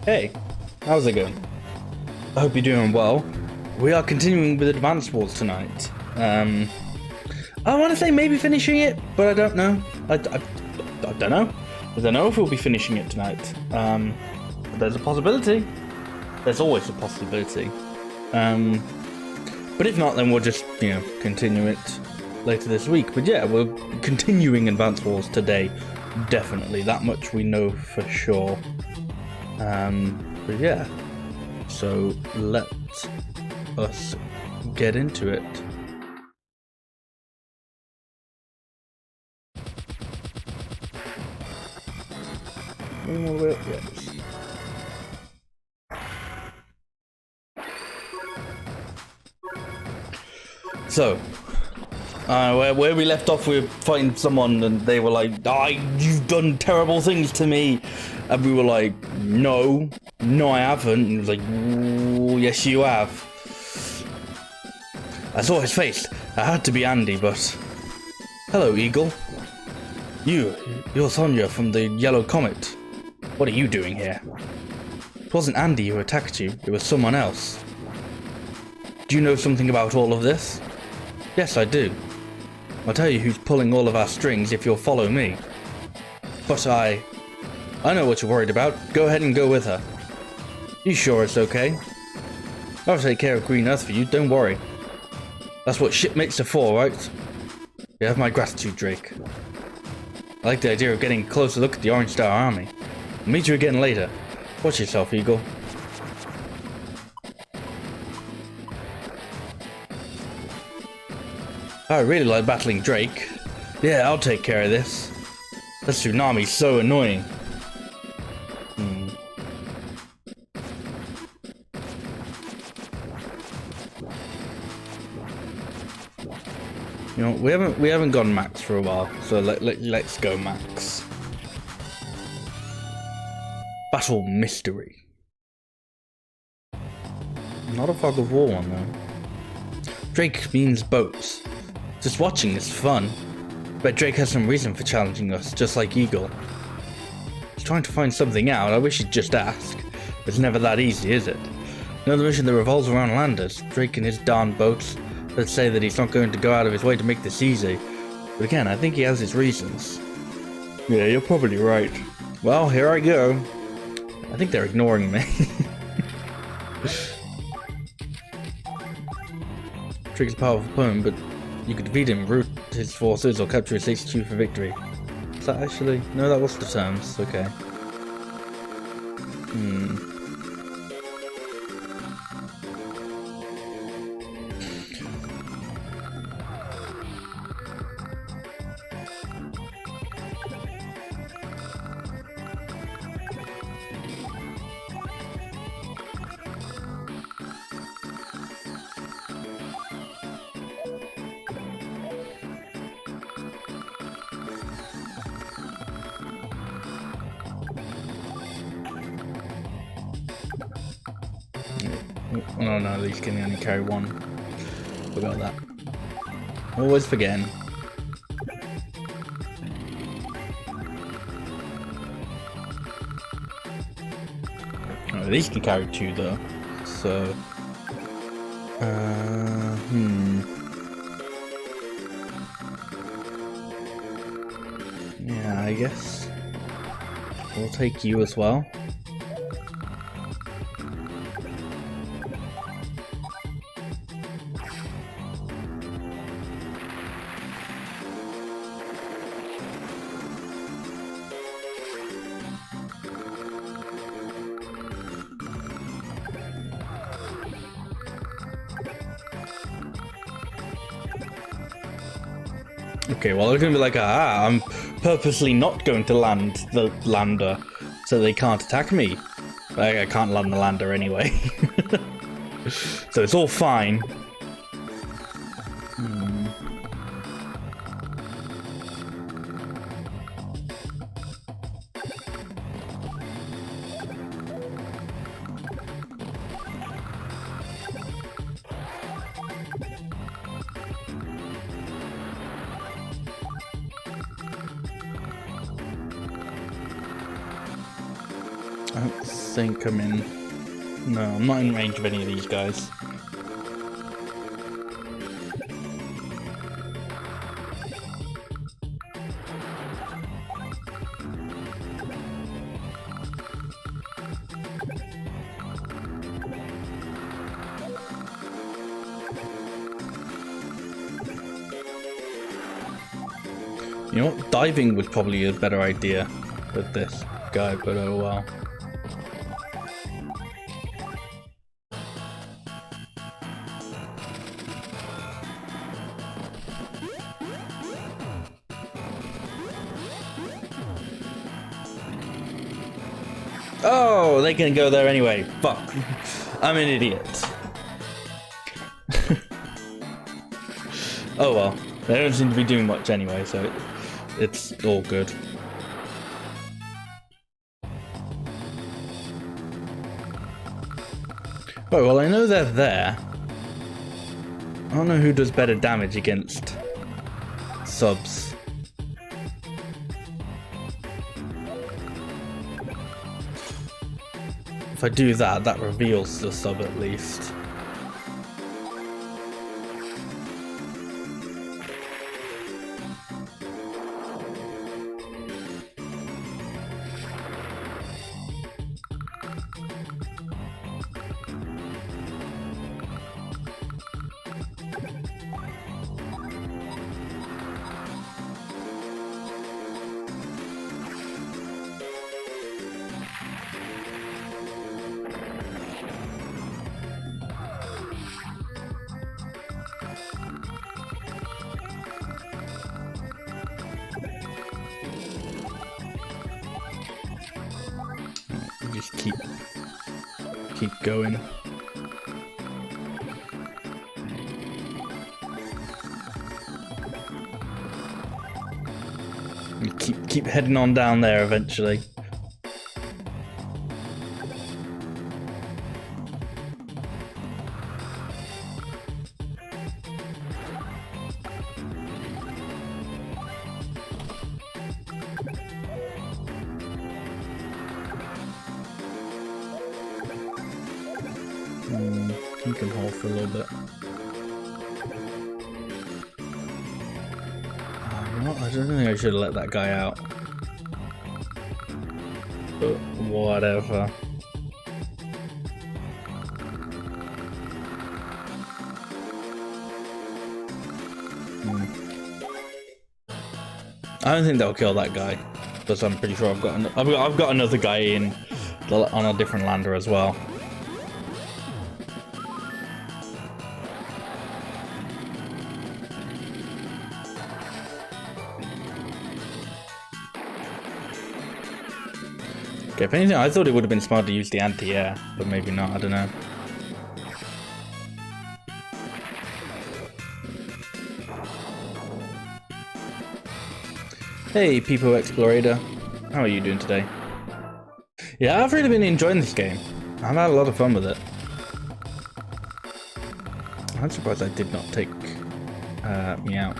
Hey, how's it going? I hope you're doing well. We are continuing with Advanced Wars tonight. I want to say maybe finishing it, but I don't know. I don't know. I don't know if we'll be finishing it tonight. But there's a possibility. There's always a possibility. But if not, then we'll just, continue it later this week. But yeah, we're continuing Advanced Wars today. Definitely. That much we know for sure. But yeah. So let us get into it. Yes. So, where we left off, we were fighting someone, and they were like, you've done terrible things to me. And we were like, no, I haven't. And he was like, yes, you have. I saw his face. I had to be Andy, but... Hello, Eagle. You're Sonia from the Yellow Comet. What are you doing here? It wasn't Andy who attacked you, it was someone else. Do you know something about all of this? Yes, I do. I'll tell you who's pulling all of our strings if you'll follow me. But I know what you're worried about. Go ahead and go with her. You sure it's okay? I'll take care of Green Earth for you, don't worry. That's what shipmates are for, right? You have my gratitude, Drake. I like the idea of getting a closer look at the Orange Star Army. I'll meet you again later. Watch yourself, Eagle. I really like battling Drake. Yeah, I'll take care of this. That tsunami's so annoying. We haven't gone max for a while, so let's go max. Battle mystery. Not a fog of war one though. Drake means boats. Just watching is fun. But Drake has some reason for challenging us, just like Eagle. He's trying to find something out. I wish he'd just ask. It's never that easy, is it? Another mission that revolves around landers. Drake and his darn boats. Let's say that he's not going to go out of his way to make this easy. But again, I think he has his reasons. Yeah, you're probably right. Well, here I go. I think they're ignoring me. Drake's a powerful opponent, but you could defeat him, rout his forces, or capture his HQ for victory. Is that actually... No, that was the terms. Okay. Oh no, these can only carry one. Forgot that. Always forgetting. Oh, these can carry two though. So yeah, I guess we'll take you as well. Okay, well, they're going to be like, I'm purposely not going to land the lander so they can't attack me. I can't land the lander anyway. So it's all fine. I don't think I'm in... No, I'm not in range of any of these guys. You know what? Diving was probably a better idea with this guy, but oh well. Oh, they can go there anyway. Fuck. I'm an idiot. Oh well. They don't seem to be doing much anyway, so it's all good. Oh, well, I know they're there. I don't know who does better damage against subs. If I do that, that reveals the sub at least. Just keep going. You keep heading on down there eventually. You can hold for a little bit. I don't think I should have let that guy out. But whatever. I don't think they'll kill that guy, but I'm pretty sure I've got another guy on a different lander as well. Okay, if anything, I thought it would have been smart to use the anti-air, but maybe not, I don't know. Hey, People Explorator. How are you doing today? Yeah, I've really been enjoying this game. I've had a lot of fun with it. I'm surprised I did not take me out.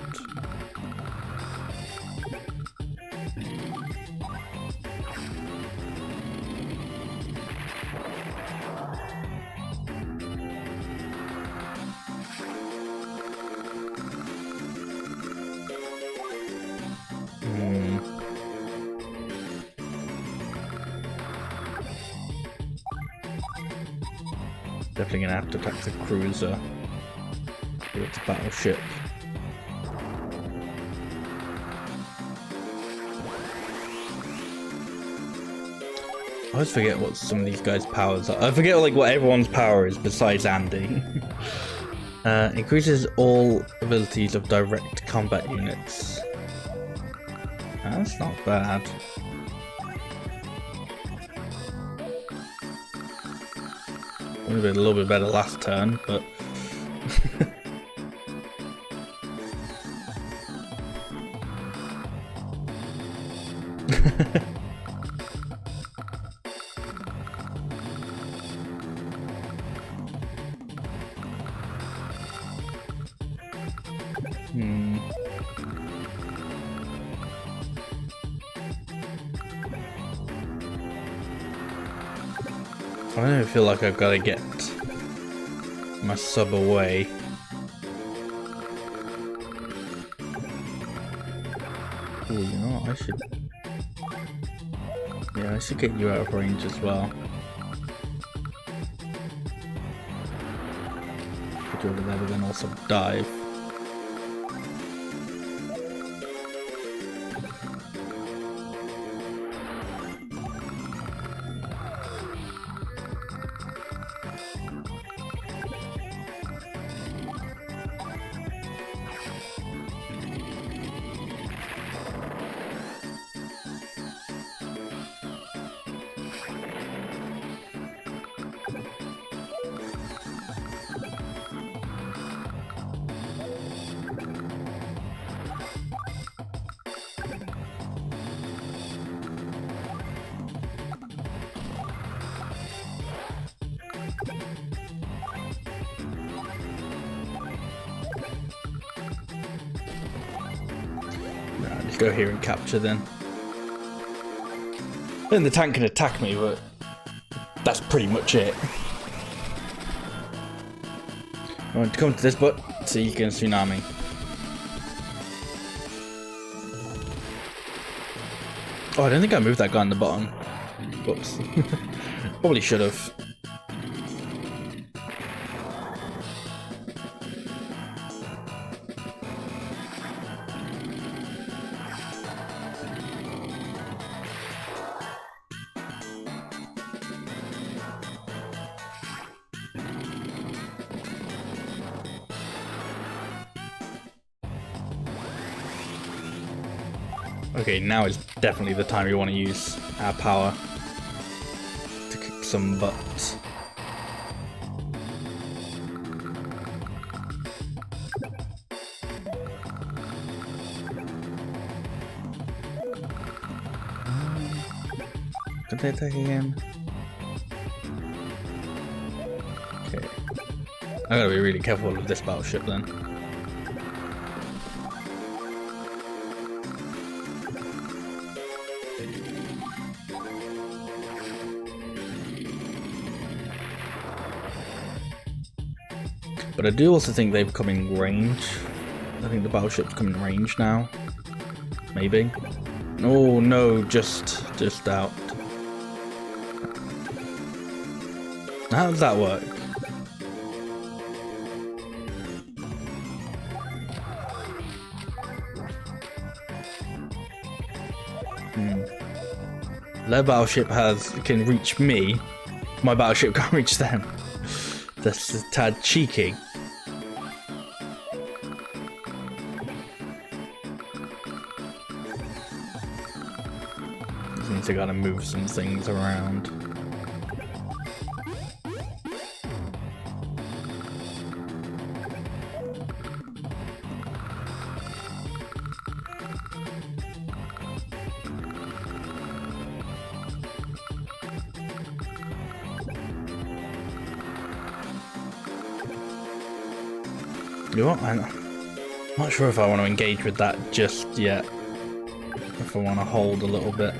Definitely gonna have to attack the cruiser with its battleship. I always forget what some of these guys' powers are. I forget like what everyone's power is besides Andy. Increases all abilities of direct combat units. That's not bad. Would have been a little bit better last turn, but I don't feel like I've got to get my sub away. Oh, you know what? I should get you out of range as well. Put you over there, but then also dive. Let's go here and capture then. Then the tank can attack me, but that's pretty much it. I want to come to this bot so you can tsunami. Oh, I don't think I moved that guy on the bottom. Whoops. Probably should have. Okay, now is definitely the time we want to use our power to kick some butts. Could they attack again? Okay. I gotta be really careful of this battleship then. But I do also think they've come in range. I think the battleship's come in range now. Maybe. Oh no, just out. How does that work? Their battleship can reach me. My battleship can't reach them. That's a tad cheeky. This means I gotta move some things around. You know what? I'm not sure if I want to engage with that just yet. If I want to hold a little bit.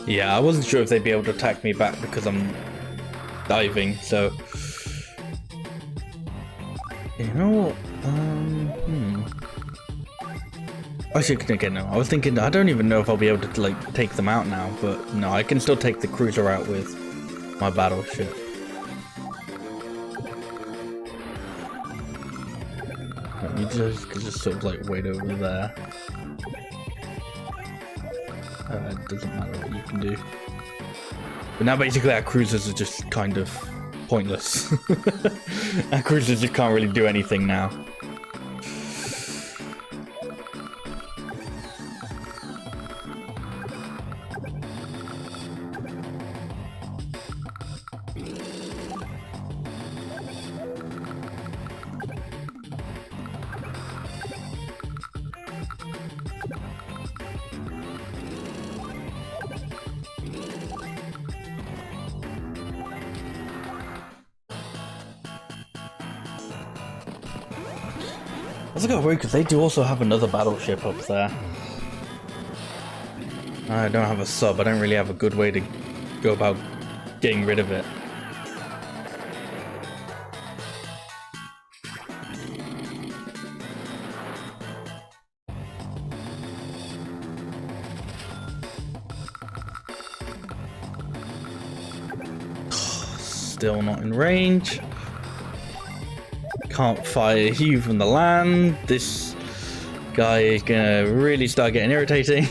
Yeah, I wasn't sure if they'd be able to attack me back because I'm diving, so... You know what? Actually, okay, no. I was thinking, I don't even know if I'll be able to, like, take them out now, but no, I can still take the cruiser out with my battleship. You just sort of, like, wait over there. It doesn't matter what you can do. But now, basically, our cruisers are just kind of pointless. Our cruisers just can't really do anything now. That's a good way because they do also have another battleship up there. I don't have a sub. I don't really have a good way to go about getting rid of it. Still not in range. Can't fire you from the land. This guy is gonna really start getting irritating.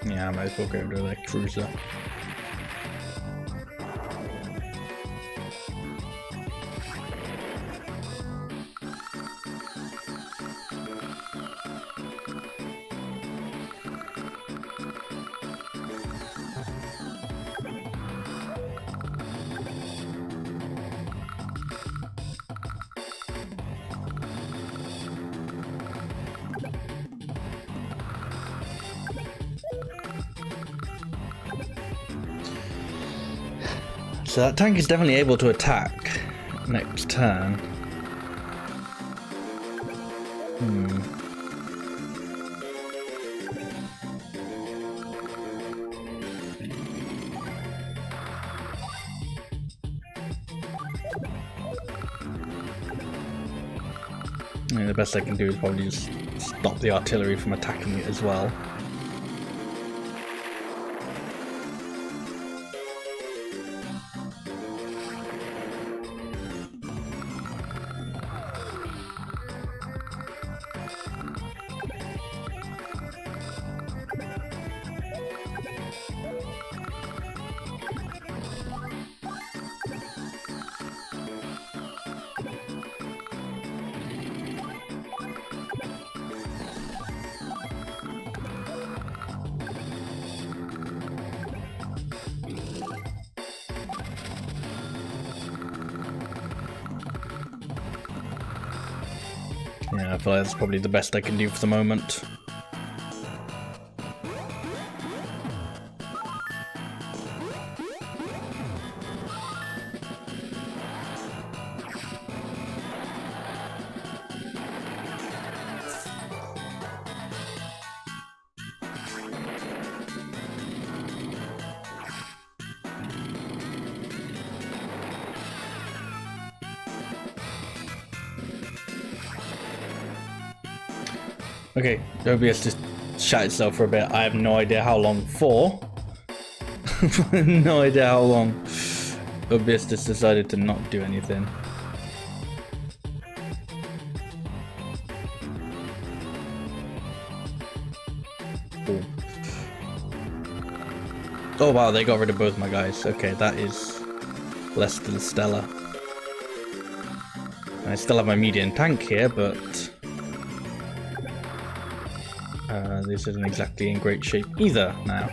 Yeah, I might as well go to the cruiser. So that tank is definitely able to attack next turn. Yeah, the best I can do is probably just stop the artillery from attacking it as well. Yeah, I feel like that's probably the best I can do for the moment. Okay, OBS just shut itself for a bit. I have no idea how long for. No idea how long. OBS just decided to not do anything. Cool. Oh wow, they got rid of both my guys. Okay, that is less than stellar. I still have my medium tank here, but this isn't exactly in great shape either now.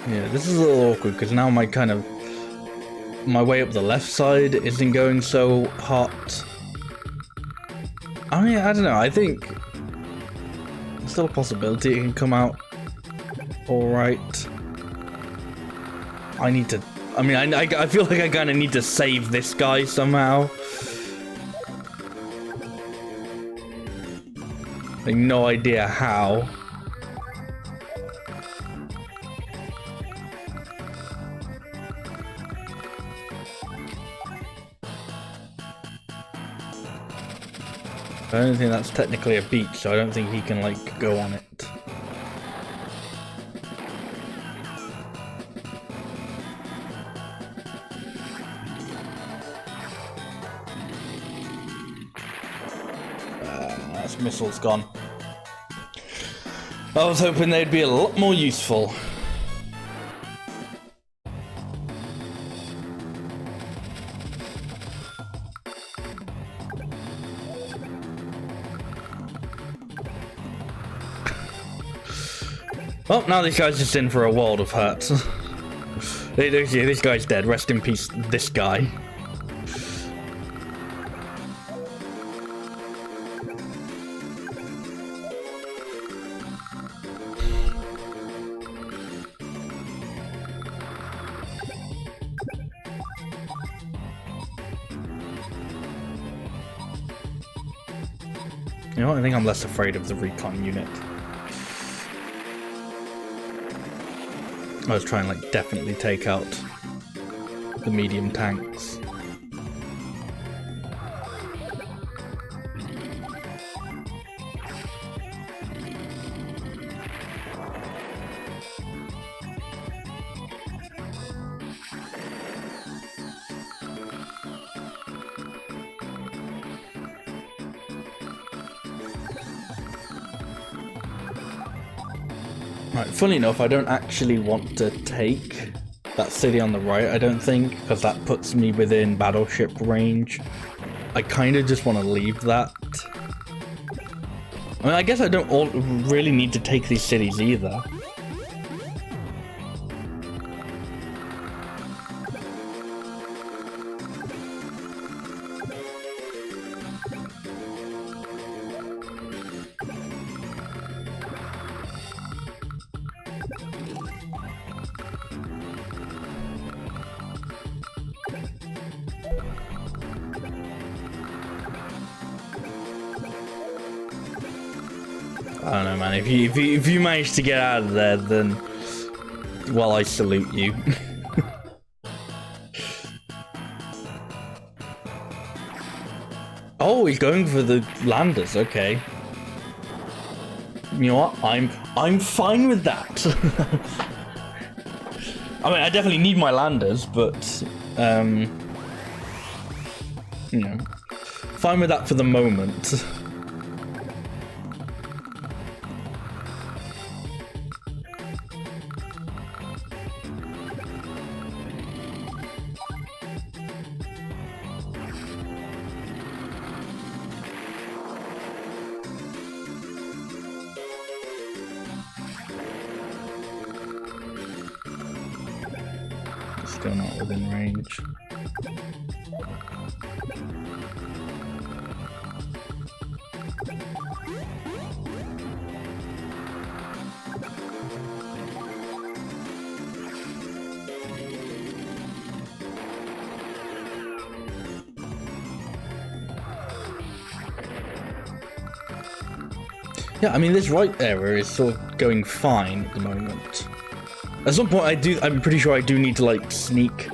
Yeah, this is a little awkward because now my way up the left side isn't going so hot. I mean, I don't know. I think there's still a possibility it can come out all right. I need to. I mean, I feel like I kind of need to save this guy somehow. Like, no idea how. I don't think that's technically a beach, so I don't think he can, like, go on it. That's missile's gone. I was hoping they'd be a lot more useful. Well, now this guy's just in for a world of hurt. This guy's dead. Rest in peace, this guy. You know what? I think I'm less afraid of the recon unit. I was trying to, like, definitely take out the medium tanks. Right, funny enough, I don't actually want to take that city on the right, I don't think, because that puts me within battleship range. I kind of just want to leave that. I mean, I guess I don't really need to take these cities either. I don't know, man. If you manage to get out of there, then, well, I salute you. Oh, he's going for the landers. Okay. You know what? I'm fine with that. I mean, I definitely need my landers, but you know, fine with that for the moment. Still not within range. Yeah, I mean, this right area is sort of going fine at the moment. At some point, I'm pretty sure I do need to, like, sneak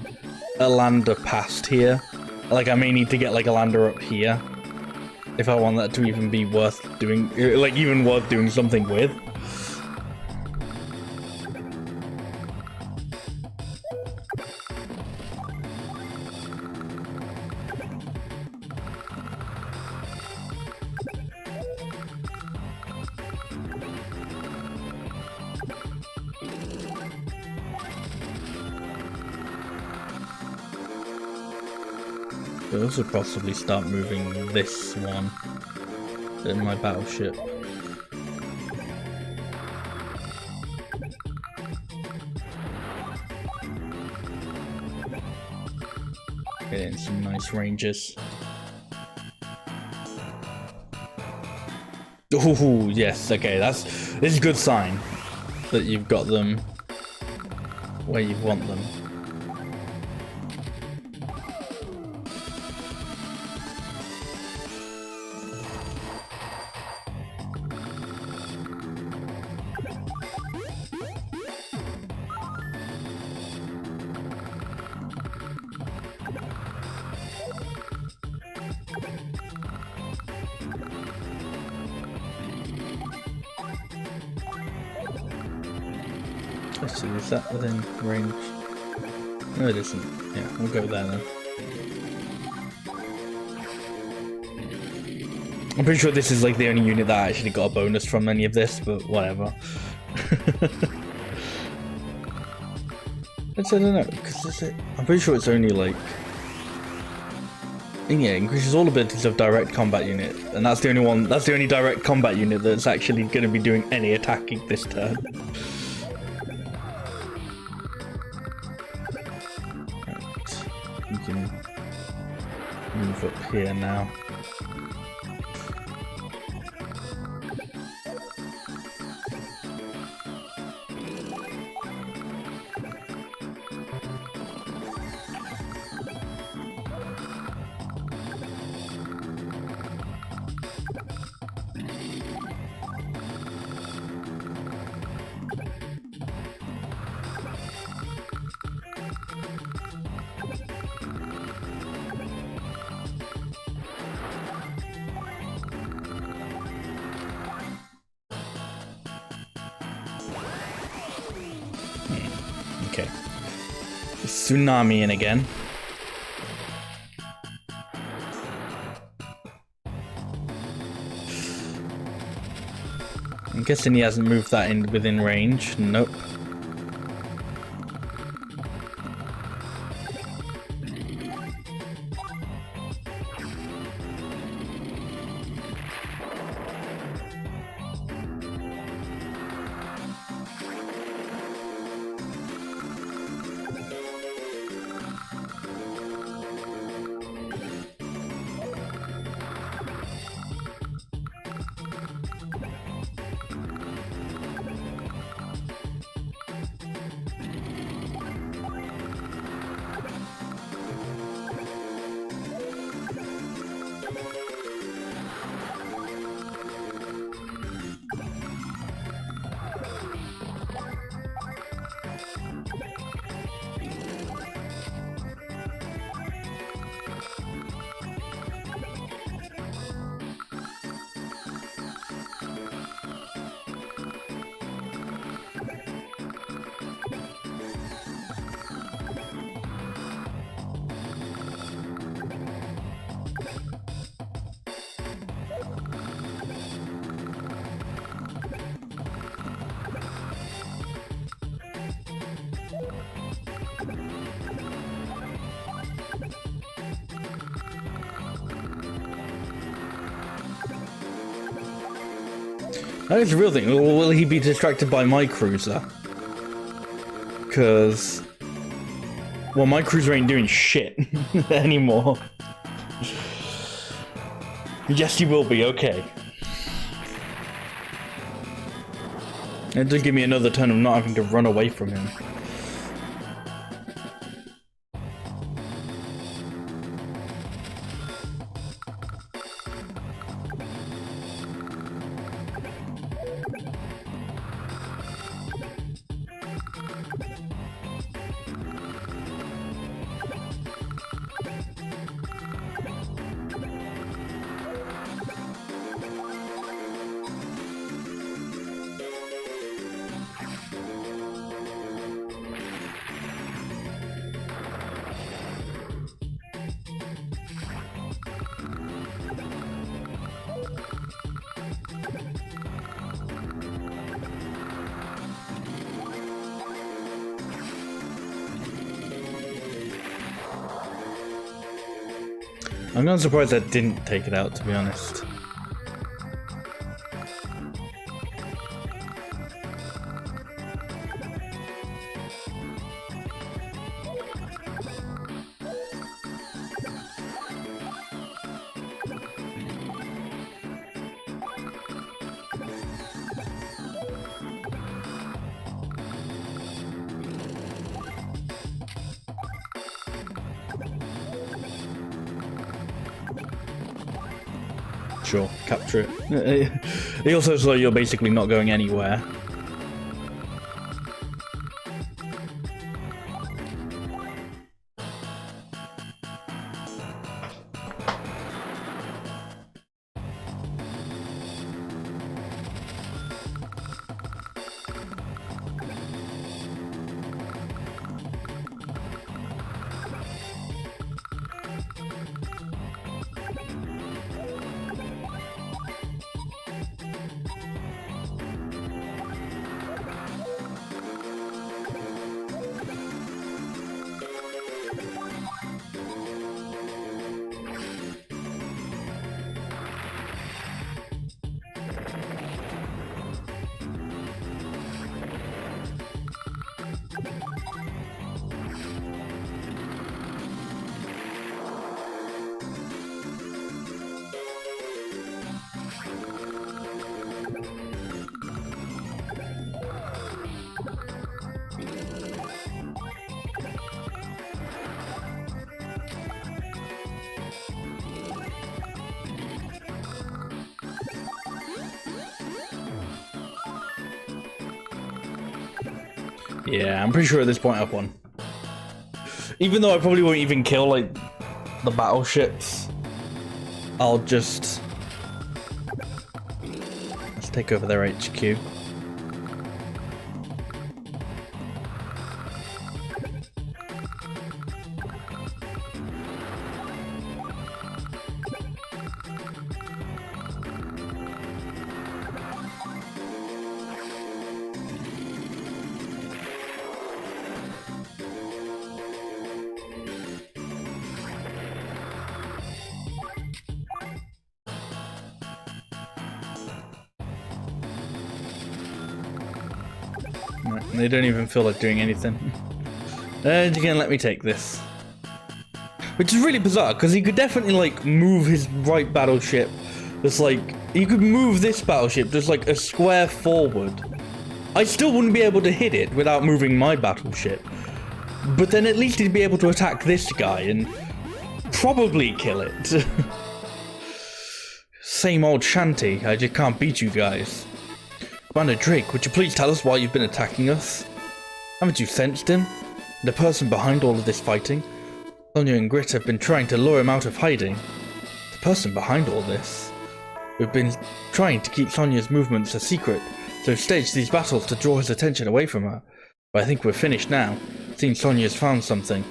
a lander past here. Like, I may need to get, like, a lander up here. If I want that to even be worth doing, like, even worth doing something with. I could also possibly start moving this one in my battleship. getting some nice ranges. Oh yes, okay, this is a good sign that you've got them where you want them. Let's see, is that within range? No, it isn't. Yeah, we'll go there then. I'm pretty sure this is like the only unit that actually got a bonus from any of this, but whatever. I don't know, because I'm pretty sure it's only like... Yeah, increases all abilities of direct combat unit, and that's the only one, that's the only direct combat unit that's actually going to be doing any attacking this turn. You can move up here now. Okay. Tsunami in again. I'm guessing he hasn't moved that in within range. Nope. That is the real thing. Will he be distracted by my cruiser? Because... well, my cruiser ain't doing shit anymore. Yes, he will be, okay. It does give me another turn of not having to run away from him. I'm not surprised that didn't take it out, to be honest. Sure, capture it. He also saw you're basically not going anywhere. Yeah, I'm pretty sure at this point I've won. Even though I probably won't even kill, like, the battleships, I'll just... let's take over their HQ. They don't even feel like doing anything. And you're gonna let me take this. Which is really bizarre, because he could definitely, like, move his right battleship. Just like, he could move this battleship just like a square forward. I still wouldn't be able to hit it without moving my battleship. But then at least he'd be able to attack this guy and probably kill it. Same old shanty, I just can't beat you guys. Commander Drake, would you please tell us why you've been attacking us? Haven't you sensed him? The person behind all of this fighting? Sonya and Grit have been trying to lure him out of hiding. The person behind all this? We've been trying to keep Sonya's movements a secret, so we've staged these battles to draw his attention away from her. But I think we're finished now. It seems Sonya's found something.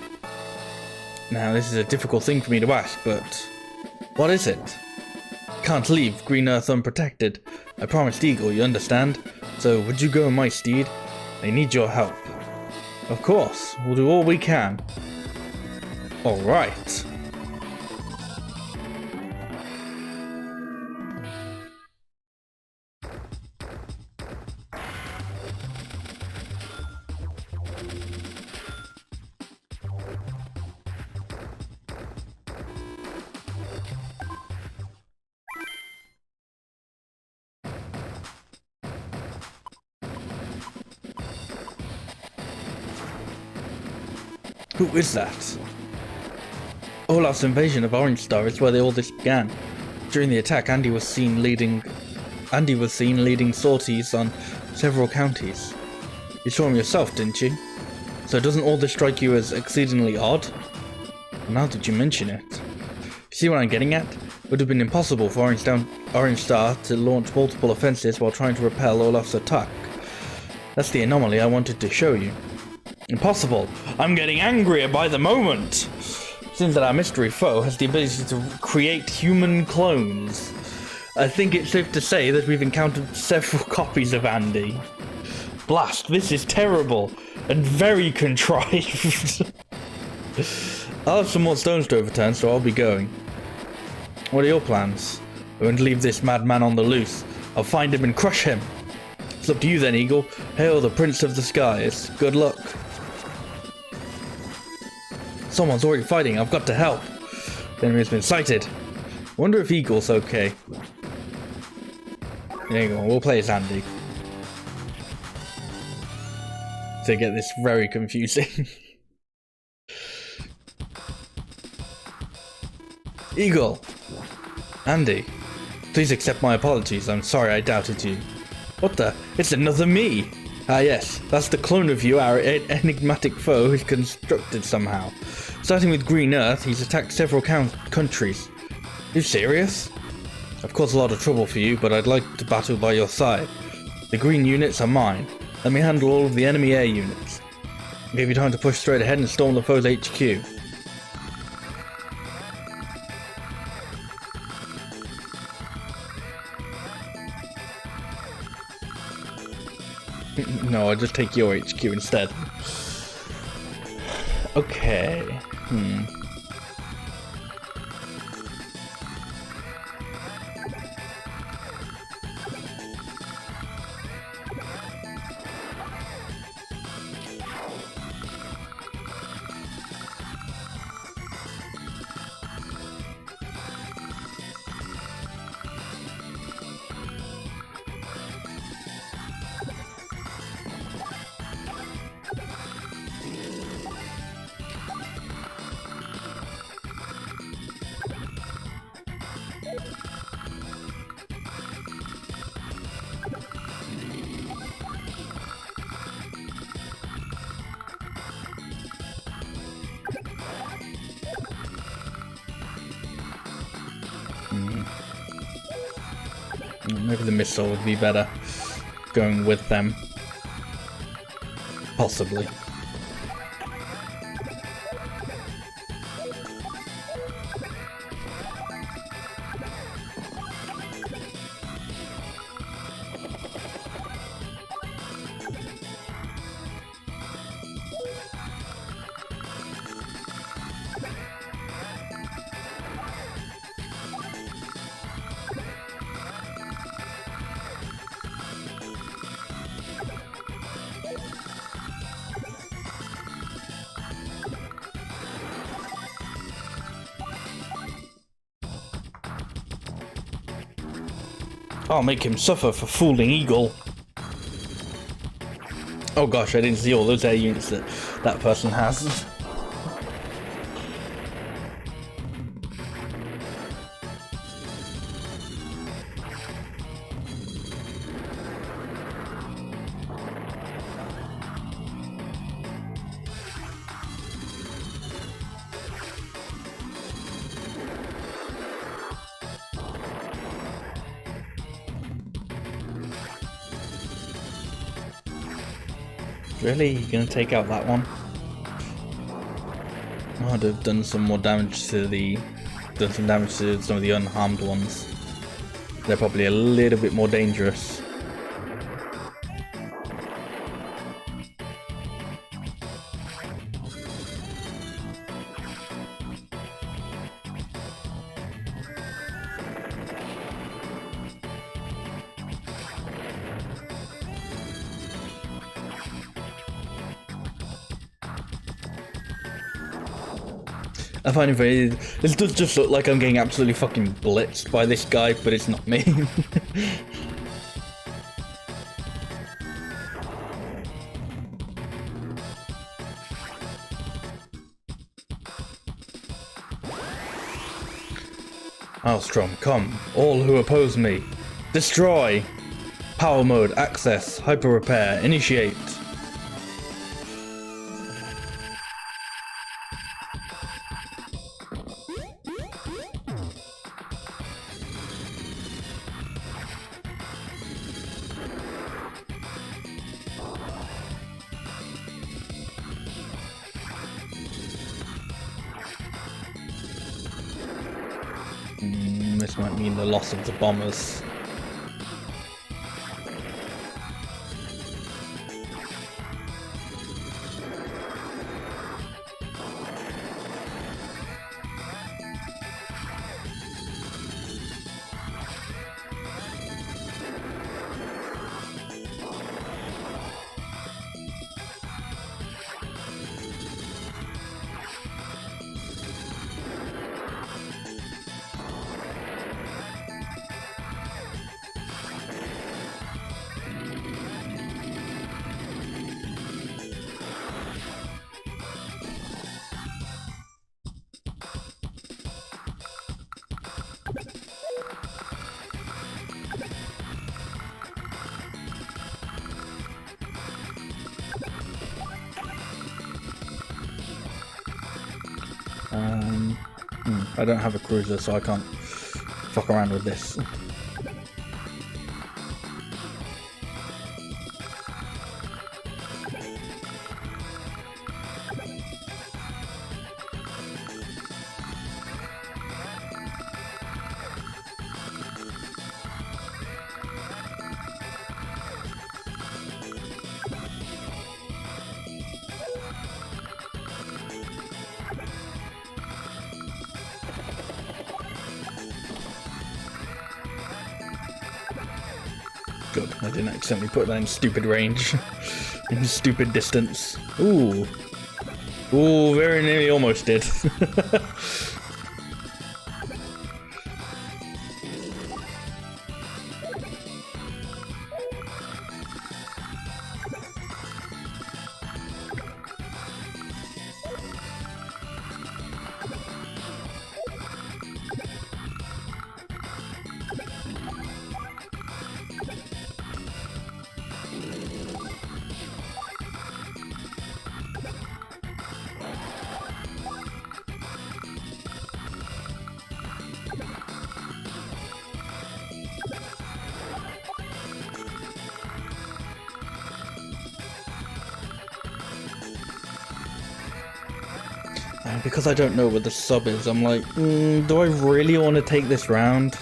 Now, this is a difficult thing for me to ask, but... what is it? Can't leave Green Earth unprotected. I promised Eagle, you understand? So, would you go in my stead? I need your help. Of course, we'll do all we can. Alright. Who is that? Olaf's invasion of Orange Star is where all this began. During the attack, Andy was seen leading sorties on several counties. You saw him yourself, didn't you? So doesn't all this strike you as exceedingly odd? Well, now that you mention it. You see what I'm getting at? It would have been impossible for Orange Star to launch multiple offenses while trying to repel Olaf's attack. That's the anomaly I wanted to show you. Impossible! I'm getting angrier by the moment! Seems that our mystery foe has the ability to create human clones. I think it's safe to say that we've encountered several copies of Andy. Blast, this is terrible and very contrived. I'll have some more stones to overturn, so I'll be going. What are your plans? I won't leave this madman on the loose. I'll find him and crush him. It's up to you then, Eagle. Hail the Prince of the Skies. Good luck. Someone's already fighting. I've got to help. The enemy has been sighted. Wonder if Eagle's okay. There you go. We'll play as Andy. To get this very confusing. Eagle. Andy. Please accept my apologies. I'm sorry I doubted you. What the? It's another me! Ah yes, that's the clone of you our enigmatic foe is constructed somehow. Starting with Green Earth, he's attacked several countries. You serious? I've caused a lot of trouble for you, but I'd like to battle by your side. The green units are mine. Let me handle all of the enemy air units. I'll give you time to push straight ahead and storm the foe's HQ. No, I'll just take your HQ instead. Okay. Maybe the missile would be better going with them. Possibly. I'll make him suffer for fooling Eagle. Oh gosh, I didn't see all those air units that that person has. Really? You're gonna take out that one? I'd have done some more damage to some of the unharmed ones. They're probably a little bit more dangerous. I find it very... This does just look like I'm getting absolutely fucking blitzed by this guy, but it's not me. Alstrom, come. All who oppose me. Destroy! Power mode, access, hyper repair, initiate. This might mean the loss of the bombers. I don't have a cruiser, so I can't fuck around with this. Good, I didn't accidentally put that in stupid range. In stupid distance. Ooh. Ooh, very nearly almost did. Because I don't know what the sub is, I'm like, do I really want to take this round?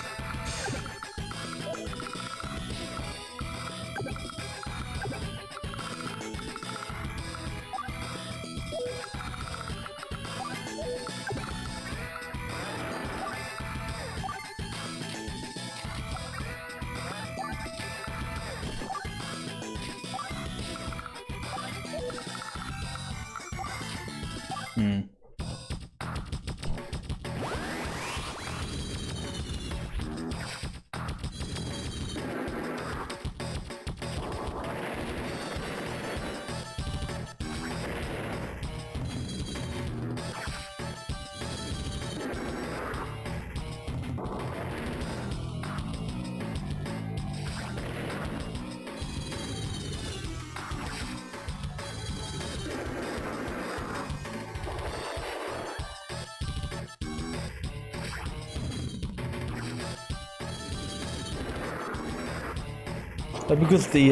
Because the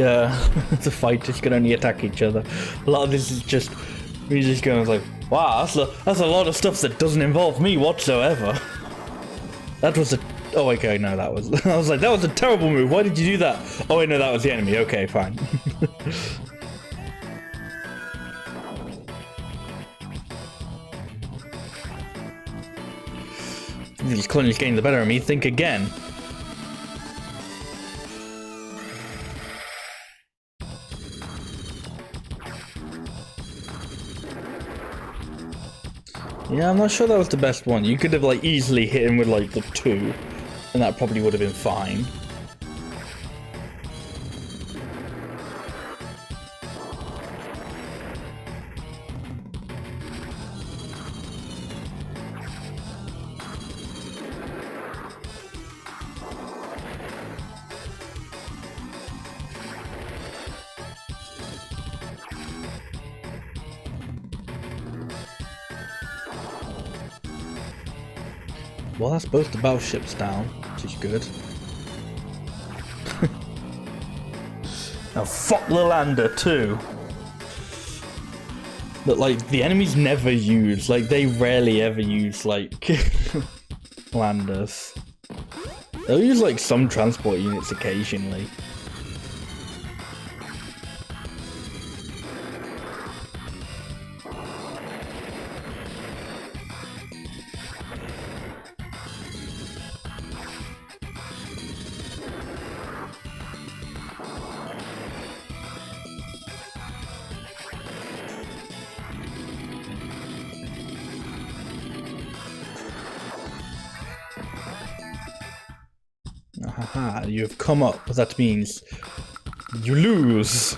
the fighters can only attack each other. A lot of this is just me just going like, wow, that's a lot of stuff that doesn't involve me whatsoever. That was a okay, no, that was I was like, that was a terrible move. Why did you do that? Oh wait, no, that was the enemy. Okay, fine. These colonies getting the better of me. Think again. Yeah, I'm not sure that was the best one. You could have like easily hit him with like the 2, and that probably would have been fine. Well, that's both the battleships down, which is good. Now fuck the lander too. But like, the enemies never use, like they rarely ever use like landers. They'll use like some transport units occasionally. Haha, you have come up. That means you lose.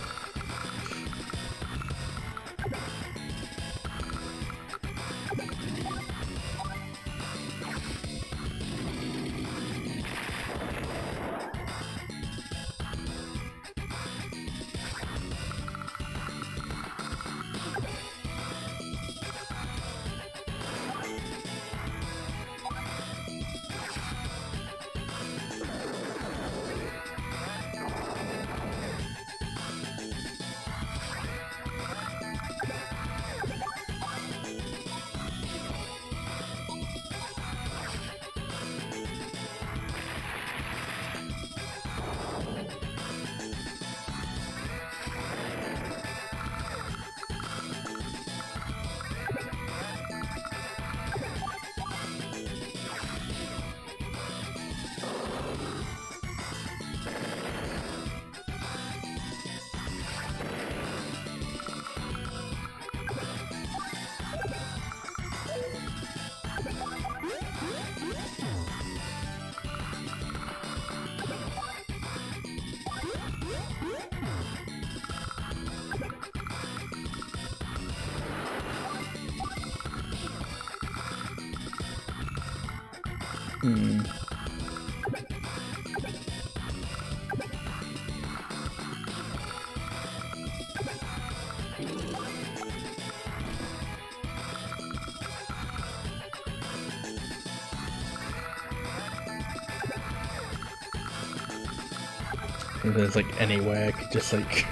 If there's like anywhere I could just like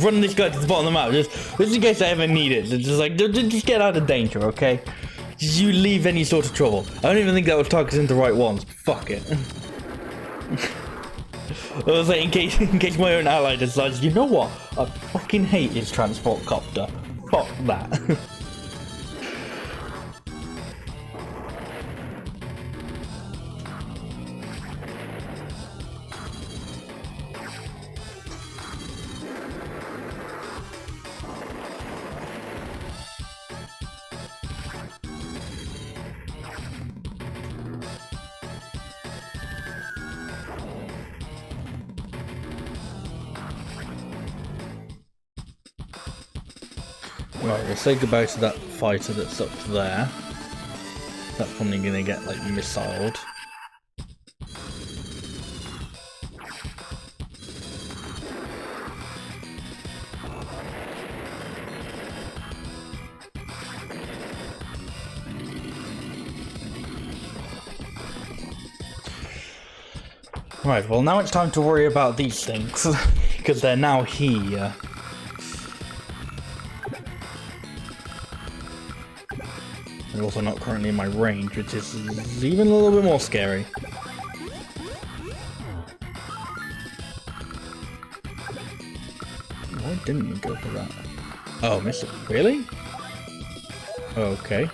run this guy to the bottom of the map, just in case I ever need it. Just like just get out of danger, okay? Just you leave any sort of trouble. I don't even think that was targeting the right ones. Fuck it. I was like, in case my own ally decides, you know what? I fucking hate his transport copter. Fuck that. Right, we'll say goodbye to that fighter that's up there. That's probably gonna get like missiled. Right, well now it's time to worry about these things, because they're now here. They're also not currently in my range, which is even a little bit more scary. Why didn't you go for that? Oh, missed it. Really? Okay.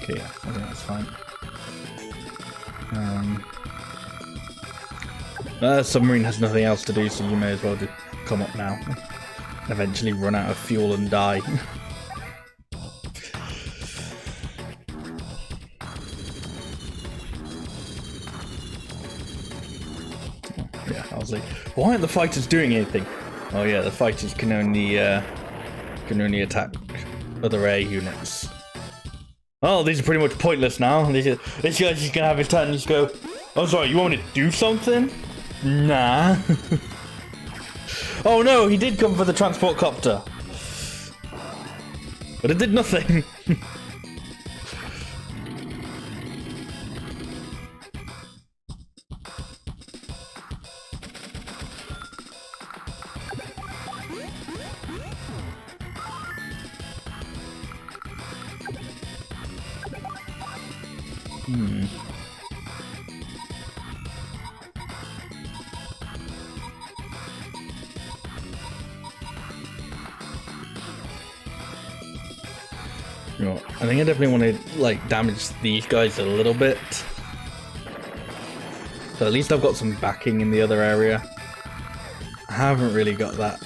Okay, yeah, I think that's fine. Submarine has nothing else to do, so you may as well just come up now. And eventually run out of fuel and die. Yeah, I was like, why aren't the fighters doing anything? Oh yeah, the fighters can only attack other air units. Oh, these are pretty much pointless now. This guy's just gonna have his turn and just go, oh sorry, you want me to do something? Nah. Oh no, he did come for the transport copter. But it did nothing. You know, I think I definitely want to like damage these guys a little bit. So at least I've got some backing in the other area. I haven't really got that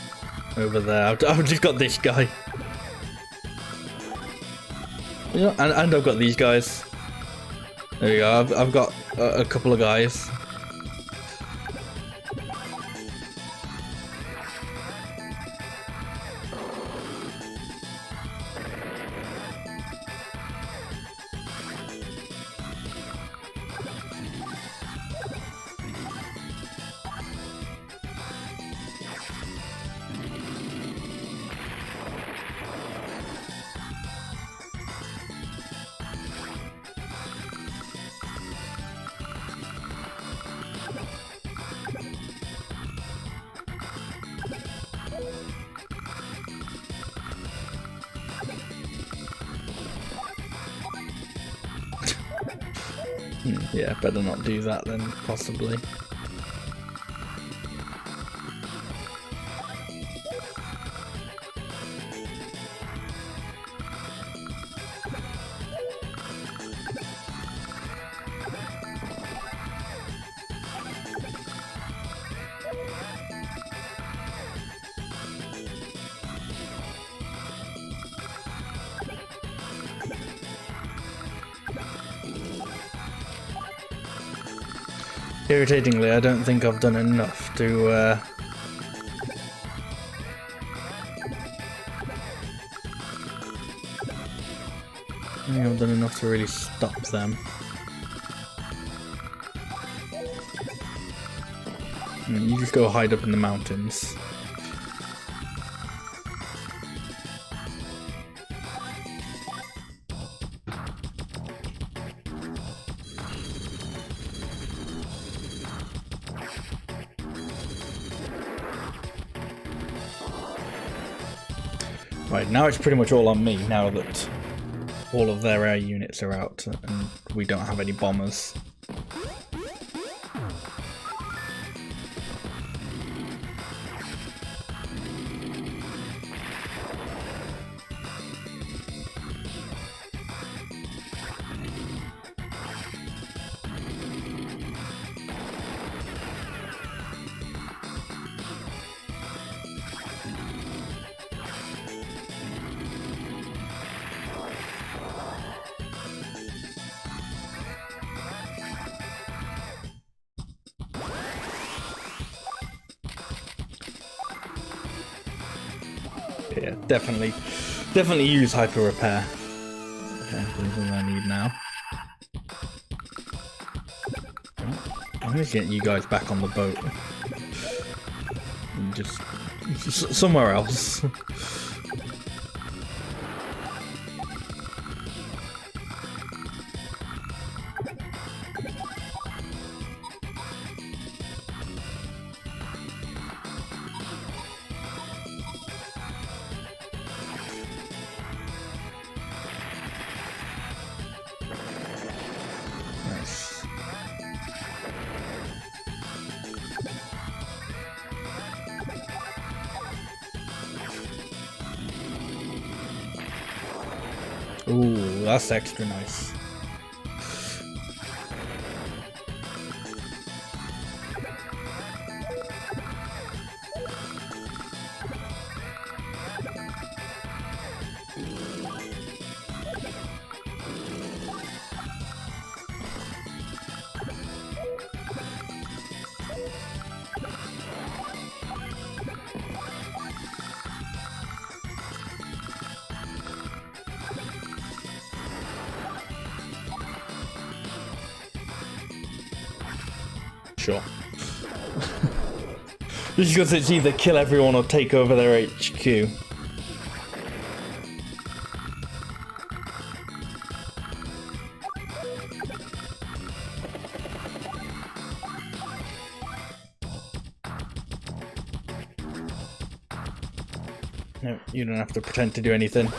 over there. I've just got this guy. You know, and I've got these guys. There we go. I've got a couple of guys. Yeah, better not do that then, possibly. Irritatingly, I don't think I've done enough to, I think I've done enough to really stop them. You just go hide up in the mountains. Right, now it's pretty much all on me, now that all of their air units are out and we don't have any bombers. Yeah, definitely use hyper repair. Okay, that's all I need now. I'm gonna get you guys back on the boat. And just somewhere else. Ooh, that's extra nice. Sure. Just because it's either kill everyone or take over their HQ. No, you don't have to pretend to do anything.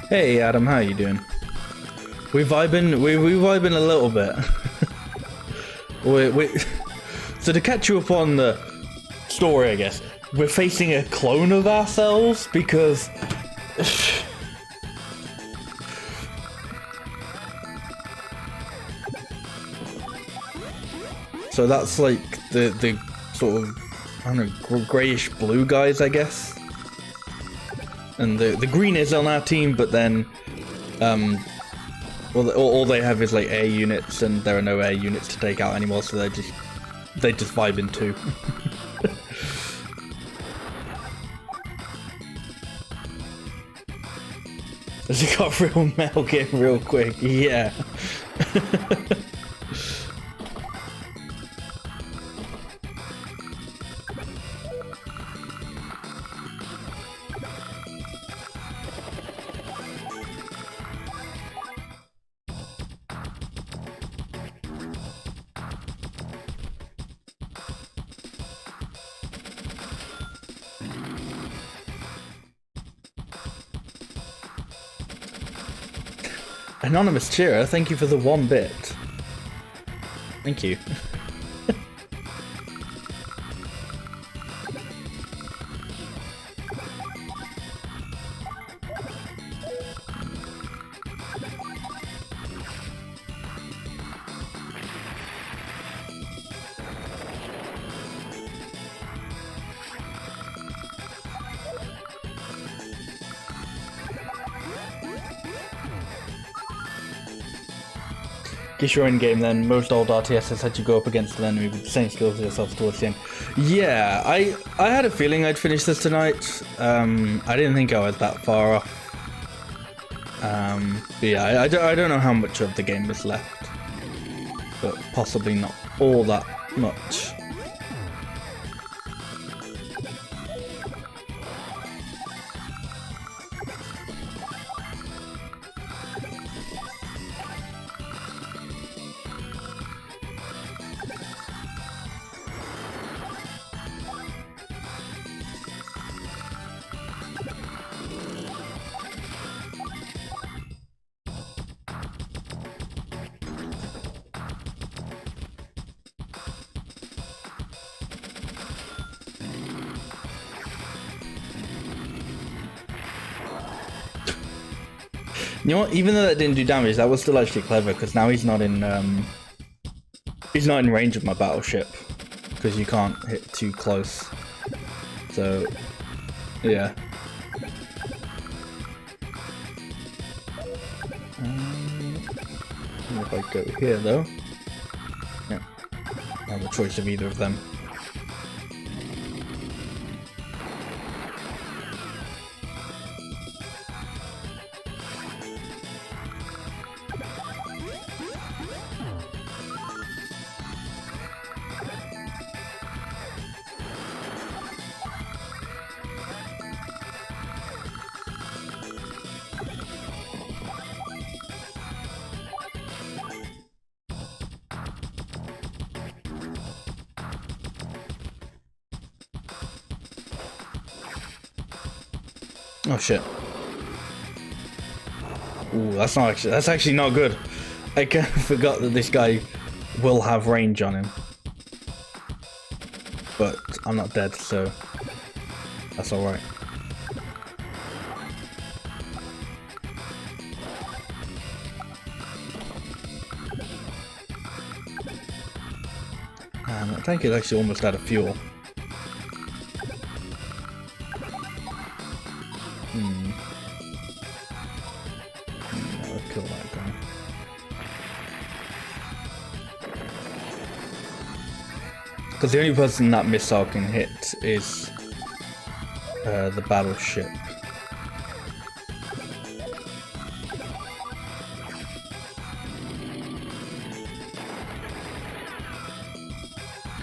Hey Adam, how you doing? We vibing a little bit. So to catch you up on the story, I guess, we're facing a clone of ourselves because so that's like the sort of I don't know, greyish blue guys, I guess. And the green is on our team, but then, well, all they have is like air units, and there are no air units to take out anymore, so they just vibe in two. It got real Metal Gear real quick, yeah. Anonymous Cheerer, thank you for the 1 bit. Thank you. Guess you're in game then. Most old RTSs had you go up against an enemy with the same skills as yourself towards the end. Yeah, I had a feeling I'd finish this tonight. I didn't think I was that far off. But yeah, I don't know how much of the game is left, but possibly not all that much. You know what? Even though that didn't do damage, that was still actually clever because now he's not in range of my battleship because you can't hit too close. So yeah. If I go here though, yeah, I have a choice of either of them. Oh shit. Ooh, that's actually not good. I kind of forgot that this guy will have range on him. But I'm not dead, so that's alright. And that tank is actually almost out of fuel. I'll kill that guy. Because the only person that missile can hit is the battleship.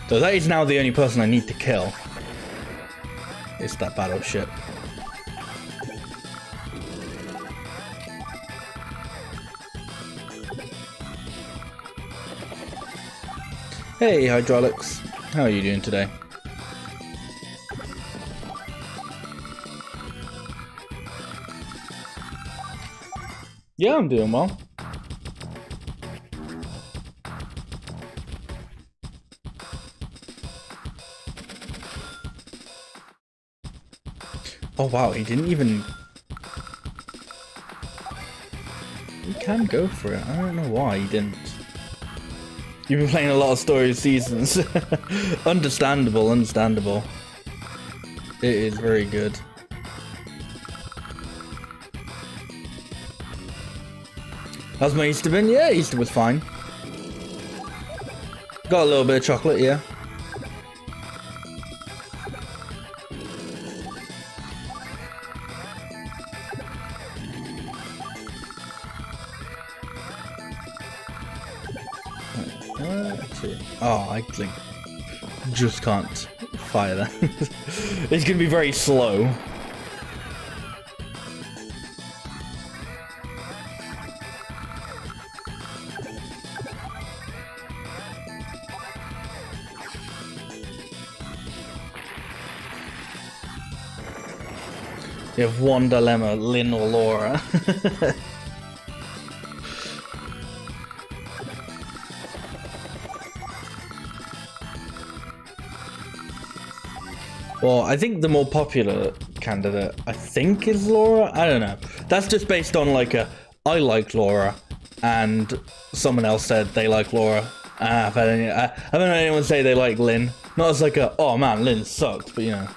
So that is now the only person I need to kill. Is that battleship. Hey Hydraulics, how are you doing today? Yeah, I'm doing well. Oh wow, he didn't even... He can go for it, I don't know why he didn't. You've been playing a lot of story seasons. Understandable, understandable. It is very good. How's my Easter been? Yeah, Easter was fine. Got a little bit of chocolate, yeah. Oh, I think just can't fire that. It's gonna be very slow. You have one dilemma, Lynn or Laura. Well, I think the more popular candidate, I think, is Laura. I don't know. That's just based on like I like Laura, and someone else said they like Laura. I haven't heard anyone say they like Lynn. Not as like oh man, Lynn sucked, but you know,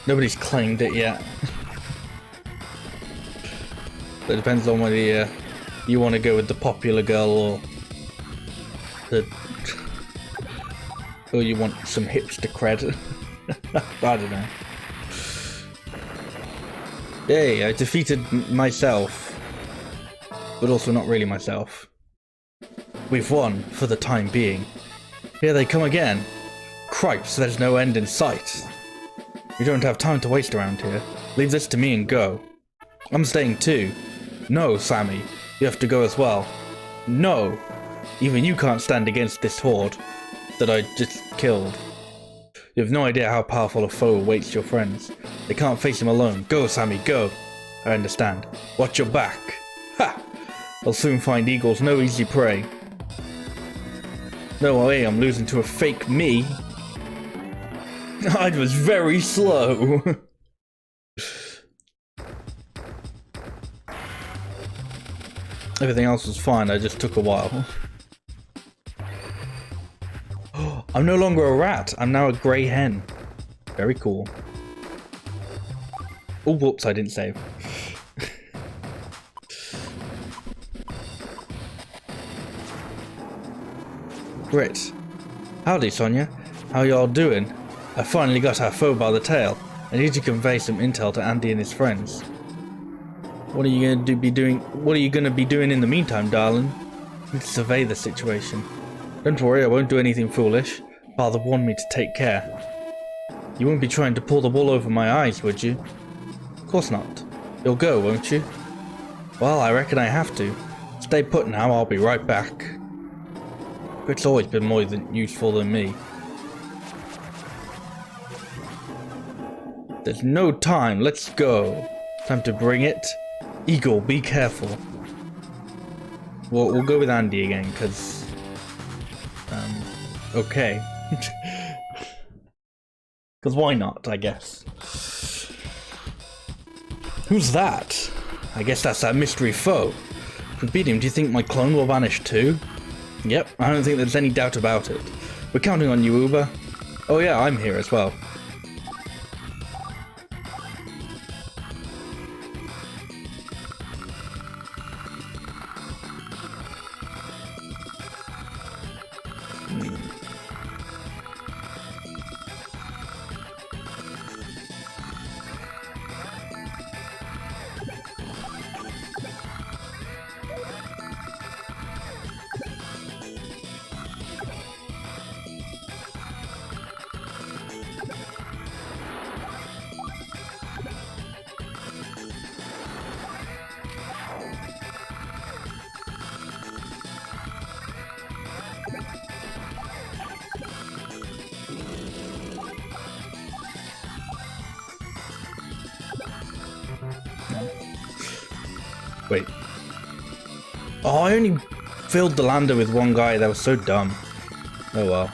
nobody's claimed it yet. It depends on whether you want to go with the popular girl or you want some hipster cred. I don't know. Yay, I defeated myself. But also not really myself. We've won, for the time being. Here they come again. Cripes, there's no end in sight. We don't have time to waste around here. Leave this to me and go. I'm staying too. No, Sammy. You have to go as well. No. Even you can't stand against this horde that I just killed. You have no idea how powerful a foe awaits your friends. They can't face him alone. Go, Sammy, go. I understand. Watch your back. Ha! I'll soon find eagles no easy prey. No way I'm losing to a fake me. I was very slow. Everything else was fine, I just took a while. I'm no longer a rat, I'm now a grey hen. Very cool. Oh, whoops, I didn't save. Grit. Howdy, Sonia. How y'all doing? I finally got our foe by the tail. I need to convey some intel to Andy and his friends. What are you gonna be doing in the meantime, darling? I need to survey the situation. Don't worry, I won't do anything foolish. Father warned me to take care. You won't be trying to pull the wool over my eyes, would you? Of course not. You'll go, won't you? Well, I reckon I have to. Stay put now, I'll be right back. Grit's always been more useful than me. There's no time, let's go. Time to bring it. Eagle, be careful. We'll go with Andy again, because... okay. Because why not, I guess. Who's that? I guess that's that mystery foe. If we beat him, do you think my clone will vanish too? Yep, I don't think there's any doubt about it. We're counting on you, Uber. Oh yeah, I'm here as well. Wait. Oh, I only filled the lander with one guy. That was so dumb. Oh well.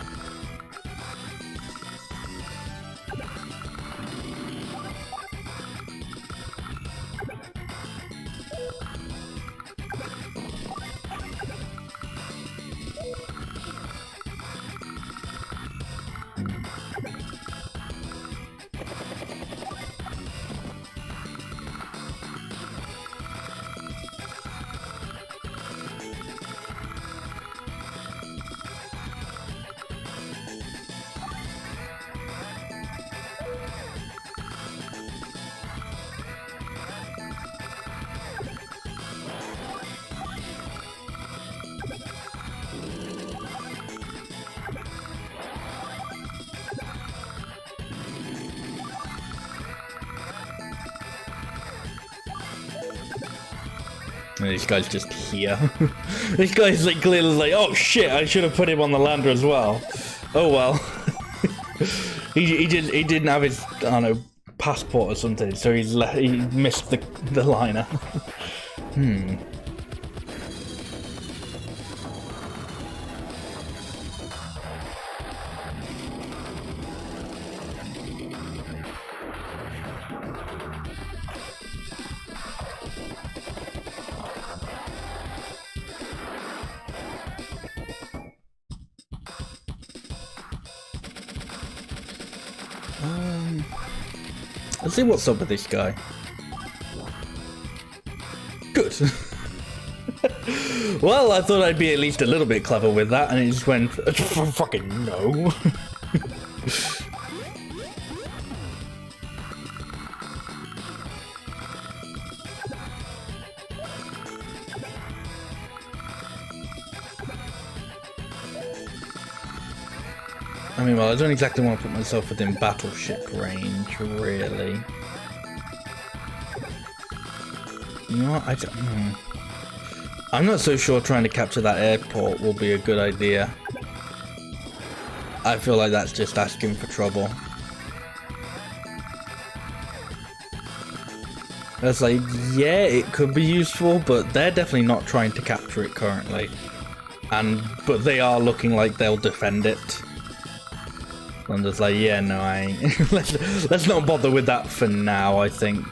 And this guy's just here. This guy's like clearly like, oh shit, I should have put him on the lander as well. Oh well. he didn't have his, I don't know, passport or something, so he missed the liner. Let's see what's up with this guy. Good. Well, I thought I'd be at least a little bit clever with that, and it just went, fucking no. I mean, well, I don't exactly want to put myself within battleship range, really. You know what? I'm not so sure trying to capture that airport will be a good idea. I feel like that's just asking for trouble. It's like, yeah, it could be useful, but they're definitely not trying to capture it currently. But they are looking like they'll defend it. I'm just like, yeah, no, I ain't. let's not bother with that for now, I think.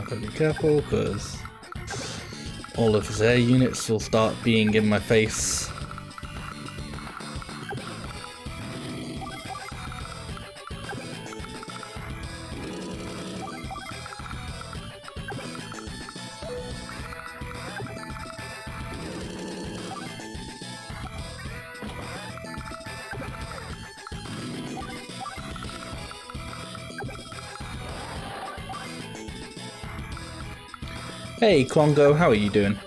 Gotta be careful, because all of his air units will start being in my face. Hey, Klongo, how are you doing?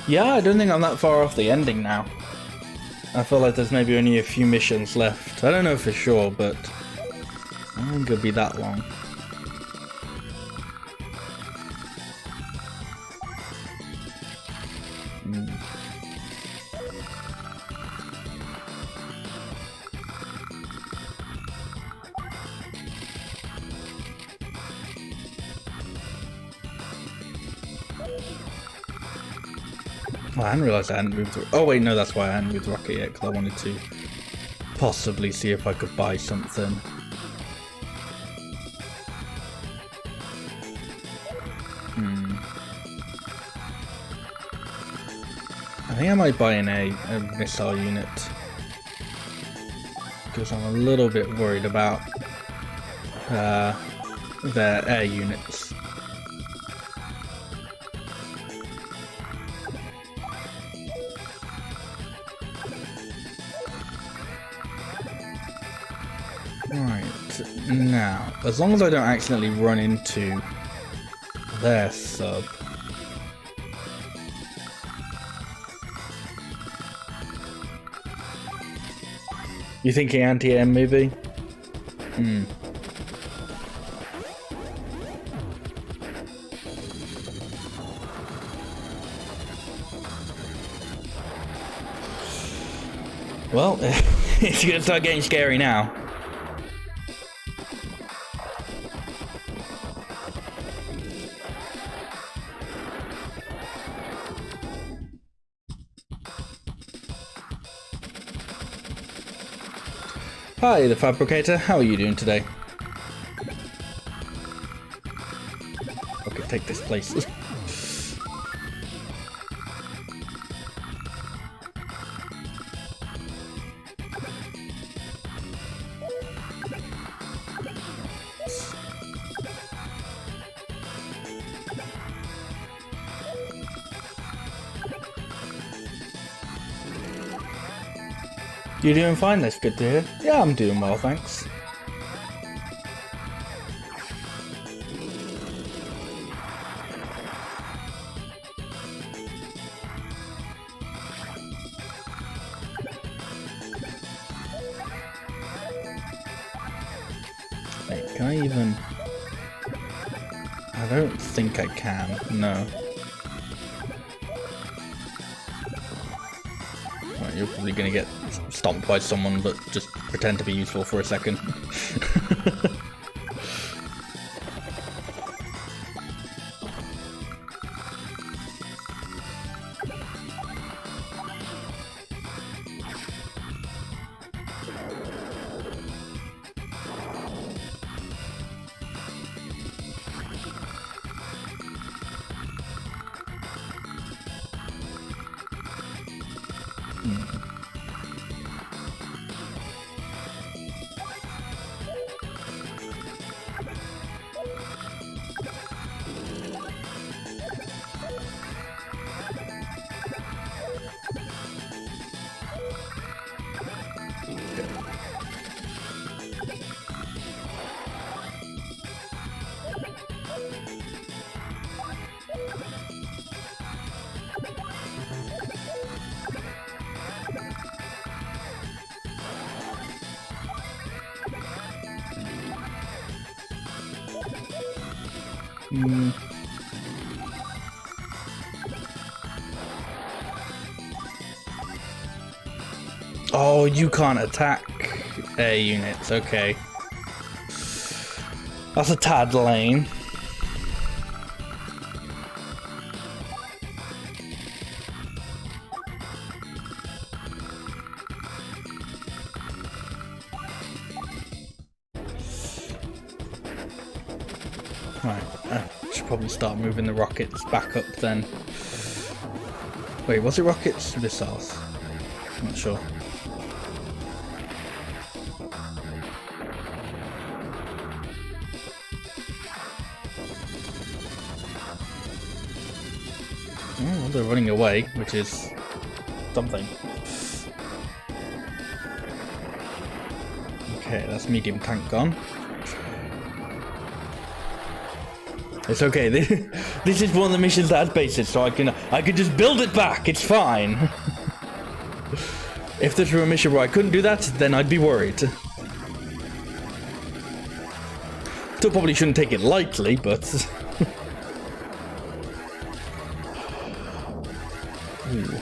Yeah, I don't think I'm that far off the ending now. I feel like there's maybe only a few missions left. I don't know for sure, but I don't think it'll be that long. Oh, I hadn't realised I hadn't moved. Oh wait, no, that's why I hadn't moved the rocket yet, because I wanted to possibly see if I could buy something. I think I might buy a missile unit, because I'm a little bit worried about their air units. Right, now, as long as I don't accidentally run into their sub. You thinking anti-air maybe? Well, it's gonna start getting scary now. Hi, the Fabricator. How are you doing today? Okay, take this place. You're doing fine, that's good to hear. Yeah, I'm doing well, thanks. Wait, can I even... I don't think I can, no. Right, you're probably gonna get stomped by someone, but just pretend to be useful for a second. Oh, you can't attack air units, okay. That's a tad lame. Right, I should probably start moving the rockets back up then. Wait, was it rockets? Missiles? I'm not sure. Oh, they're running away, which is something. Okay, that's medium tank gone. It's okay. This is one of the missions that has bases, so I can just build it back. It's fine. If this were a mission where I couldn't do that, then I'd be worried. Still probably shouldn't take it lightly, but... Ooh.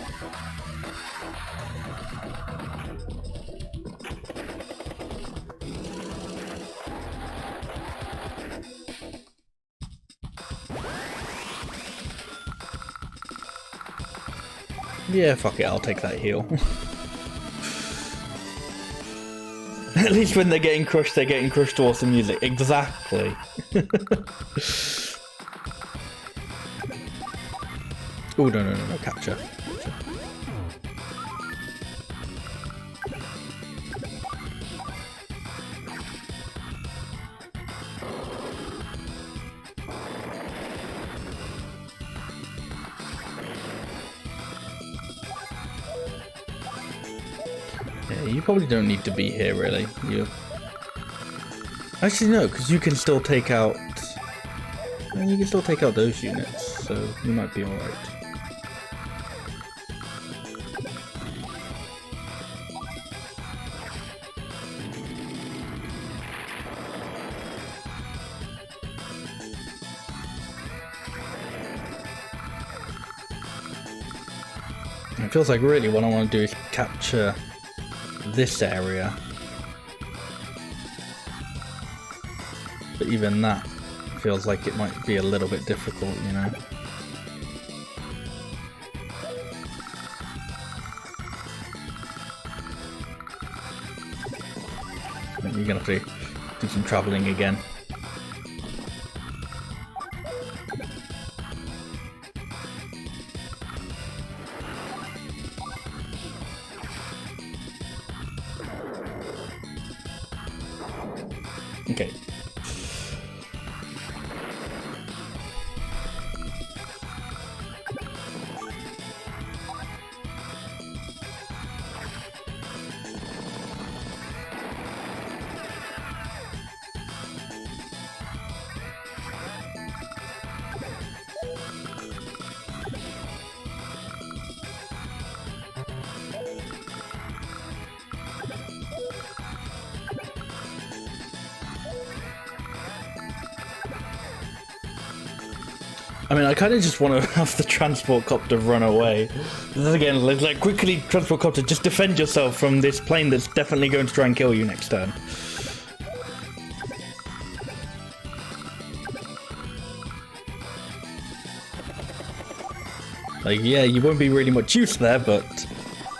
Yeah, fuck it, I'll take that heal. At least when they're getting crushed to awesome music. Exactly. Oh, no, capture. Yeah, you probably don't need to be here, really. You actually no, because you can still take out. You can still take out those units, so you might be all right. It feels like really what I want to do is capture this area, but even that feels like it might be a little bit difficult, you know. I think you're gonna have to do some traveling again. Okay. I mean, I kind of just want to have the transport copter run away. This is again, like, quickly, transport copter, just defend yourself from this plane that's definitely going to try and kill you next turn. Like, yeah, you won't be really much use there, but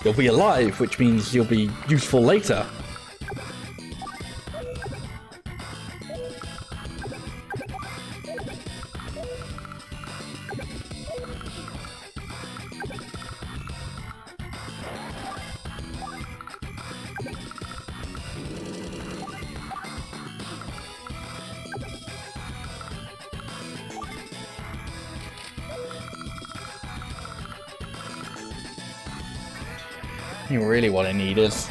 you'll be alive, which means you'll be useful later. Really what I need is...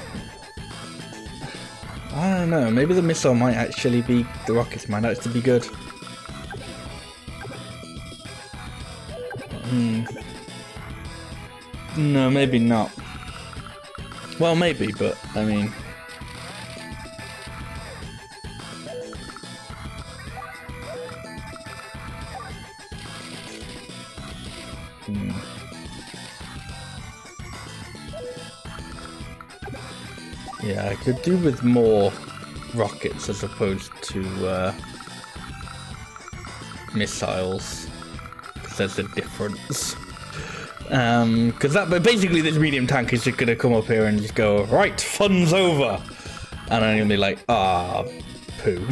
I don't know, maybe the missile might actually be... the rockets might actually be good. No, maybe not. Well, maybe, but, I mean... Yeah, I could do with more rockets as opposed to missiles, because there's a difference. Because but basically this medium tank is just gonna come up here and just go, right, fun's over, and I'm gonna be like, ah, poo.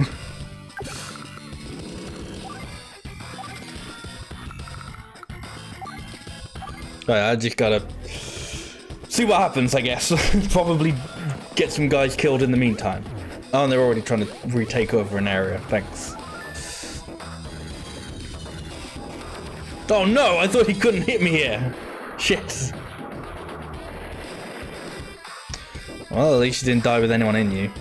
Right, I just gotta see what happens, I guess. Probably get some guys killed in the meantime. Oh, and they're already trying to retake over an area. Thanks. Oh no, I thought he couldn't hit me here. Shit. Well, at least you didn't die with anyone in you.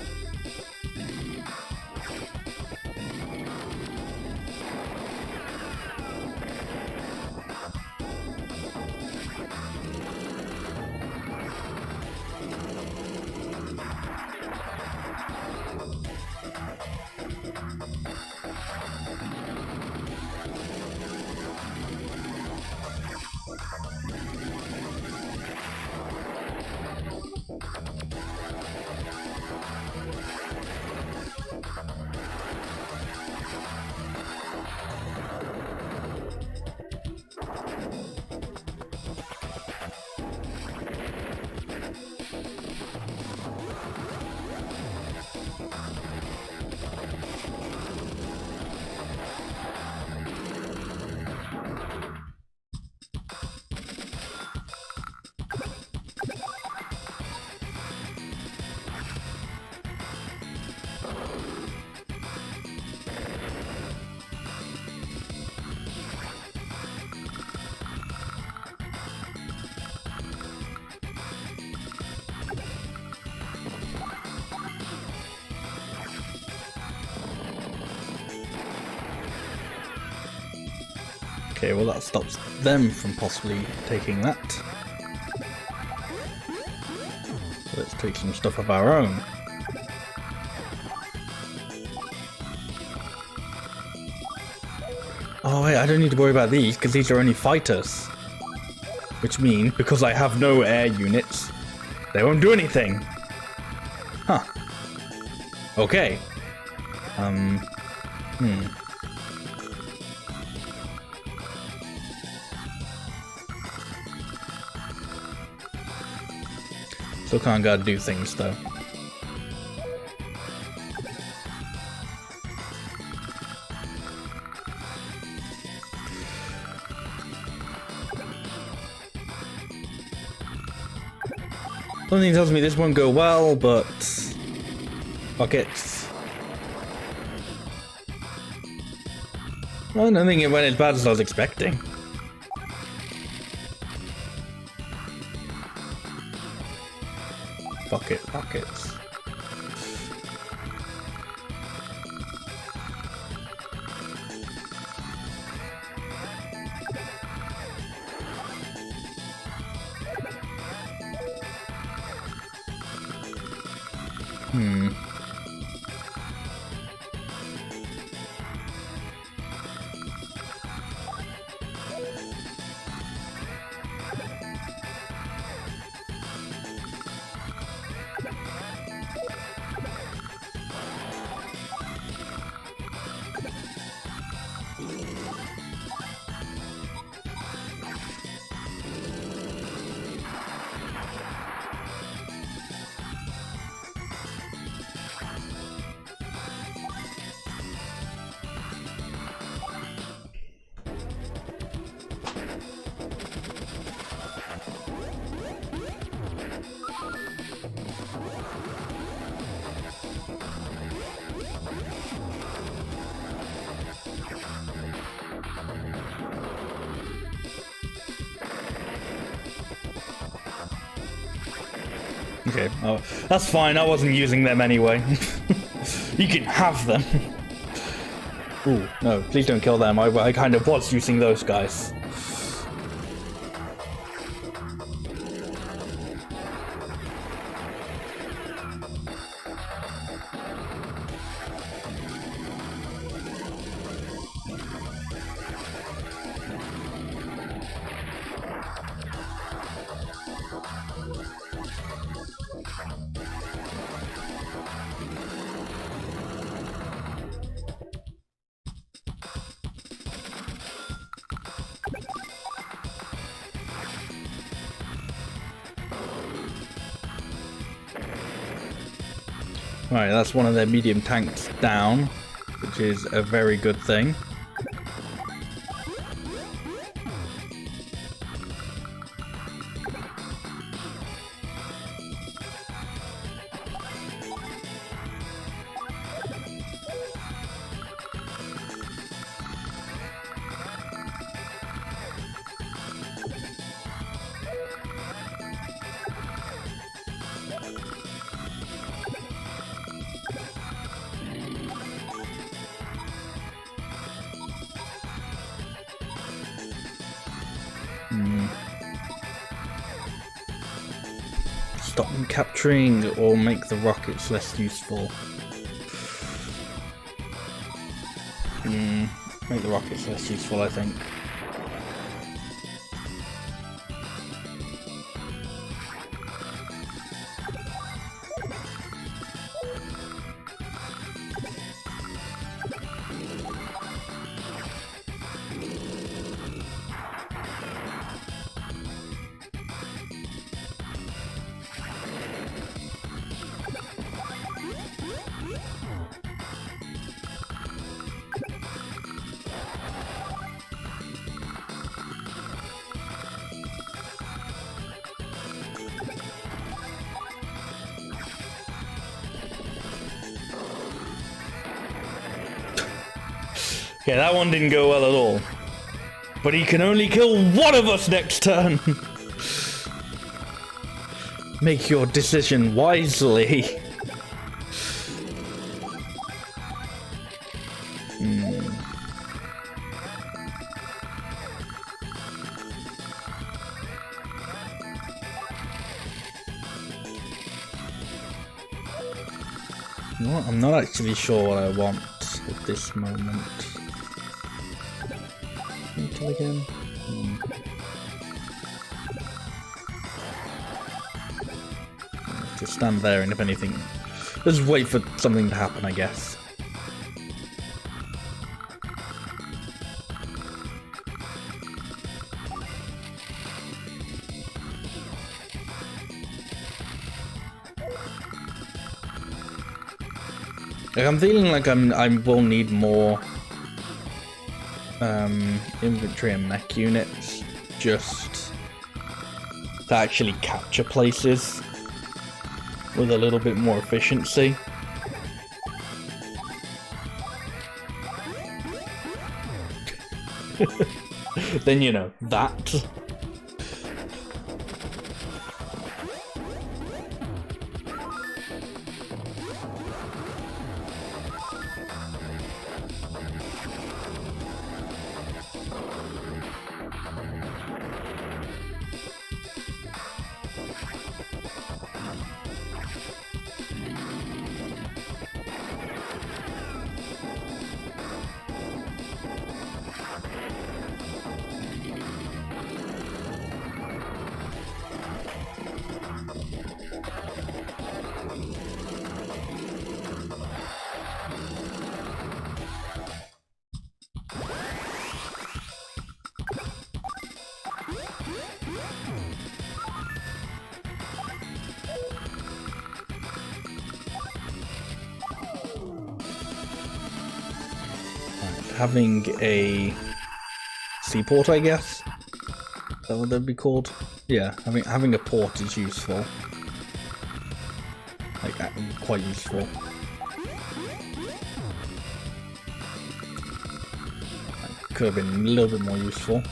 Okay, well that stops them from possibly taking that. Let's take some stuff of our own. Oh wait, I don't need to worry about these because these are only fighters. Which means, because I have no air units, they won't do anything. Huh. Okay. Still can't gotta do things though. Something tells me this won't go well, but fuck it. I don't think it went as bad as I was expecting. Fuck it, rockets. Okay, oh, that's fine. I wasn't using them anyway. You can have them. Ooh, no, please don't kill them. I kind of was using those guys. Right, that's one of their medium tanks down, which is a very good thing. Stop them capturing or make the rockets less useful. Make the rockets less useful, I think. Yeah, that one didn't go well at all. But he can only kill one of us next turn. Make your decision wisely. You know what? I'm not actually sure what I want at this moment. Kill again. Just stand there, and if anything, just wait for something to happen, I guess. Like, I'm feeling like I will need more infantry and mech units just to actually capture places with a little bit more efficiency. Then, you know, that. Having a seaport, I guess? Is that what that'd be called? Yeah, having a port is useful. Like, quite useful. Could have been a little bit more useful.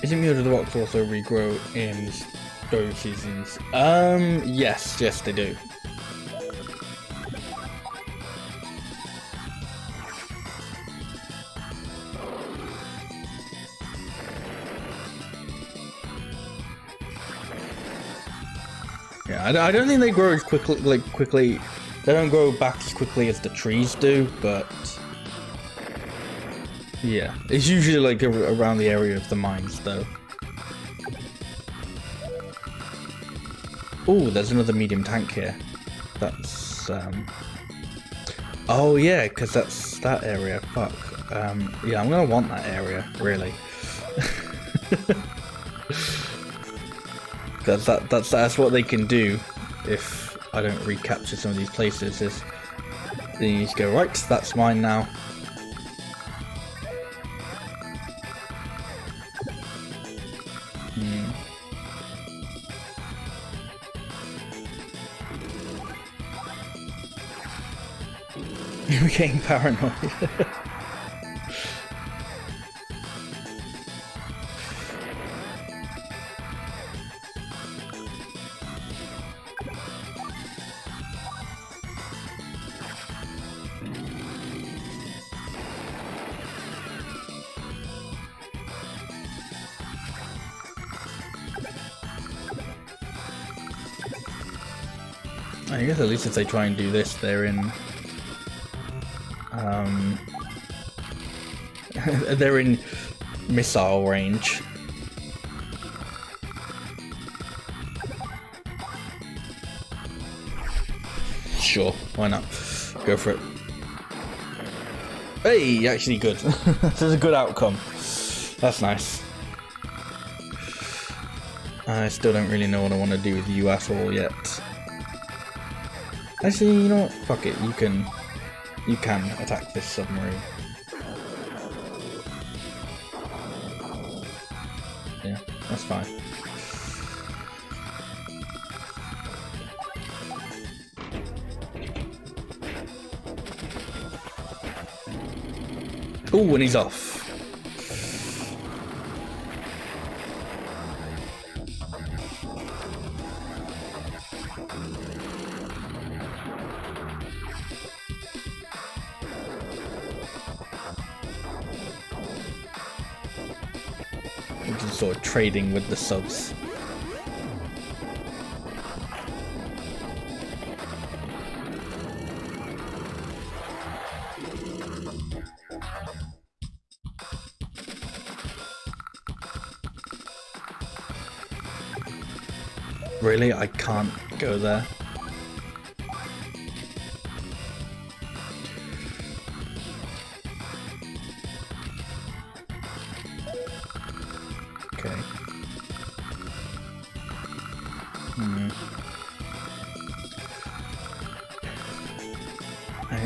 Isn't Muir the rocks also regrow in those seasons? Yes, they do. Yeah, I don't think they grow as quickly. They don't grow back as quickly as the trees do, but yeah, it's usually like around the area of the mines, though. Oh, there's another medium tank here. That's oh yeah, because that's that area. Fuck. Yeah, I'm gonna want that area really. Because that's what they can do if I don't recapture some of these places. Is then you just go right. That's mine now. You're getting paranoid. I guess at least if they try and do this, they're in they're in missile range. Sure, why not? Go for it. Hey, actually good. This is a good outcome. That's nice. I still don't really know what I want to do with you at all yet. Actually, you know what? Fuck it. You can attack this submarine. Yeah, that's fine. Oh, and he's off. Just sort of trading with the subs. Really? I can't go there. Okay.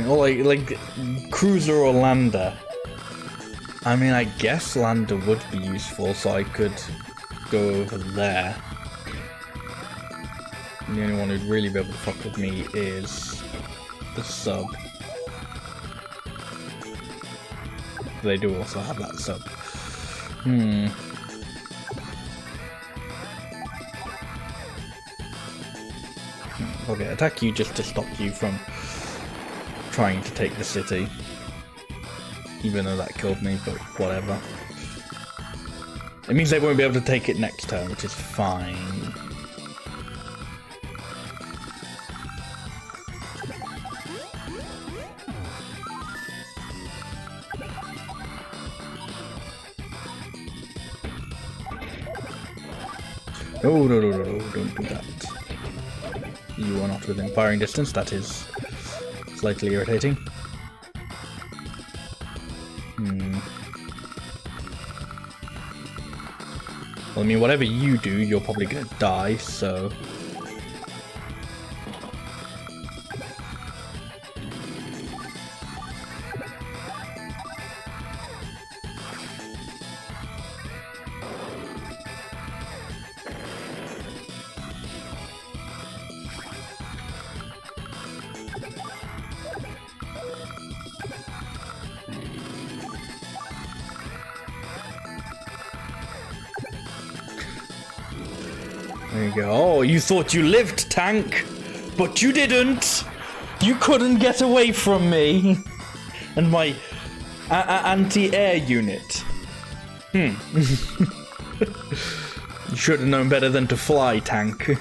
Or like cruiser or lander. I mean, I guess lander would be useful, so I could go over there. The only one who'd really be able to fuck with me is the sub. They do also have that sub. Okay, attack you just to stop you from trying to take the city. Even though that killed me, but whatever. It means they won't be able to take it next turn, which is fine. No, don't do that. You are not within firing distance, that is slightly irritating. Well, I mean, whatever you do, you're probably gonna die, so... There you go. Oh, you thought you lived, tank, but you didn't. You couldn't get away from me and my anti-air unit. You should have known better than to fly, tank.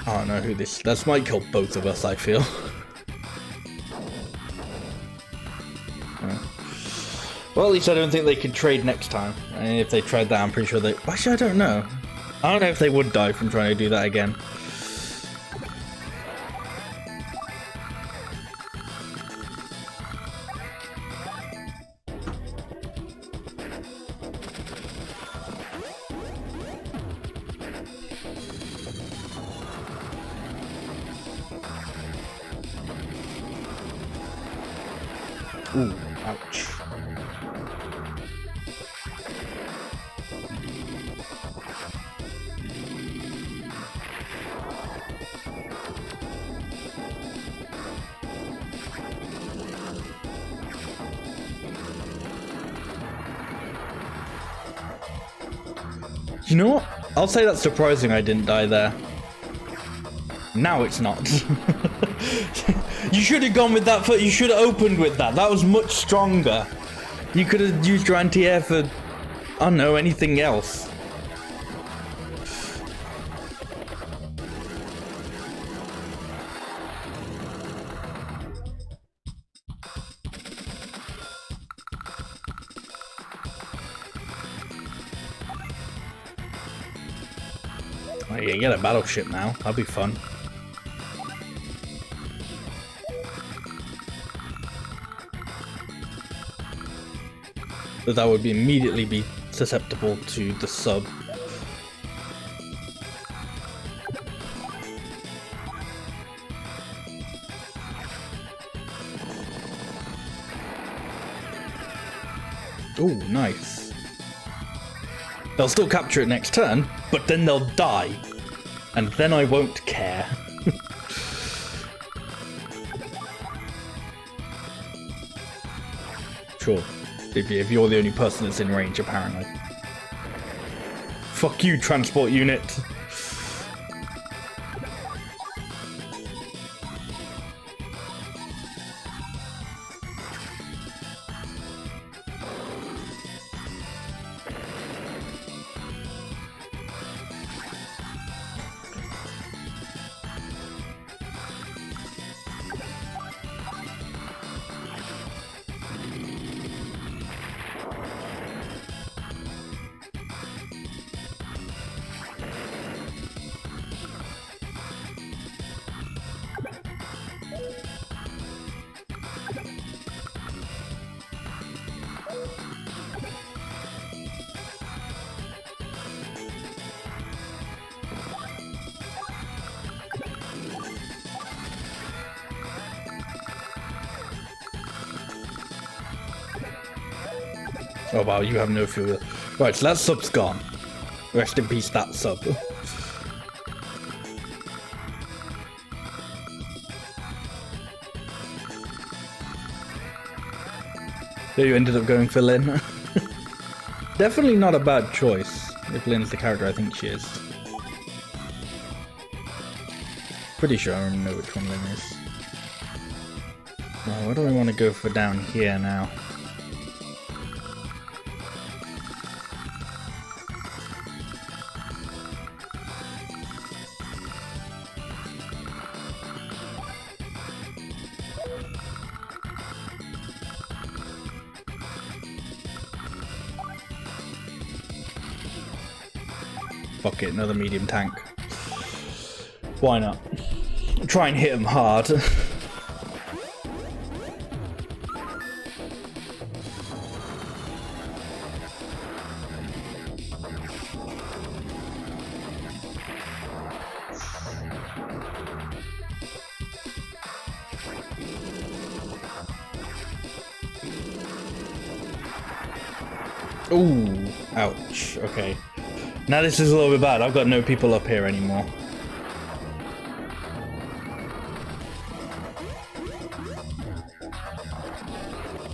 I don't know who this might kill both of us, I feel. Well, at least I don't think they could trade next time. And if they tried that, I'm pretty sure they... Actually, I don't know. I don't know if they would die from trying to do that again. Ooh, ouch. You know what? I'll say that's surprising I didn't die there. Now it's not. You should have gone with that. You should have opened with that. That was much stronger. You could have used your anti-air for, I don't know, anything else. Oh, yeah, get a battleship now. That'll be fun. That would immediately be susceptible to the sub. Ooh, nice. They'll still capture it next turn, but then they'll die. And then I won't care. Sure. If you're the only person that's in range, apparently. Fuck you, transport unit. Oh wow, you have no fuel. Right, so that sub's gone. Rest in peace, that sub. There you ended up going for Lynn. Definitely not a bad choice, if Lynn's the character I think she is. Pretty sure I know which one Lynn is. Oh, what do I want to go for down here now? Fuck it, another medium tank. Why not? Try and hit him hard. Ooh, ouch, okay. Now this is a little bit bad. I've got no people up here anymore.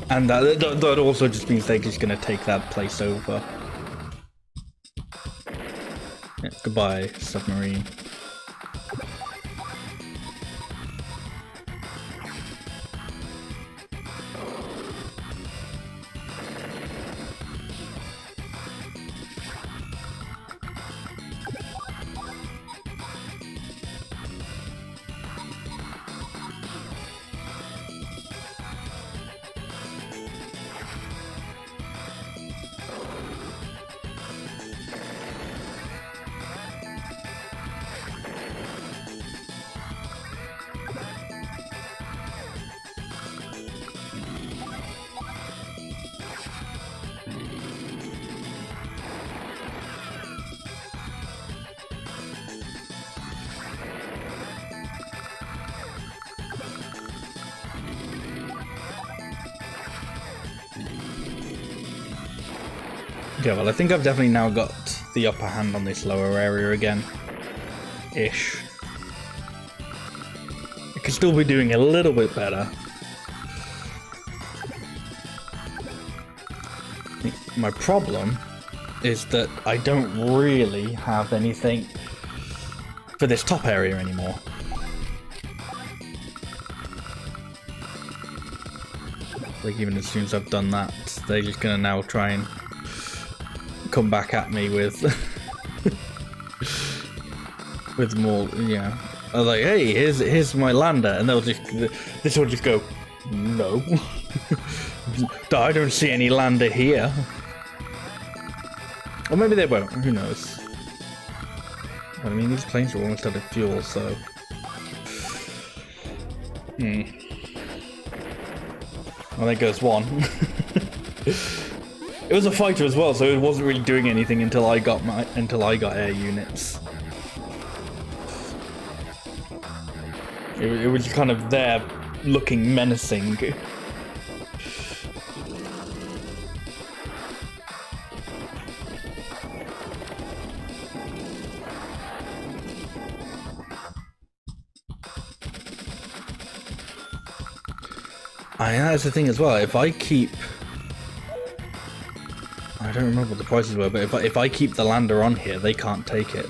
And that also just means they're just going to take that place over. Yeah, goodbye, submarine. Okay, well, I think I've definitely now got the upper hand on this lower area again. Ish. I could still be doing a little bit better. My problem is that I don't really have anything for this top area anymore. Like, even as soon as I've done that, they're just gonna now try and come back at me with with more, yeah. I was like, hey, here's my lander, and they'll just, this will just go, no. I don't see any lander here. Or maybe they won't, who knows. But I mean, these planes are almost out of fuel, so... Well, there goes one. It was a fighter as well, so it wasn't really doing anything until I got air units. It was kind of there, looking menacing. That's the thing as well. If I keep, I don't remember what the prices were, but if I keep the lander on here, they can't take it.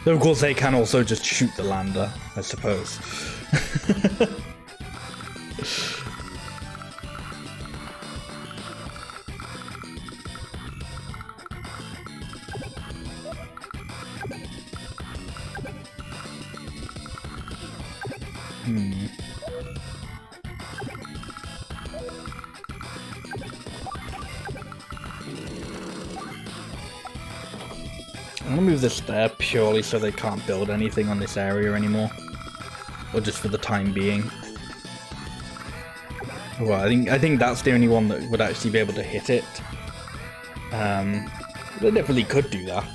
Though of course they can also just shoot the lander, I suppose. I'm gonna move this there purely so they can't build anything on this area anymore, or just for the time being. Well, I think that's the only one that would actually be able to hit it. They definitely could do that.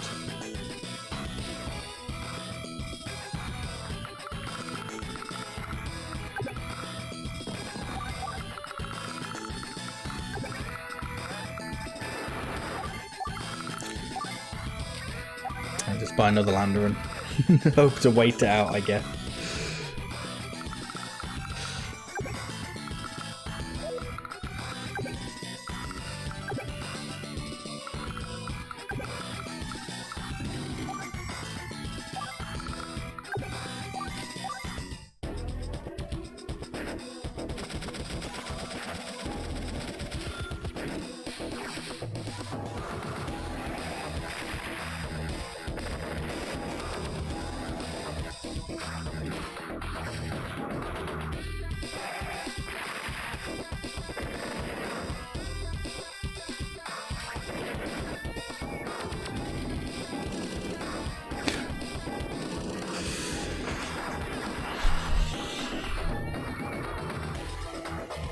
I'll just buy another lander and hope to wait it out, I guess.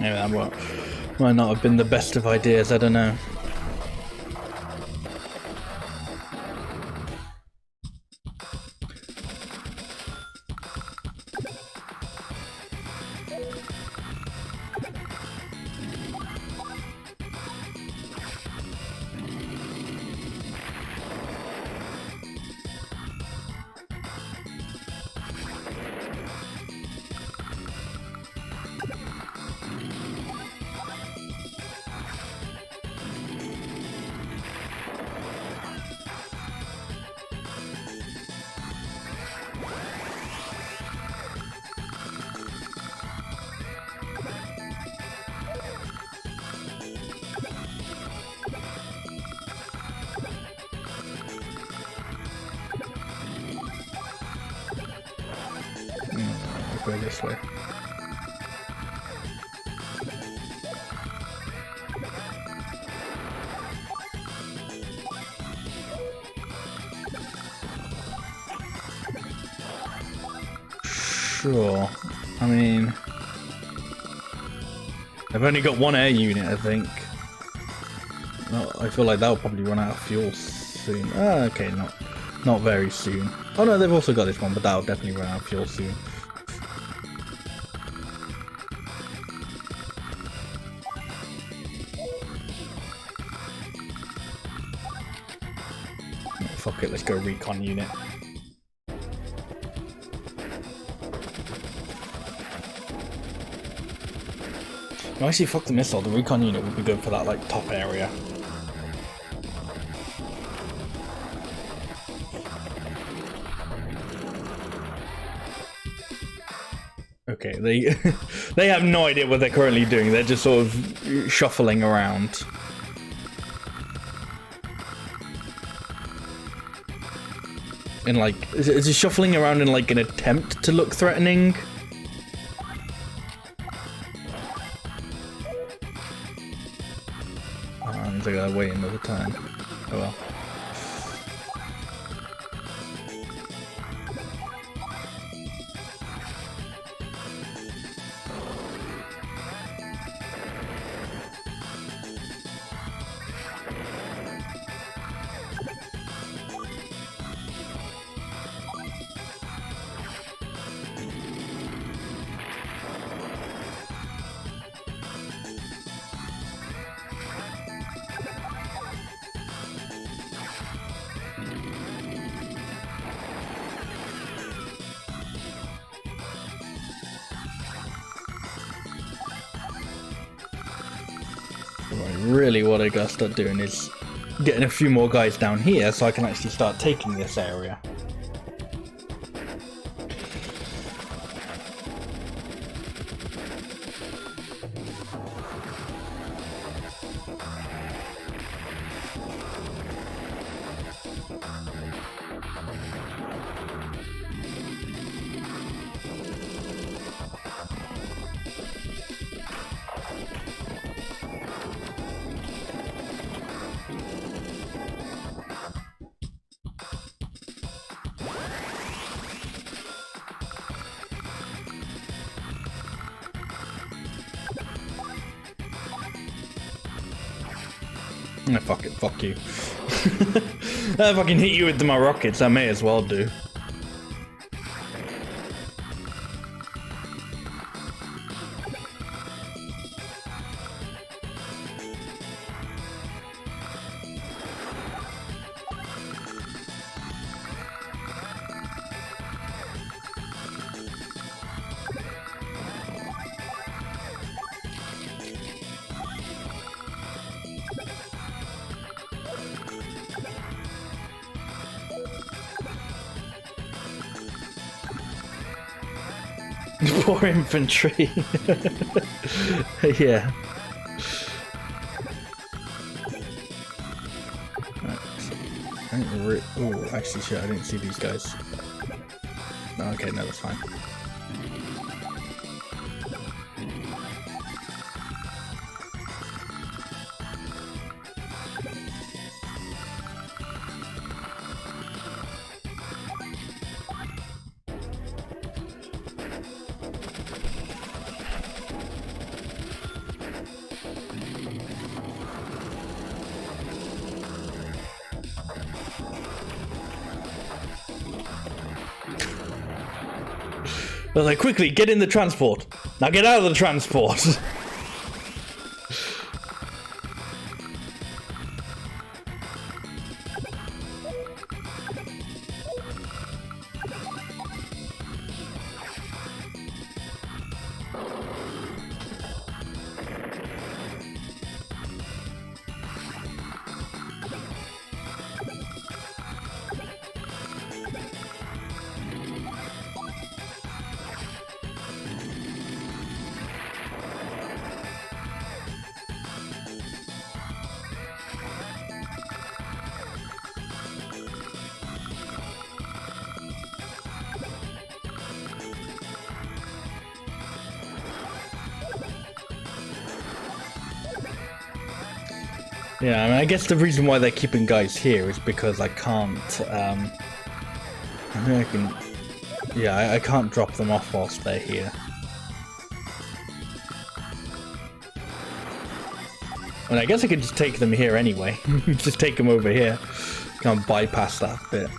Maybe that might not have been the best of ideas, I don't know. Go this way. Sure. I mean, I've only got one air unit, I think. Well, I feel like that'll probably run out of fuel soon. Ah, okay, not very soon. Oh no, they've also got this one, but that'll definitely run out of fuel soon. Fuck it, let's go recon unit. No, actually, fuck the missile. The recon unit would be good for that, like, top area. Okay, they have no idea what they're currently doing. They're just sort of shuffling around. In like, is it shuffling around in like an attempt to look threatening? Means I gotta wait another time. Oh well. Really what I gotta start doing is getting a few more guys down here so I can actually start taking this area. Oh, fuck it, fuck you. If I can hit you with my rockets, I may as well do. Poor infantry. Yeah. Oh, actually, shit, I didn't see these guys. No, okay, no, that's fine. I was like, quickly, get in the transport. Now get out of the transport. Yeah, I mean, I guess the reason why they're keeping guys here is because I can't, I can't drop them off whilst they're here. And I guess I could just take them here anyway. Just take them over here. Can't bypass that bit.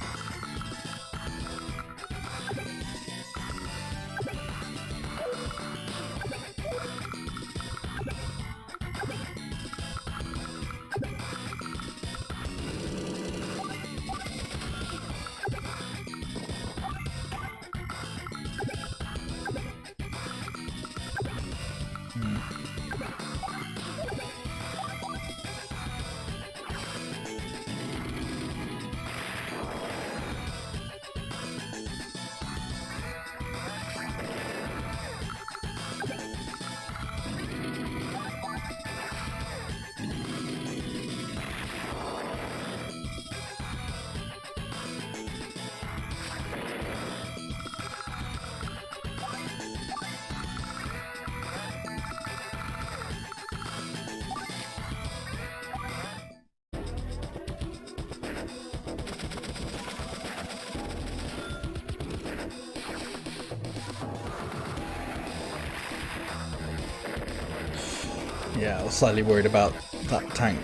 Yeah, I was slightly worried about that tank,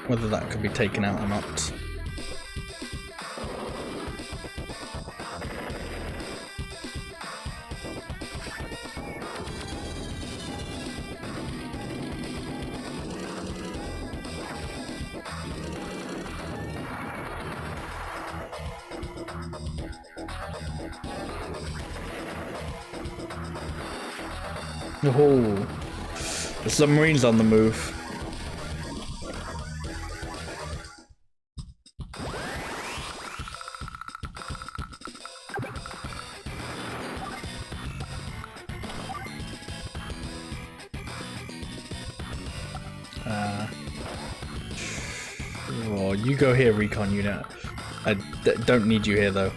whether that could be taken out or not. Oh, the submarine's on the move. Oh, you go here, recon unit. I don't need you here though.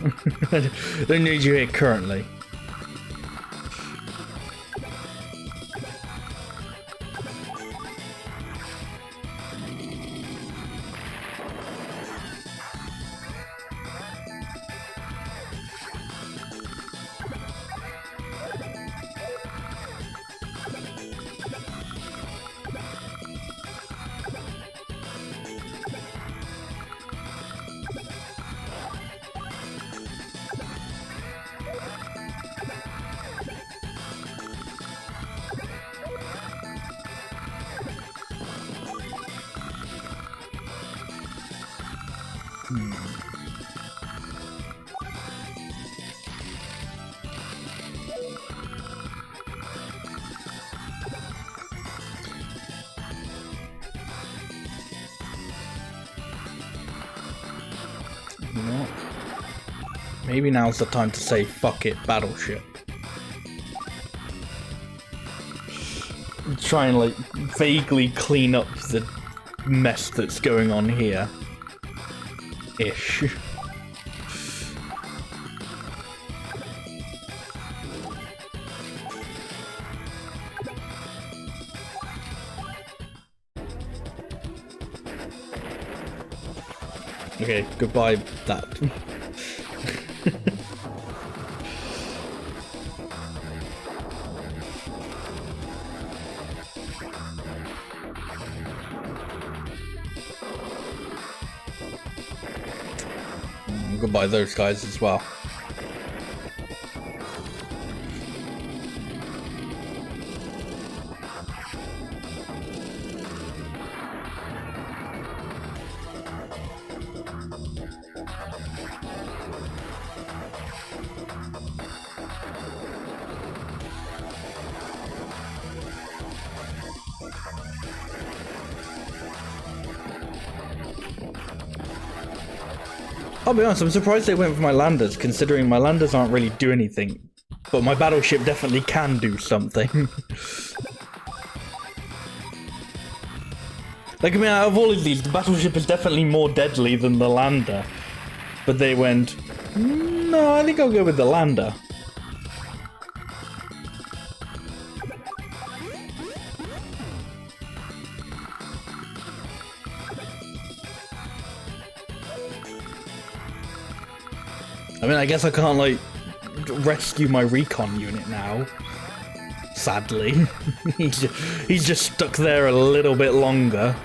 Don't need you here currently. You know what? Maybe now's the time to say fuck it, battleship. Try and like vaguely clean up the mess that's going on here. Ish. Okay, goodbye that. Goodbye those guys as well. I'll be honest, I'm surprised they went for my landers, considering my landers aren't really do anything. But my battleship definitely can do something. Like, I mean, out of all of these, the battleship is definitely more deadly than the lander. But they went, no, I think I'll go with the lander. I mean, I guess I can't, like, rescue my recon unit now. Sadly. he's just stuck there a little bit longer.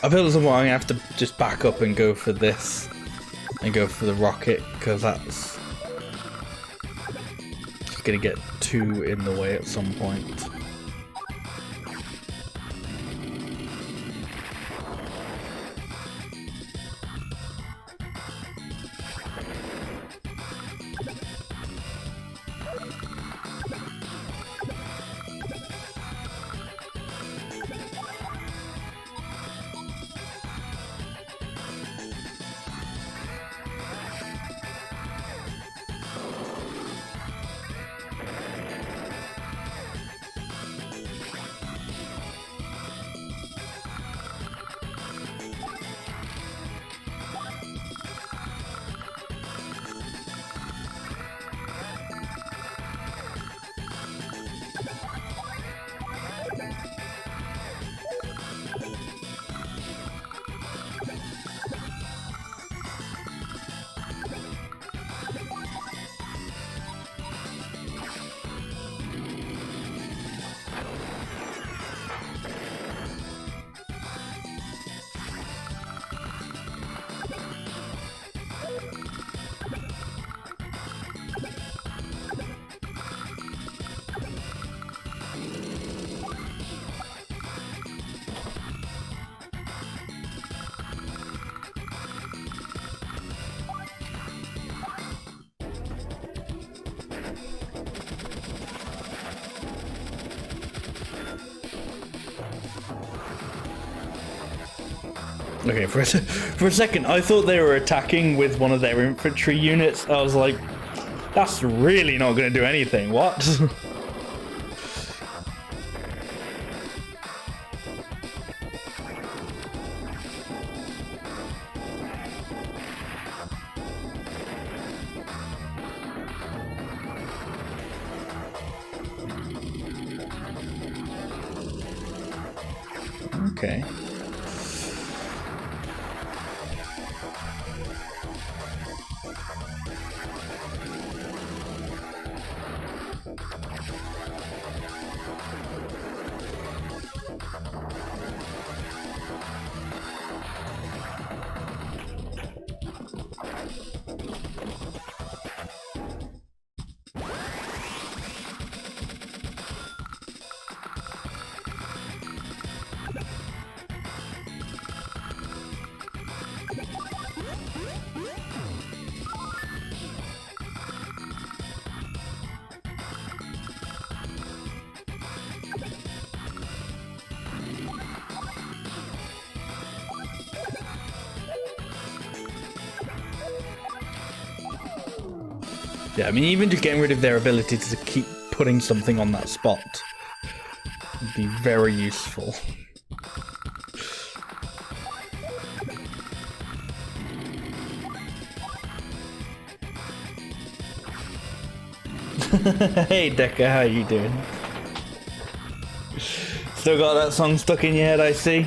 I feel as though I'm gonna have to just back up and go for this. And go for the rocket, because that's gonna get too in the way at some point. Okay, for a second, I thought they were attacking with one of their infantry units. I was like, that's really not going to do anything. What? Okay. Yeah, I mean, even just getting rid of their ability to keep putting something on that spot would be very useful. Hey Decker, how you doing? Still got that song stuck in your head, I see.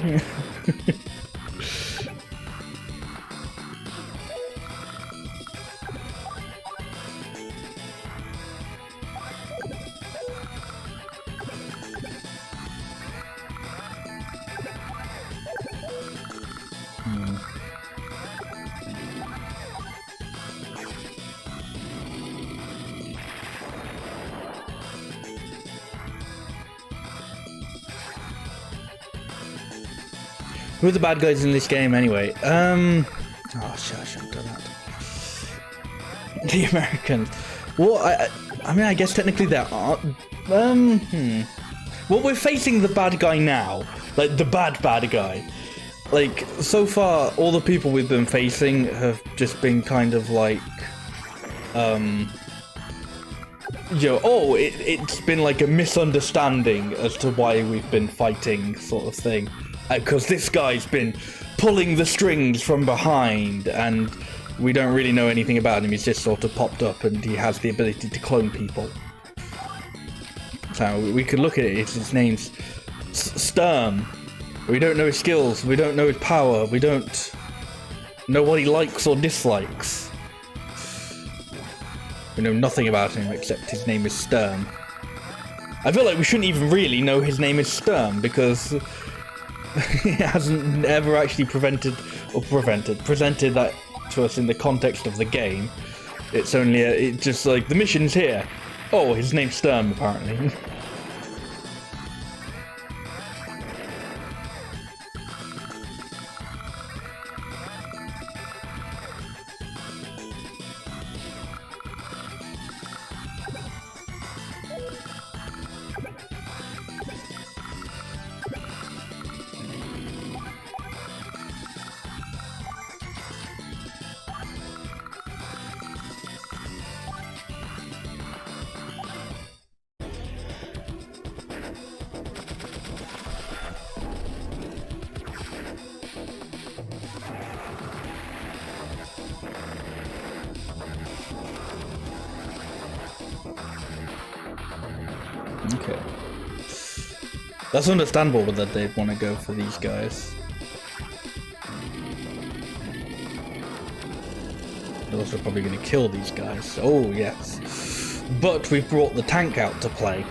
Who are the bad guys in this game anyway? Oh shit, I shouldn't have done that. The Americans. Well, I mean, I guess technically there aren't. Well, we're facing the bad guy now. Like, the bad guy. Like, so far, all the people we've been facing have just been kind of like, it's been like a misunderstanding as to why we've been fighting, sort of thing. Because this guy's been pulling the strings from behind, and we don't really know anything about him. He's just sort of popped up, and he has the ability to clone people. So we could look at it. His name's Sturm. We don't know his skills. We don't know his power. We don't know what he likes or dislikes. We know nothing about him except his name is Sturm. I feel like we shouldn't even really know his name is Sturm because he hasn't ever actually presented that to us in the context of the game. It's only it's just like the mission's here. Oh, his name's Sturm apparently. Okay. That's understandable that they'd want to go for these guys. They're also probably going to kill these guys. Oh, yes. But we've brought the tank out to play.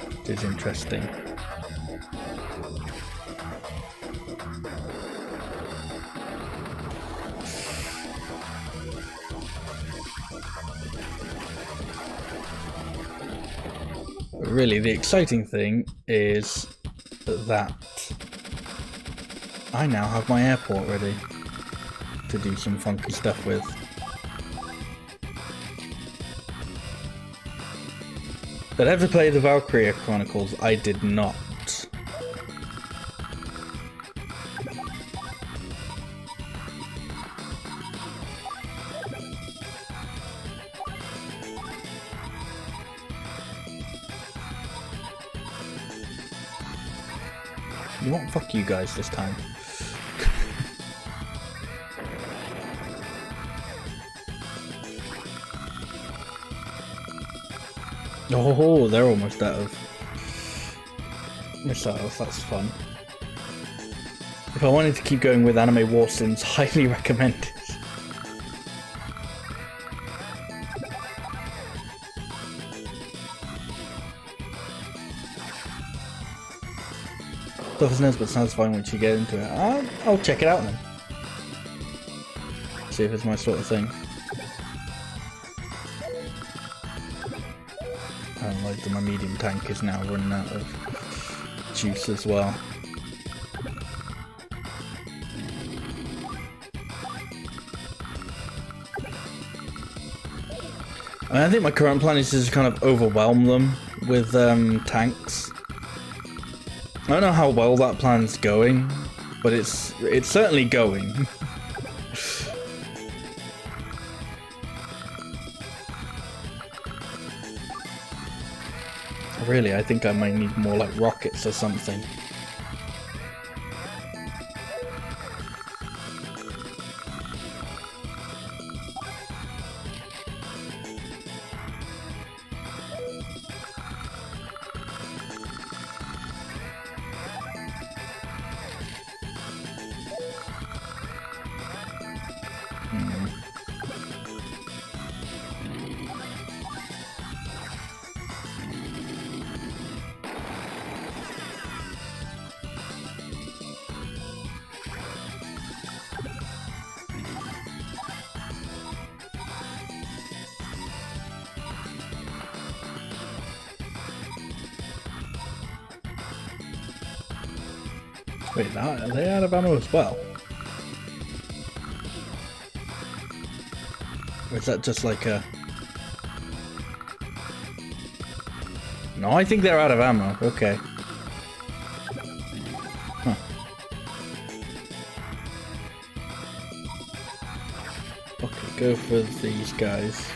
Which is interesting. Really, the exciting thing is that I now have my airport ready to do some funky stuff with. Did I ever play the Valkyria Chronicles? I did not. You won't fuck you guys this time. Oh, they're almost out of missiles, that's fun. If I wanted to keep going with anime war sims, highly recommended. Stuff knows but sounds fine once you get into it. I'll check it out then. See if it's my sort of thing. I don't like that my medium tank is now running out of juice as well. I think my current plan is to just kind of overwhelm them with tanks. I don't know how well that plan's going, but it's certainly going. Really, I think I might need more like rockets or something. Wait, are they out of ammo as well? Or is that just like a... No, I think they're out of ammo. Okay. Huh. Okay, go for these guys.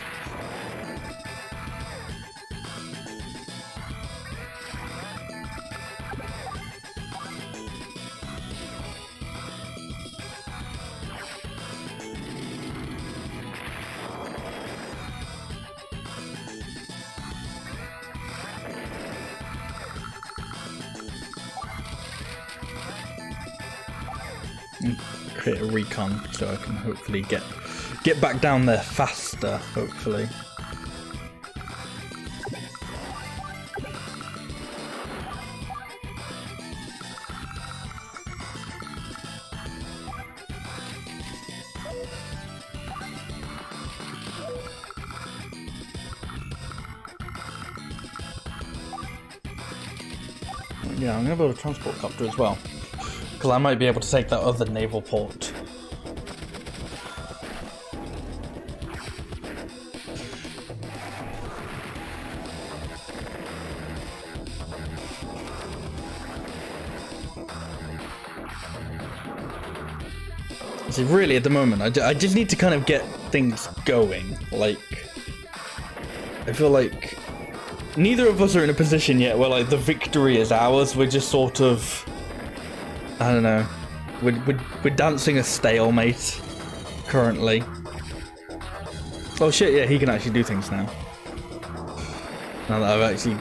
Create a recon so I can hopefully get back down there faster, hopefully. Yeah, I'm gonna build a transport copter as well. Because I might be able to take that other naval port. See, really, at the moment, I just need to kind of get things going. Like, I feel like neither of us are in a position yet where, like, the victory is ours. We're just sort of... I don't know. We're dancing a stalemate currently. Oh shit, yeah, he can actually do things now. Now that I've actually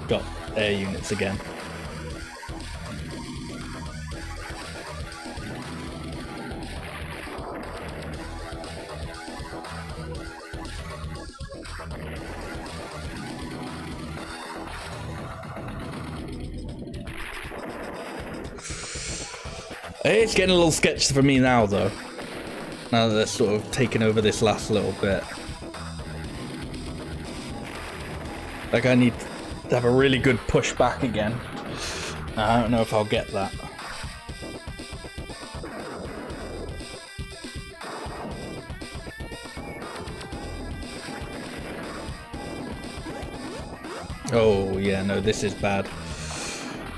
got air units again. It's getting a little sketchy for me now, though. Now that they're sort of taking over this last little bit. Like, I need to have a really good push back again. I don't know if I'll get that. Oh, yeah, no, this is bad.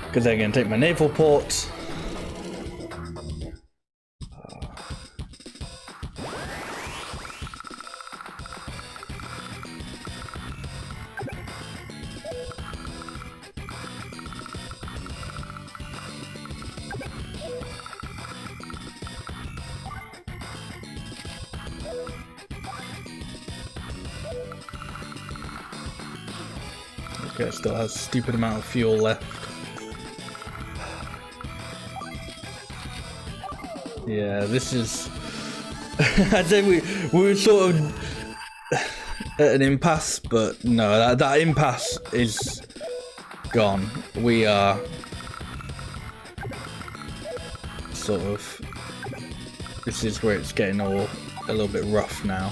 Because they're going to take my naval port. Okay, it still has a stupid amount of fuel left. Yeah, this is... I'd say we were sort of at an impasse, but no, that impasse is gone. We are sort of... This is where it's getting all a little bit rough now.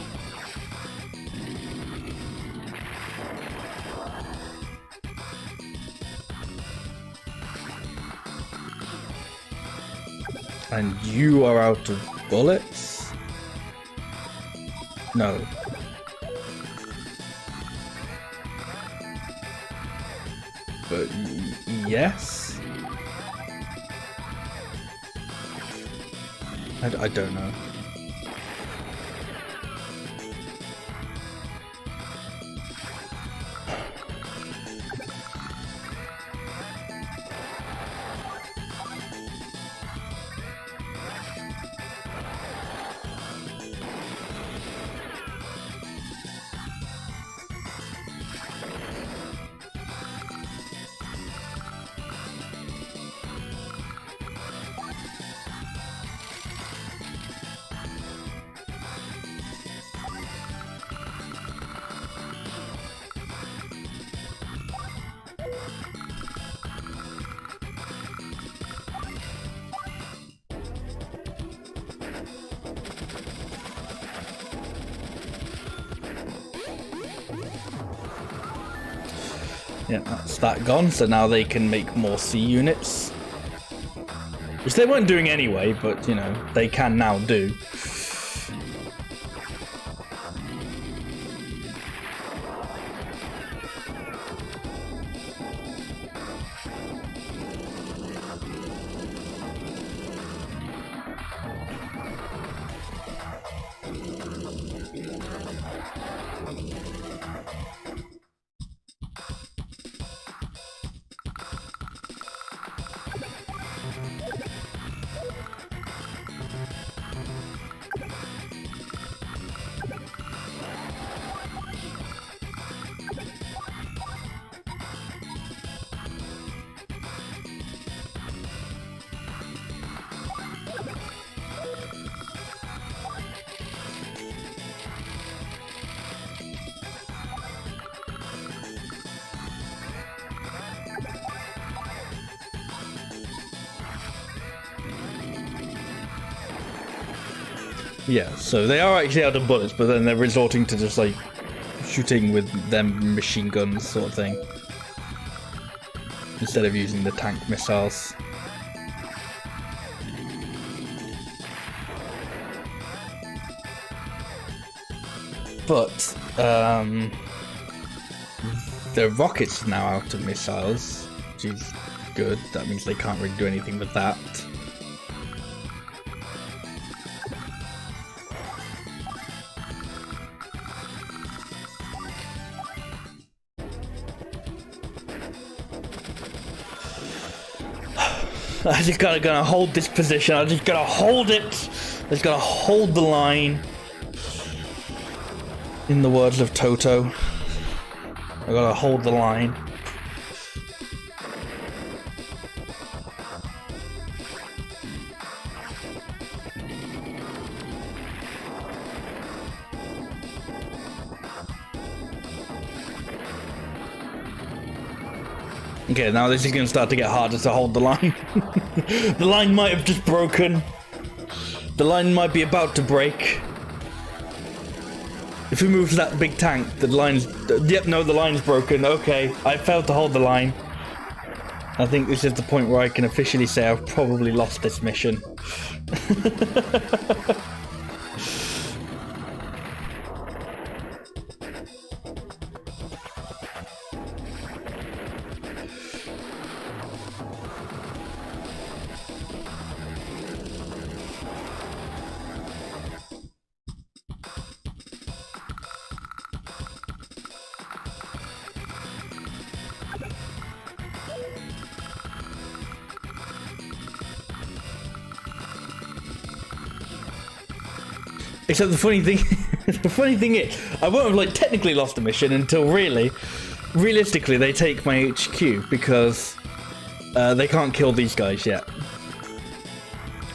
And you are out of bullets? No. But yes? I don't know. Yeah, that's that gone, so now they can make more C units. Which they weren't doing anyway, but, you know, they can now do. Yeah, so they are actually out of bullets, but then they're resorting to just like shooting with them machine guns sort of thing. Instead of using the tank missiles. But, the rocket's now out of missiles, which is good. That means they can't really do anything with that. I just gotta hold this position. I just gotta hold it. I just gotta hold the line. In the words of Toto, I gotta hold the line. Okay, now this is going to start to get harder to hold the line. The line might have just broken. The line might be about to break. If we move to that big tank, the line's... Yep, no, the line's broken. Okay, I failed to hold the line. I think this is the point where I can officially say I've probably lost this mission. Except the funny thing, the funny thing is, I won't have like technically lost the mission until realistically, they take my HQ because they can't kill these guys yet.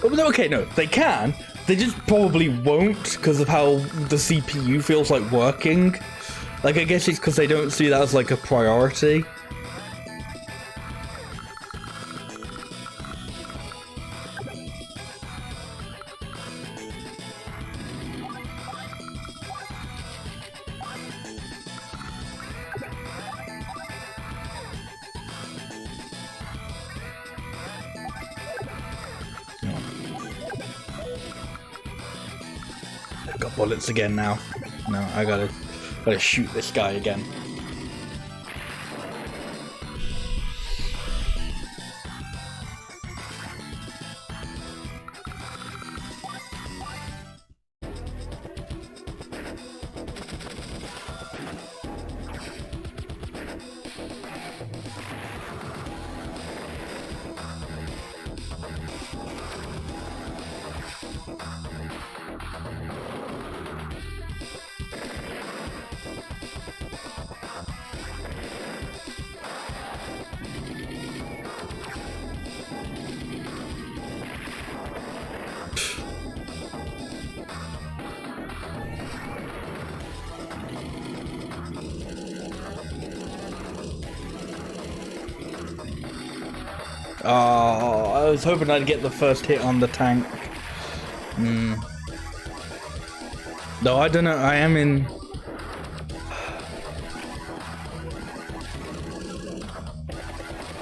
Oh, okay, no, they can. They just probably won't because of how the CPU feels like working. Like, I guess it's because they don't see that as like a priority. Got bullets again now. No, I gotta shoot this guy again. Oh, I was hoping I'd get the first hit on the tank. No, I don't know. I am in...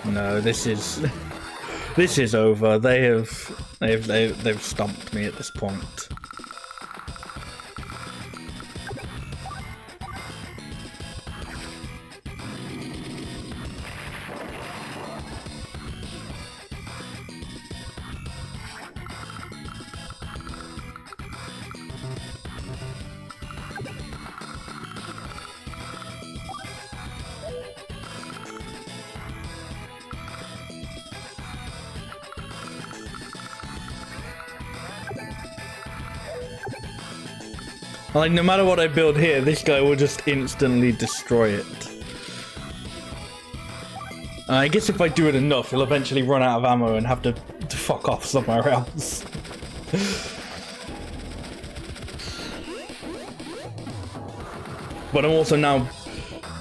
No, this is... This is over. They've stomped me at this point. Like, no matter what I build here, this guy will just instantly destroy it. I guess if I do it enough, he'll eventually run out of ammo and have to fuck off somewhere else. But I'm also now...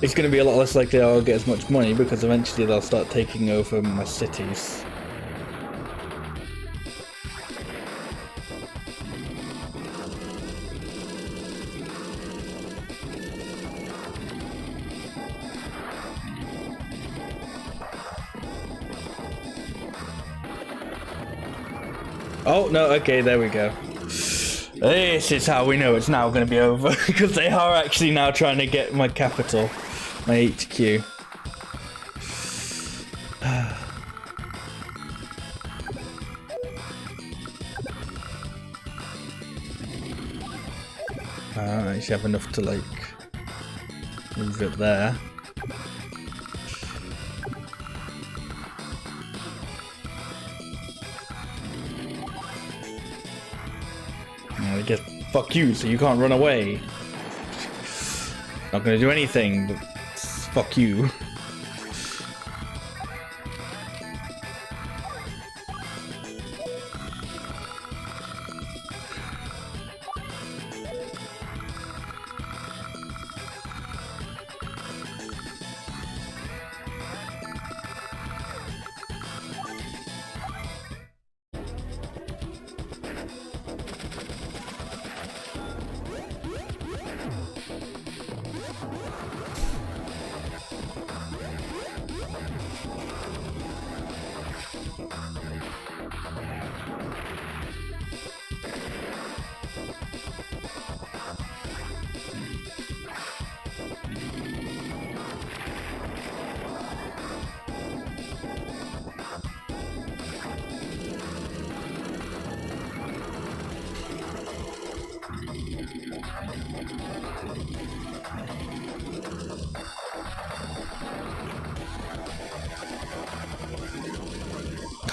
It's going to be a lot less likely I'll get as much money because eventually they'll start taking over my cities. Oh, no, okay, there we go. This is how we know it's now going to be over, because they are actually now trying to get my capital, my HQ. I actually have enough to, like, move it there. I guess fuck you, so you can't run away. Not gonna do anything, but fuck you.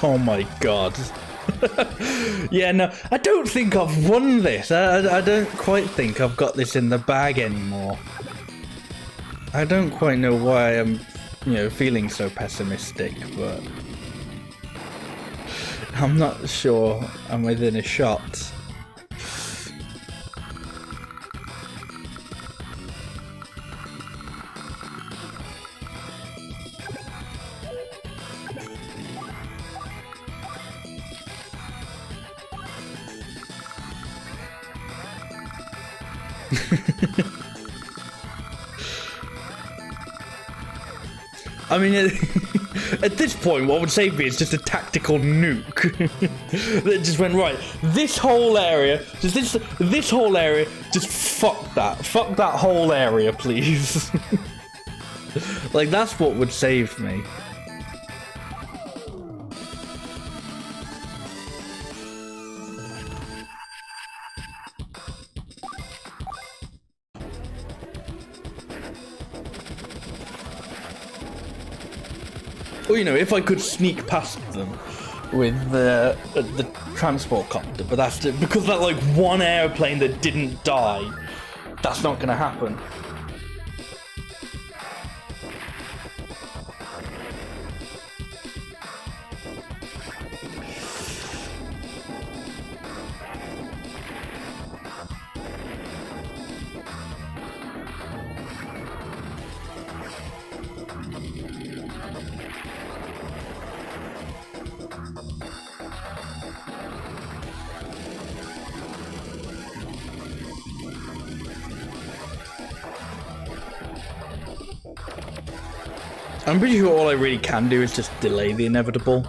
Oh my god. Yeah, no, I don't think I've won this. I don't quite think I've got this in the bag anymore. I don't quite know why I'm, feeling so pessimistic, but I'm not sure I'm within a shot. I mean, at this point, what would save me is just a tactical nuke that just went right. This whole area, this whole area, just fuck that whole area, please. Like, that's what would save me. Or, if I could sneak past them with the transport copter, but that's because that, like, one airplane that didn't die, that's not gonna happen. I'm pretty sure all I really can do is just delay the inevitable.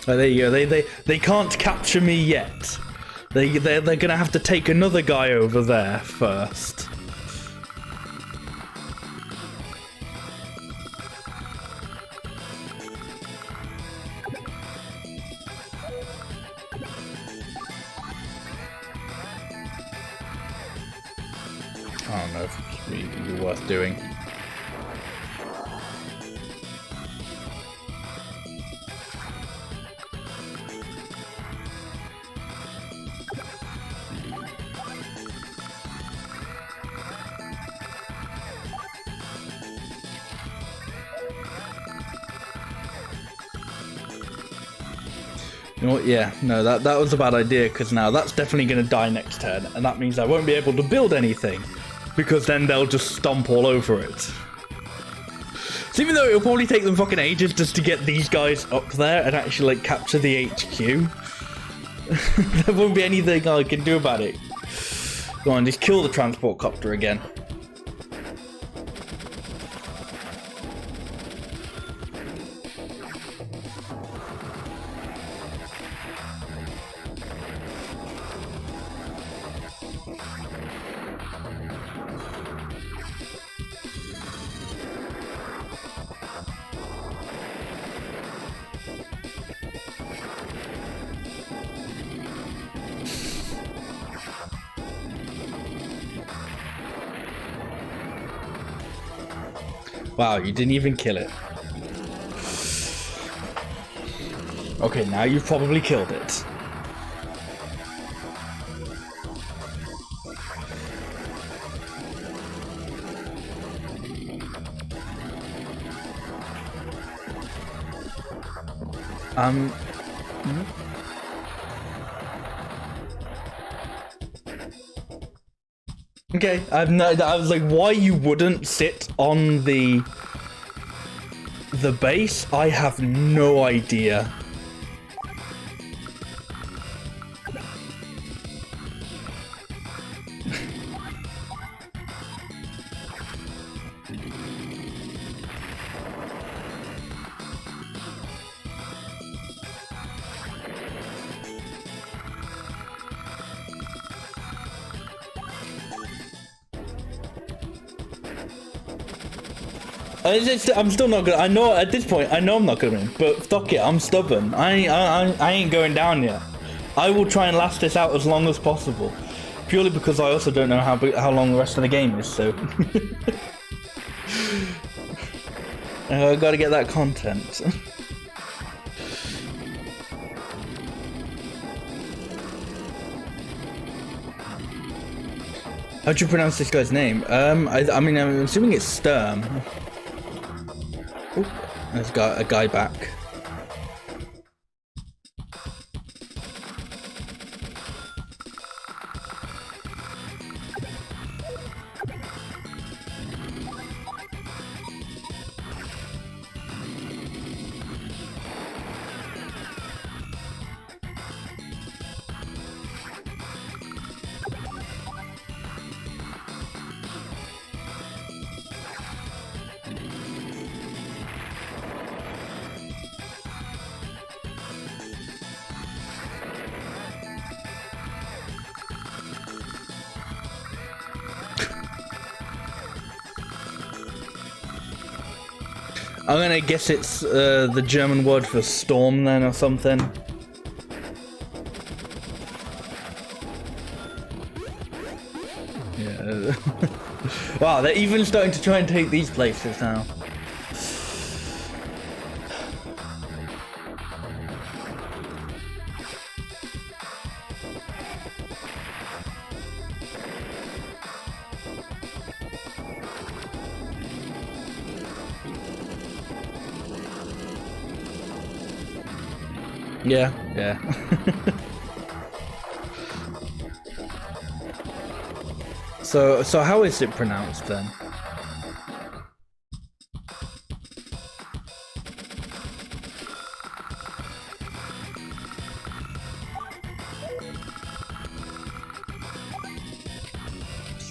Oh, there you go. They can't capture me yet. They're gonna have to take another guy over there first. I don't know if it's really worth doing. You know what? Yeah, no, that was a bad idea, because now that's definitely going to die next turn, and that means I won't be able to build anything, because then they'll just stomp all over it. So even though it'll probably take them fucking ages just to get these guys up there and actually, like, capture the HQ, there won't be anything I can do about it. Go on, just kill the transport copter again. Wow, you didn't even kill it. Okay, now you've probably killed it. Okay, I was like, why you wouldn't sit on the base? I have no idea. I'm still not gonna. I know at this point. I know I'm not gonna win, but fuck it. I'm stubborn. I ain't going down yet. I will try and last this out as long as possible, purely because I also don't know how long the rest of the game is. So I gotta get that content. How'd you pronounce this guy's name? I mean, I'm assuming it's Sturm. Ooh, there's got a guy back. I'm gonna guess it's the German word for storm then, or something. Yeah. Wow, they're even starting to try and take these places now. Yeah, yeah. So how is it pronounced then?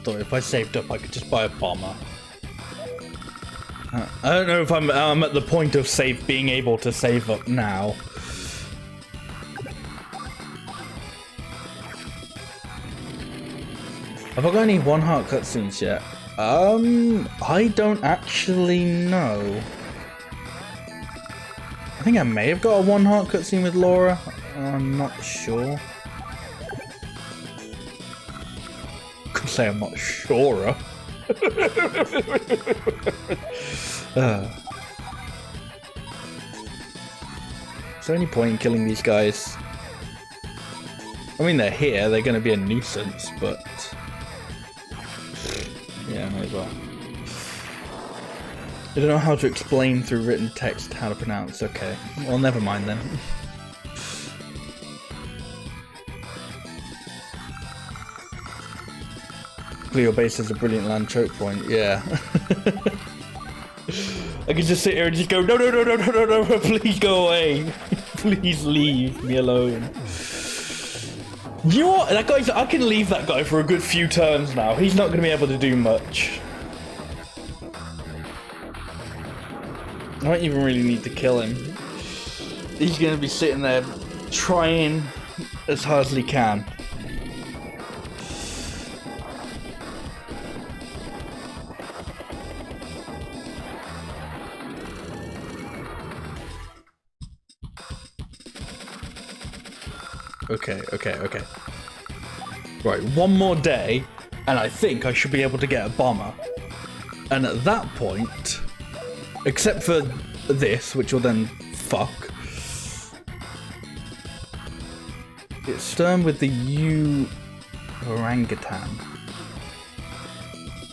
So if I saved up, I could just buy a bomber. I don't know if I'm at the point of being able to save up now. Have I got any one heart cutscenes yet? I don't actually know. I think I may have got a one heart cutscene with Laura. I'm not sure. Could say I'm not sure. Is there any point in killing these guys? I mean, they're here, they're going to be a nuisance, but... yeah, might as well. I don't know how to explain through written text how to pronounce. Okay, well, never mind then. Cleo Base has a brilliant land choke point, yeah. I could just sit here and just go, no, no, no, no, no, no, no, please go away. Please leave me alone. You know what? That guy's, I can leave that guy for a good few turns now. He's not going to be able to do much. I don't even really need to kill him. He's going to be sitting there trying as hard as he can. Okay. Right, one more day, and I think I should be able to get a bomber. And at that point, except for this, which will then fuck, it's Sturm with the orangutan.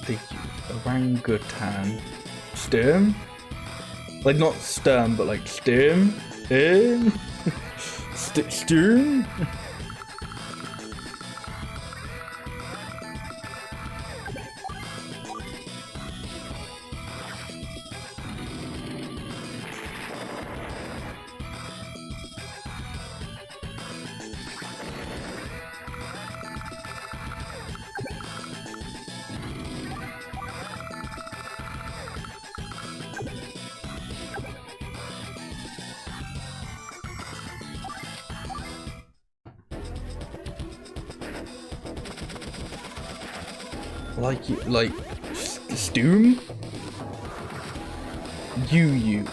The orangutan. Sturm? Like not Sturm, but like Sturm? Sturm? Like Stoom? You.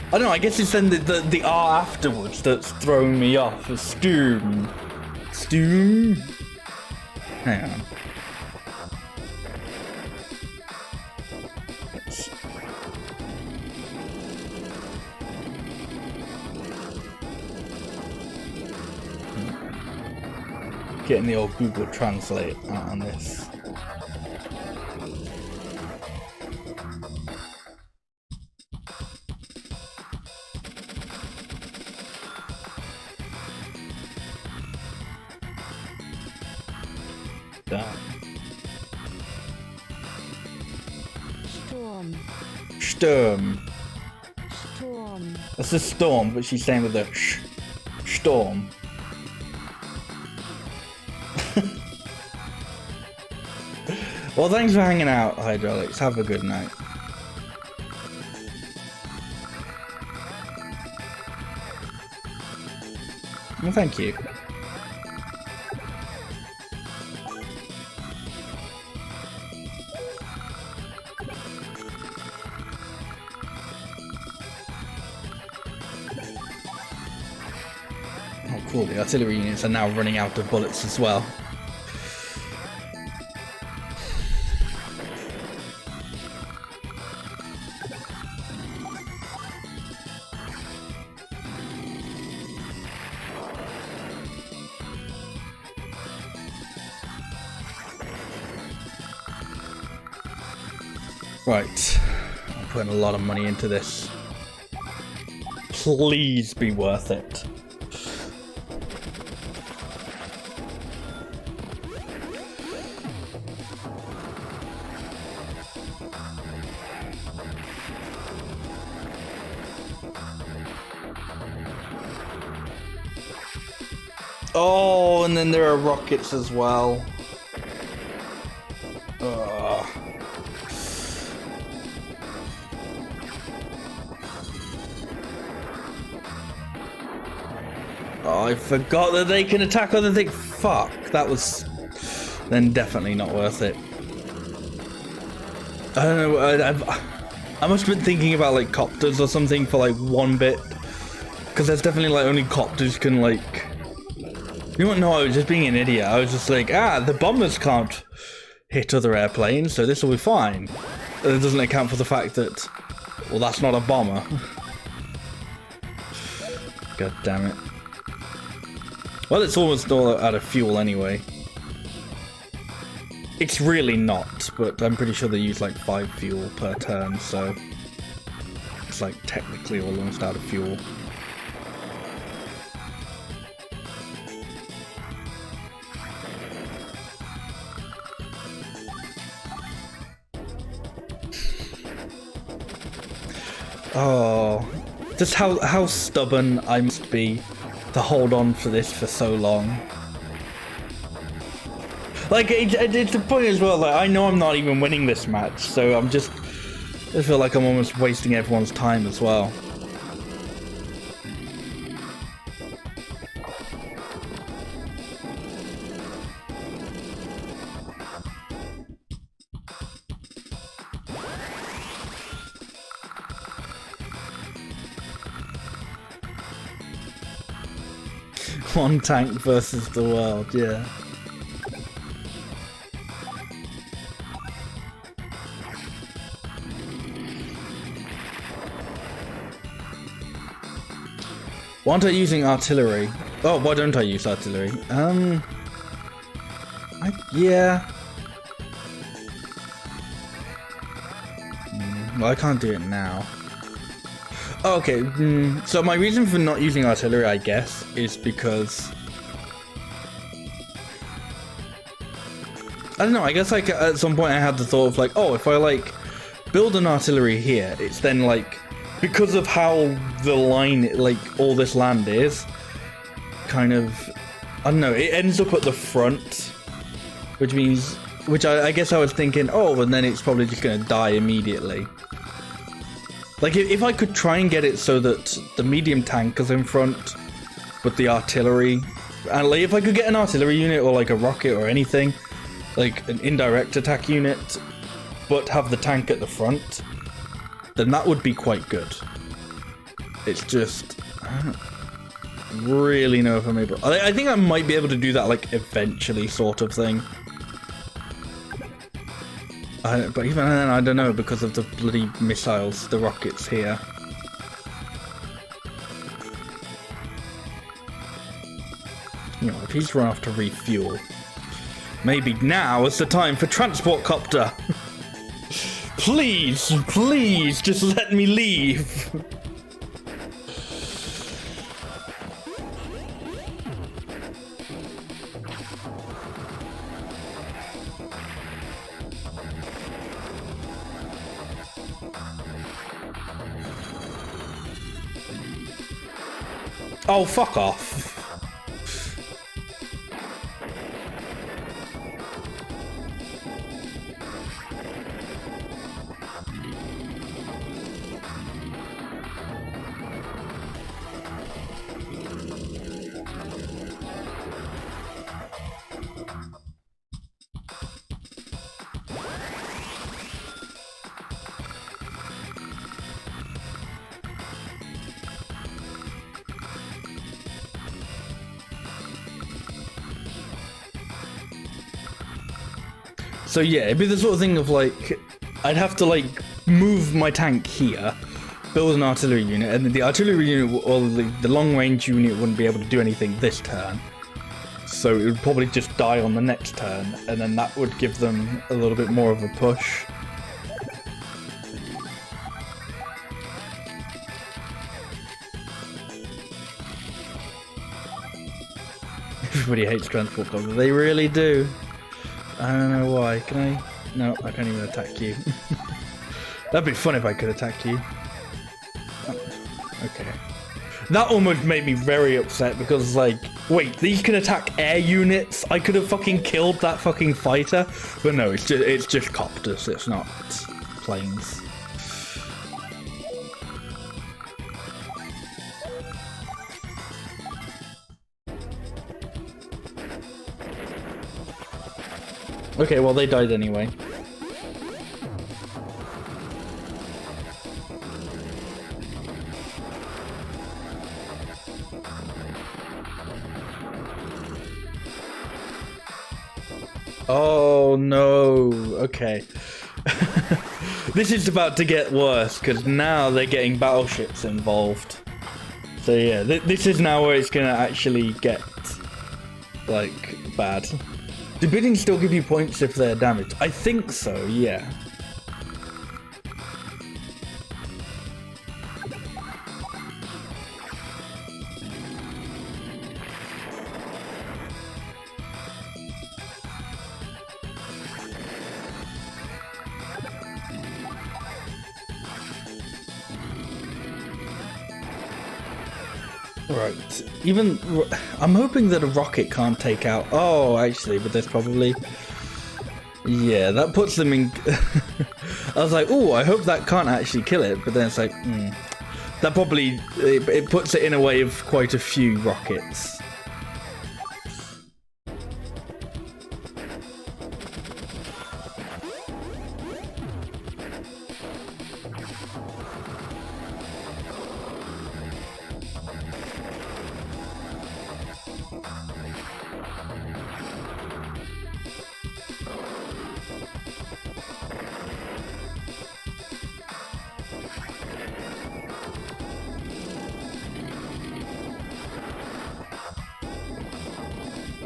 I don't know, I guess it's then the R afterwards that's throwing me off. Stoom. Hang on. Getting the old Google Translate out on this. Damn. Sturm. That's a storm, but she's saying with a storm. Well, thanks for hanging out, Hydraulics. Have a good night. Well, thank you. Oh, cool. The artillery units are now running out of bullets as well. Right, I'm putting a lot of money into this. Please be worth it. Oh, and then there are rockets as well. Ugh. Oh, I forgot that they can attack other things. Fuck, that was then definitely not worth it. I don't know, I must have been thinking about like copters or something for like one bit. Because there's definitely like only copters can like... You know what, no, I was just being an idiot. I was just like, the bombers can't hit other airplanes, so this will be fine. It doesn't account for the fact that, well, that's not a bomber. God damn it. Well, it's almost all out of fuel anyway. It's really not, but I'm pretty sure they use like 5 fuel per turn, so it's like technically almost out of fuel. Oh, just how stubborn I must be to hold on for this for so long. Like, it's the point as well, like, I know I'm not even winning this match, so I feel like I'm almost wasting everyone's time as well. One tank versus the world, yeah. Why aren't I using artillery? Oh, why don't I use artillery? Yeah. Well, I can't do it now. Oh, okay, so my reason for not using artillery, I guess, is because... I don't know, I guess like at some point I had the thought of like, oh, if I like build an artillery here, it's then like, because of how the line, like all this land is, kind of, I don't know, it ends up at the front, which means, I guess I was thinking, oh, and then it's probably just going to die immediately. Like, if I could try and get it so that the medium tank is in front, but the artillery... And, like, if I could get an artillery unit or, like, a rocket or anything, like, an indirect attack unit, but have the tank at the front, then that would be quite good. It's just... I don't really know if I'm able... I think I might be able to do that, like, eventually sort of thing. But even then, I don't know, because of the bloody missiles, the rockets here. You know, if he's run off to refuel, maybe now is the time for transport copter. Please, please, just let me leave. Oh, fuck off. So yeah, it'd be the sort of thing of like, I'd have to like move my tank here, build an artillery unit, and then the artillery unit, or the long range unit wouldn't be able to do anything this turn. So it would probably just die on the next turn, and then that would give them a little bit more of a push. Everybody hates transport copters, they really do. I don't know why. Can I? No, I can't even attack you. That'd be fun if I could attack you. Oh, okay. That almost made me very upset because, like, wait, these can attack air units? I could have fucking killed that fucking fighter? But no, it's just copters, it's not planes. Okay, well, they died anyway. Oh, no. Okay. This is about to get worse, because now they're getting battleships involved. So yeah, this is now where it's going to actually get, like, bad. Do biddings still give you points if they're damaged? I think so, yeah. Right. Even I'm hoping that a rocket can't take out. Oh, actually, but there's probably. Yeah, that puts them in. I was like, oh, I hope that can't actually kill it. But then it's like, that probably it puts it in a way of quite a few rockets.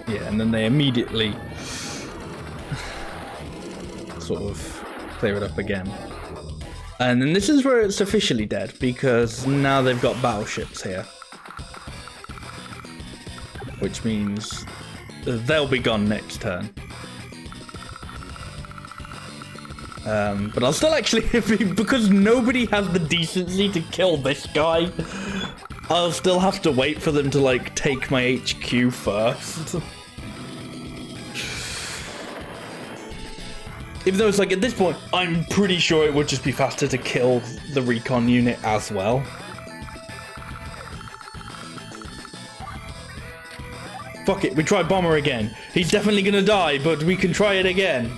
Yeah, and then they immediately sort of clear it up again. And then this is where it's officially dead, because now they've got battleships here. Which means they'll be gone next turn. But I'll still actually, because nobody has the decency to kill this guy, I'll still have to wait for them to, like, take my HQ first. Even though it's like, at this point, I'm pretty sure it would just be faster to kill the recon unit as well. Fuck it, we try Bomber again. He's definitely gonna die, but we can try it again.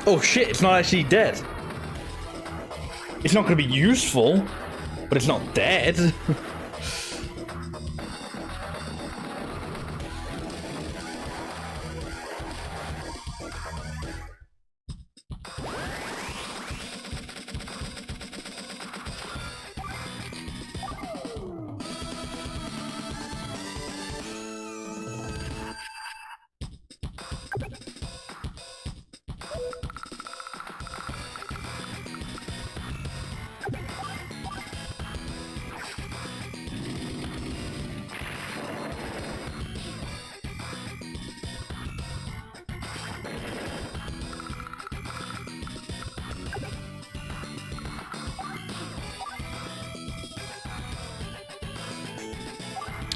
Oh shit, it's not actually dead. It's not going to be useful, but it's not dead.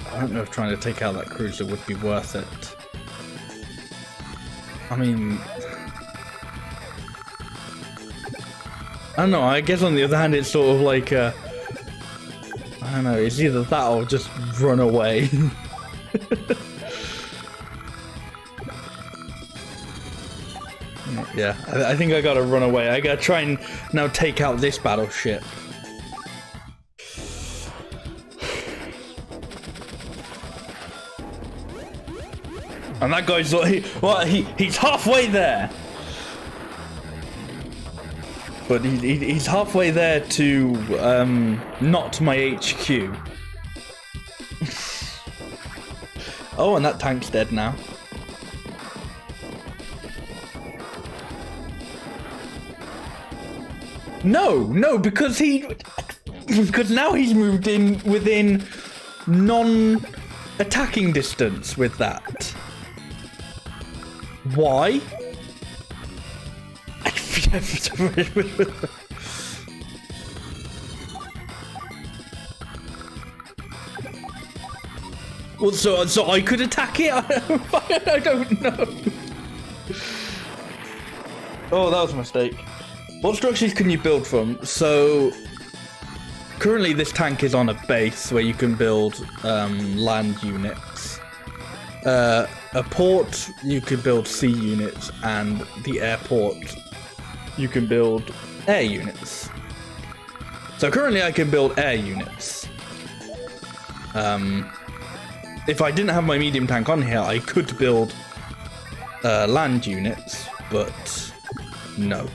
I don't know if trying to take out that cruiser would be worth it. I mean, I don't know, I guess on the other hand it's sort of like I don't know, it's either that or just run away. Yeah, I think I gotta run away. I gotta try and now take out this battleship. And that guy's like, he's halfway there. But he's halfway there to not my HQ. Oh, and that tank's dead now. No, because now he's moved in within non-attacking distance with that. Why? Well, so I could attack it? I don't know. Oh, that was a mistake. What structures can you build from? So, currently this tank is on a base where you can build land units. A port, you can build sea units, and the airport, you can build air units. So currently I can build air units. If I didn't have my medium tank on here, I could build land units, but no.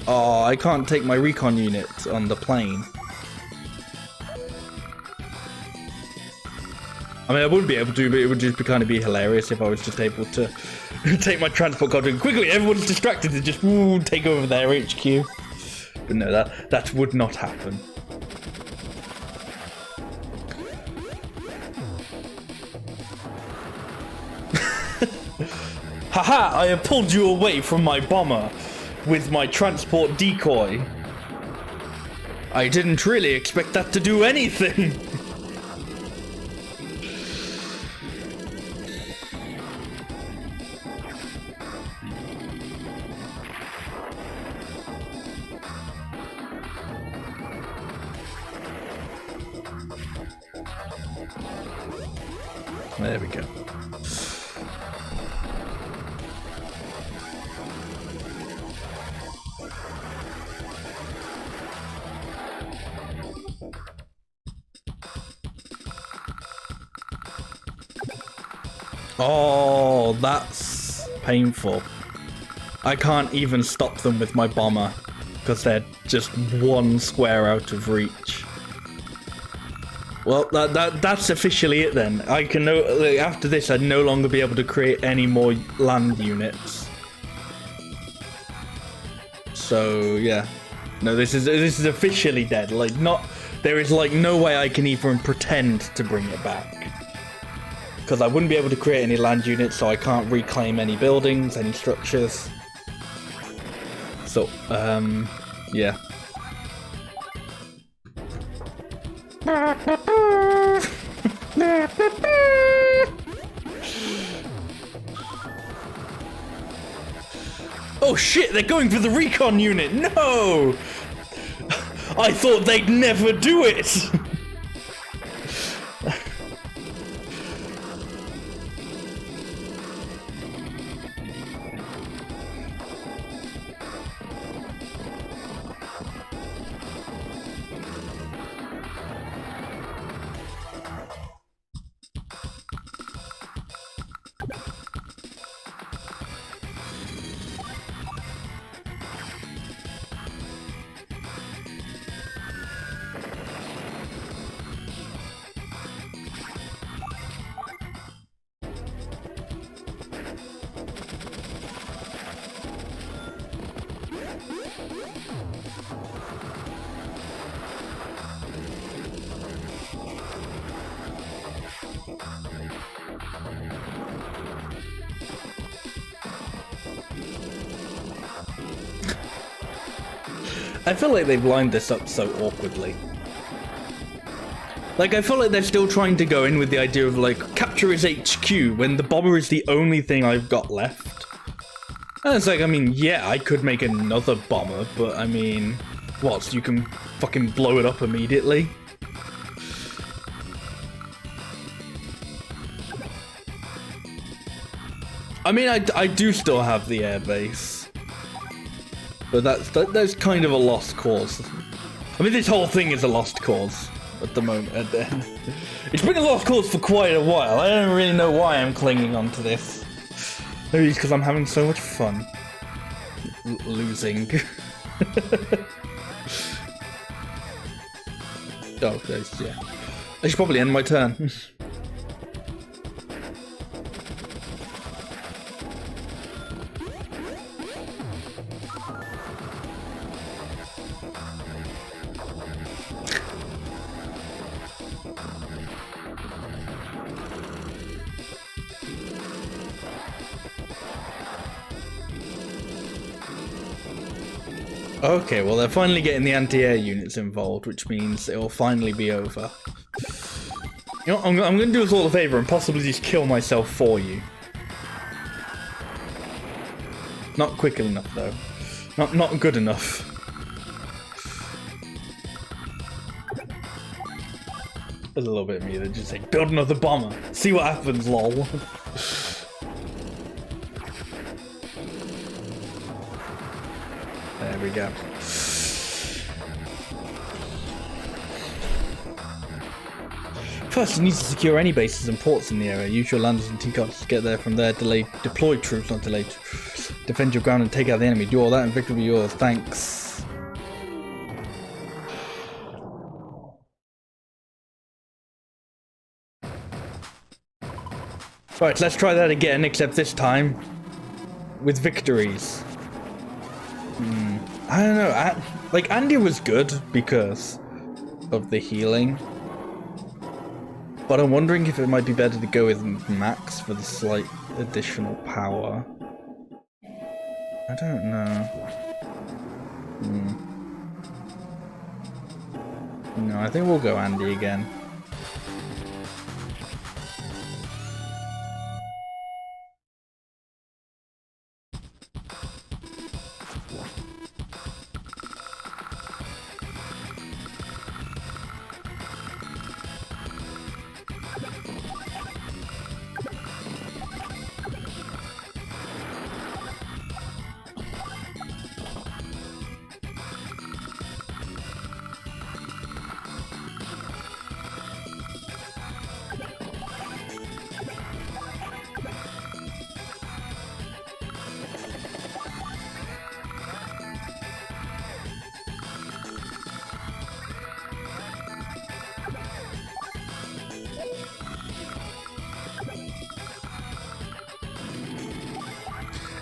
Oh, I can't take my recon unit on the plane. I mean, I wouldn't be able to, but it would just kind of be hilarious if I was just able to take my transport card and quickly, everyone's distracted to just take over their HQ. But no, that would not happen. Haha, I have pulled you away from my bomber with my transport decoy. I didn't really expect that to do anything. There we go. Oh, that's painful. I can't even stop them with my bomber because they're just one square out of reach. Well, that's officially it then. I can after this, I'd no longer be able to create any more land units. So yeah, no, this is officially dead. Like, there is like no way I can even pretend to bring it back. Because I wouldn't be able to create any land units, so I can't reclaim any buildings, any structures. So, yeah. Oh shit, they're going for the recon unit! No! I thought they'd never do it! I feel like they've lined this up so awkwardly. Like, I feel like they're still trying to go in with the idea of, like, capture his HQ when the bomber is the only thing I've got left. And it's like, I mean, yeah, I could make another bomber, but I mean, what, so you can fucking blow it up immediately? I mean, I do still have the airbase. But that's kind of a lost cause. I mean, this whole thing is a lost cause at the moment. It's been a lost cause for quite a while. I don't really know why I'm clinging on to this. Maybe it's because I'm having so much fun losing. Oh, yeah. I should probably end my turn. Okay, well they're finally getting the anti-air units involved, which means it'll finally be over. You know, I'm going to do us all a favour and possibly just kill myself for you. Not quick enough though. Not good enough. There's a little bit of me that just say, build another bomber. See what happens, lol. There we go. First, you need to secure any bases and ports in the area. Use your landers and teacups to get there from there. Deploy troops, not delayed. Defend your ground and take out the enemy. Do all that and victory will be yours. Thanks. Right, let's try that again, except this time with victories. I don't know. Like, Andy was good because of the healing. But I'm wondering if it might be better to go with Max for the slight additional power. I don't know. No, I think we'll go Andy again.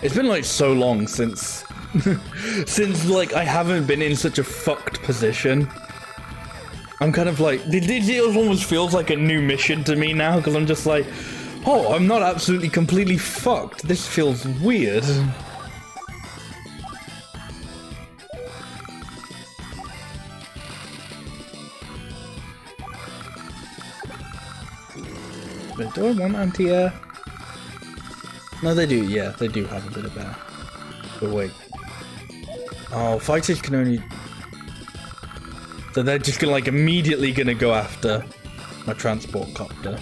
It's been like so long since like I haven't been in such a fucked position. I'm kind of like, it almost feels like a new mission to me now, because I'm just like, oh, I'm not absolutely completely fucked. This feels weird. Wait, do I want anti-air? No, they do, yeah, they do have a bit of air. But wait. Oh, fighters can only... So they're just gonna, like, immediately gonna go after my transport copter.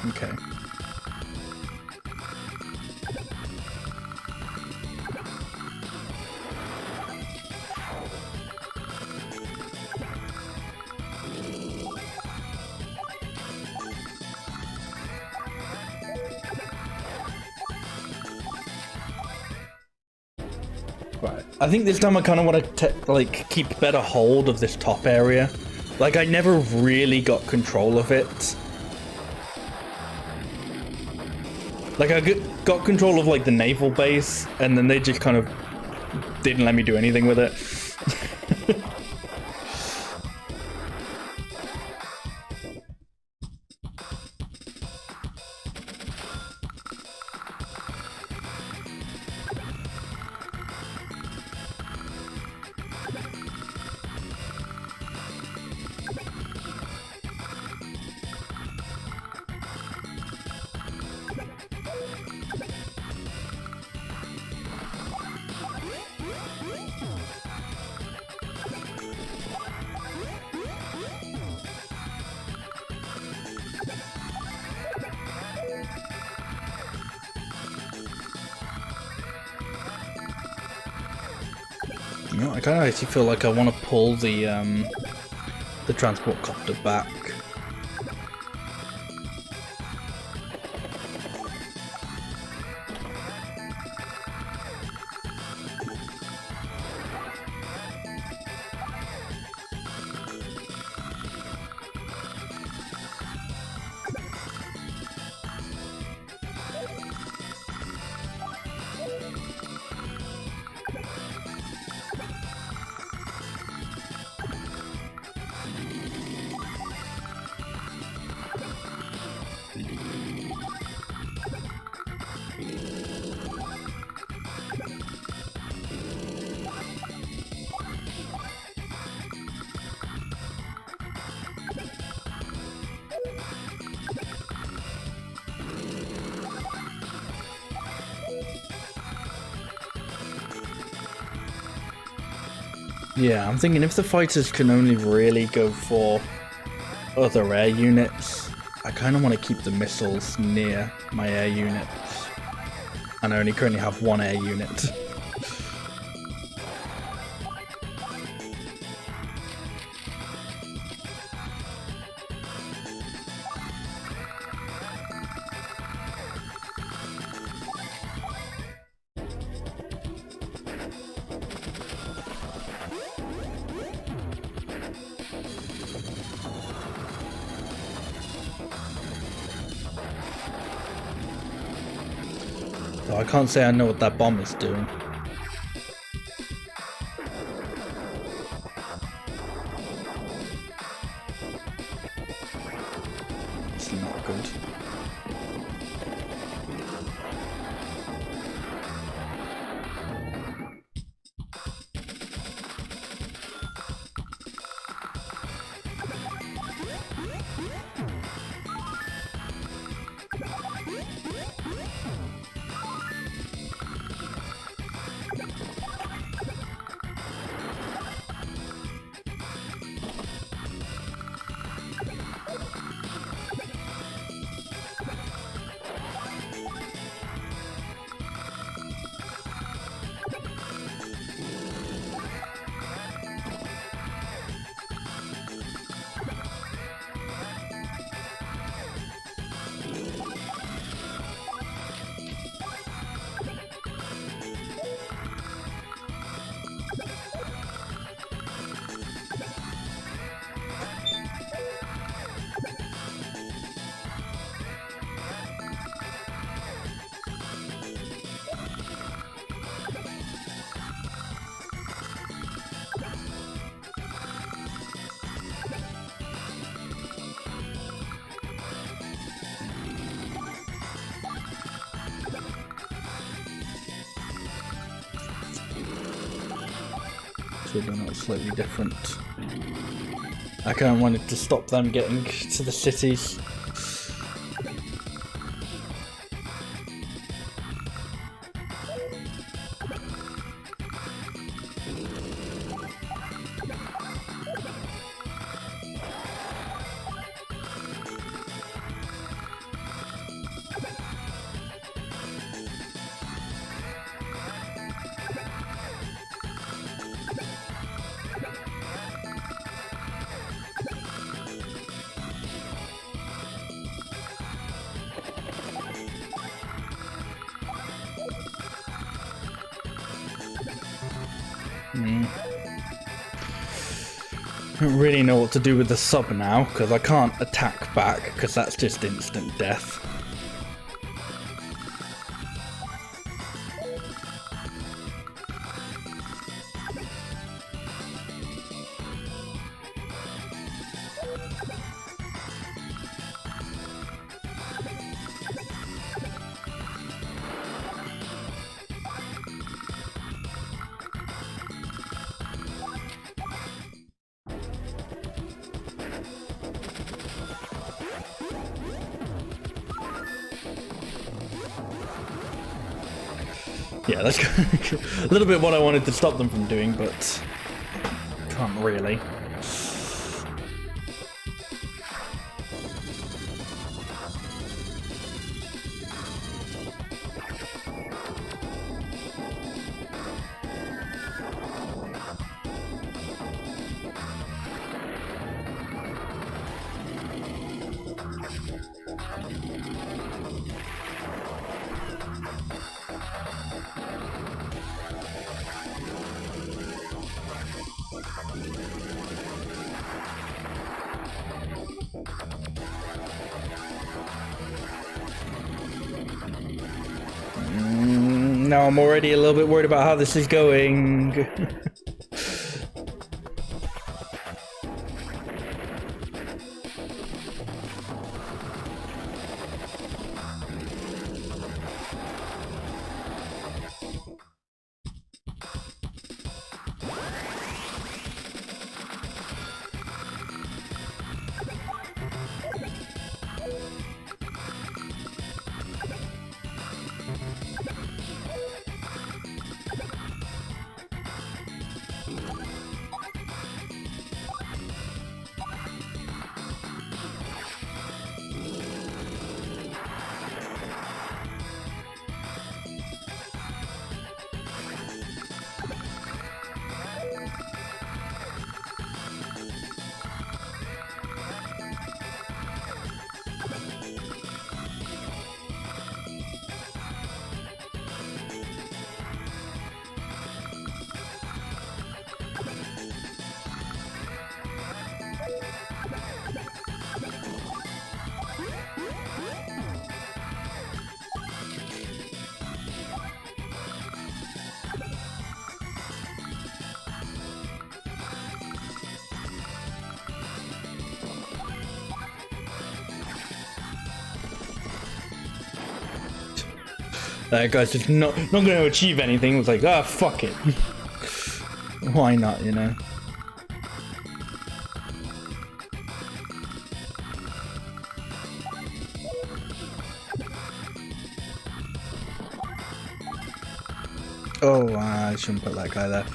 Okay. Right. I think this time I kind of want to like keep better hold of this top area. Like I never really got control of it. Like I got control of like the naval base, and then they just kind of didn't let me do anything with it. You know, I kind of actually feel like I want to pull the transport copter back. Yeah, I'm thinking if the fighters can only really go for other air units, I kind of want to keep the missiles near my air units. And I only currently have one air unit. So I can't say I know what that bomb is doing. It's not good. Should have done it slightly different. I kind of wanted to stop them getting to the cities. I don't really know what to do with the sub now, because I can't attack back, because that's just instant death. Yeah, that's a little bit what I wanted to stop them from doing, but can't really. Now I'm already a little bit worried about how this is going. That guy's just not going to achieve anything. It was like, ah, fuck it. Why not, you know? Oh, I shouldn't put that guy there.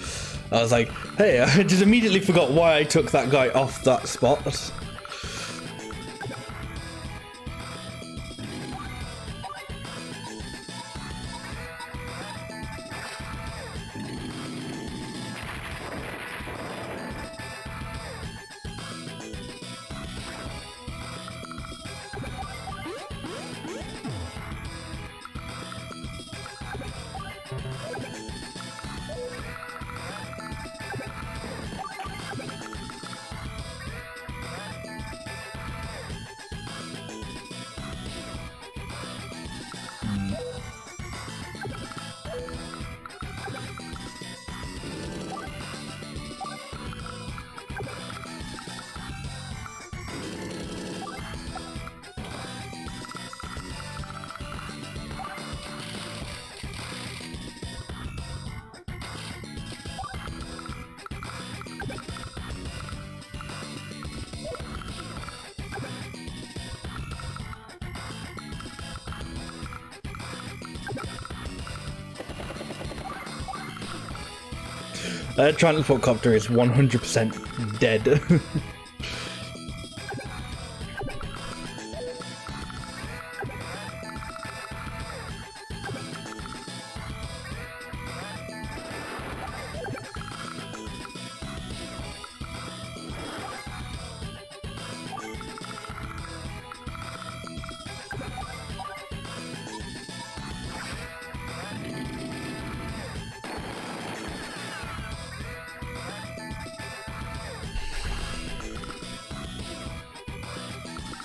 I was like, hey, I just immediately forgot why I took that guy off that spot. Transport copter is 100% dead.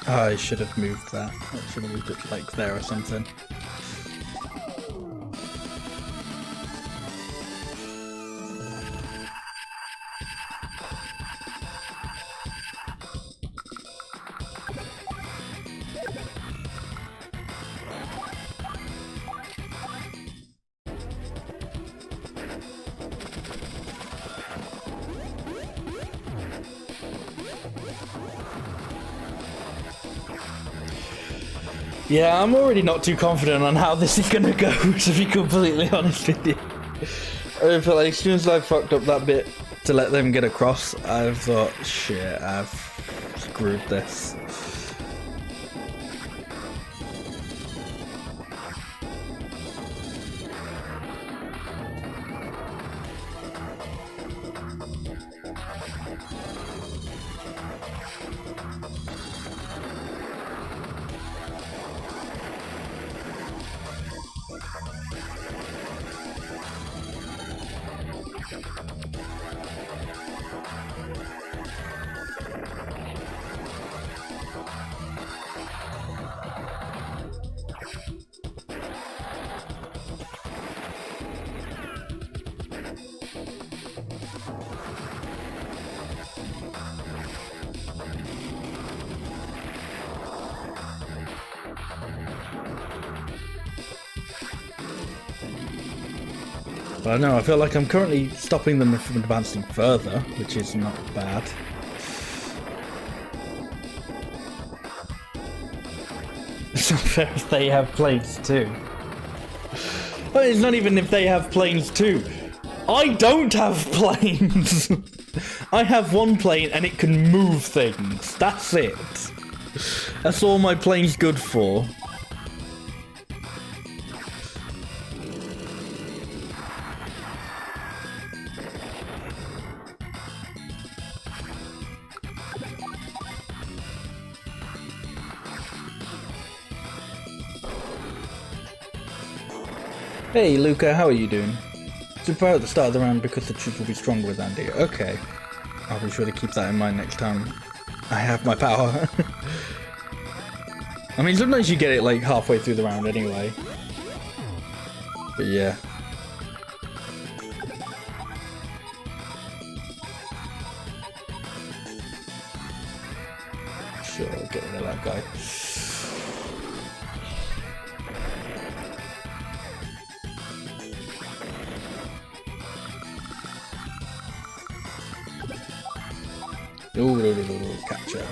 I should have moved that. I should have moved it like there or something. Yeah, I'm already not too confident on how this is gonna go, to be completely honest with you. I feel like as soon as I fucked up that bit to let them get across, I've thought, shit, I've screwed this. But I know, I feel like I'm currently stopping them from advancing further, which is not bad. It's not fair if they have planes too. Well, it's not even if they have planes too. I don't have planes! I have one plane and it can move things. That's it. That's all my plane's good for. Hey Luca, how are you doing? Super at the start of the round because the troops will be stronger with Andy. Okay. I'll be sure to keep that in mind next time I have my power. I mean, sometimes you get it like halfway through the round anyway. But yeah. Sure, I'll get rid of that guy. Ooh, capture.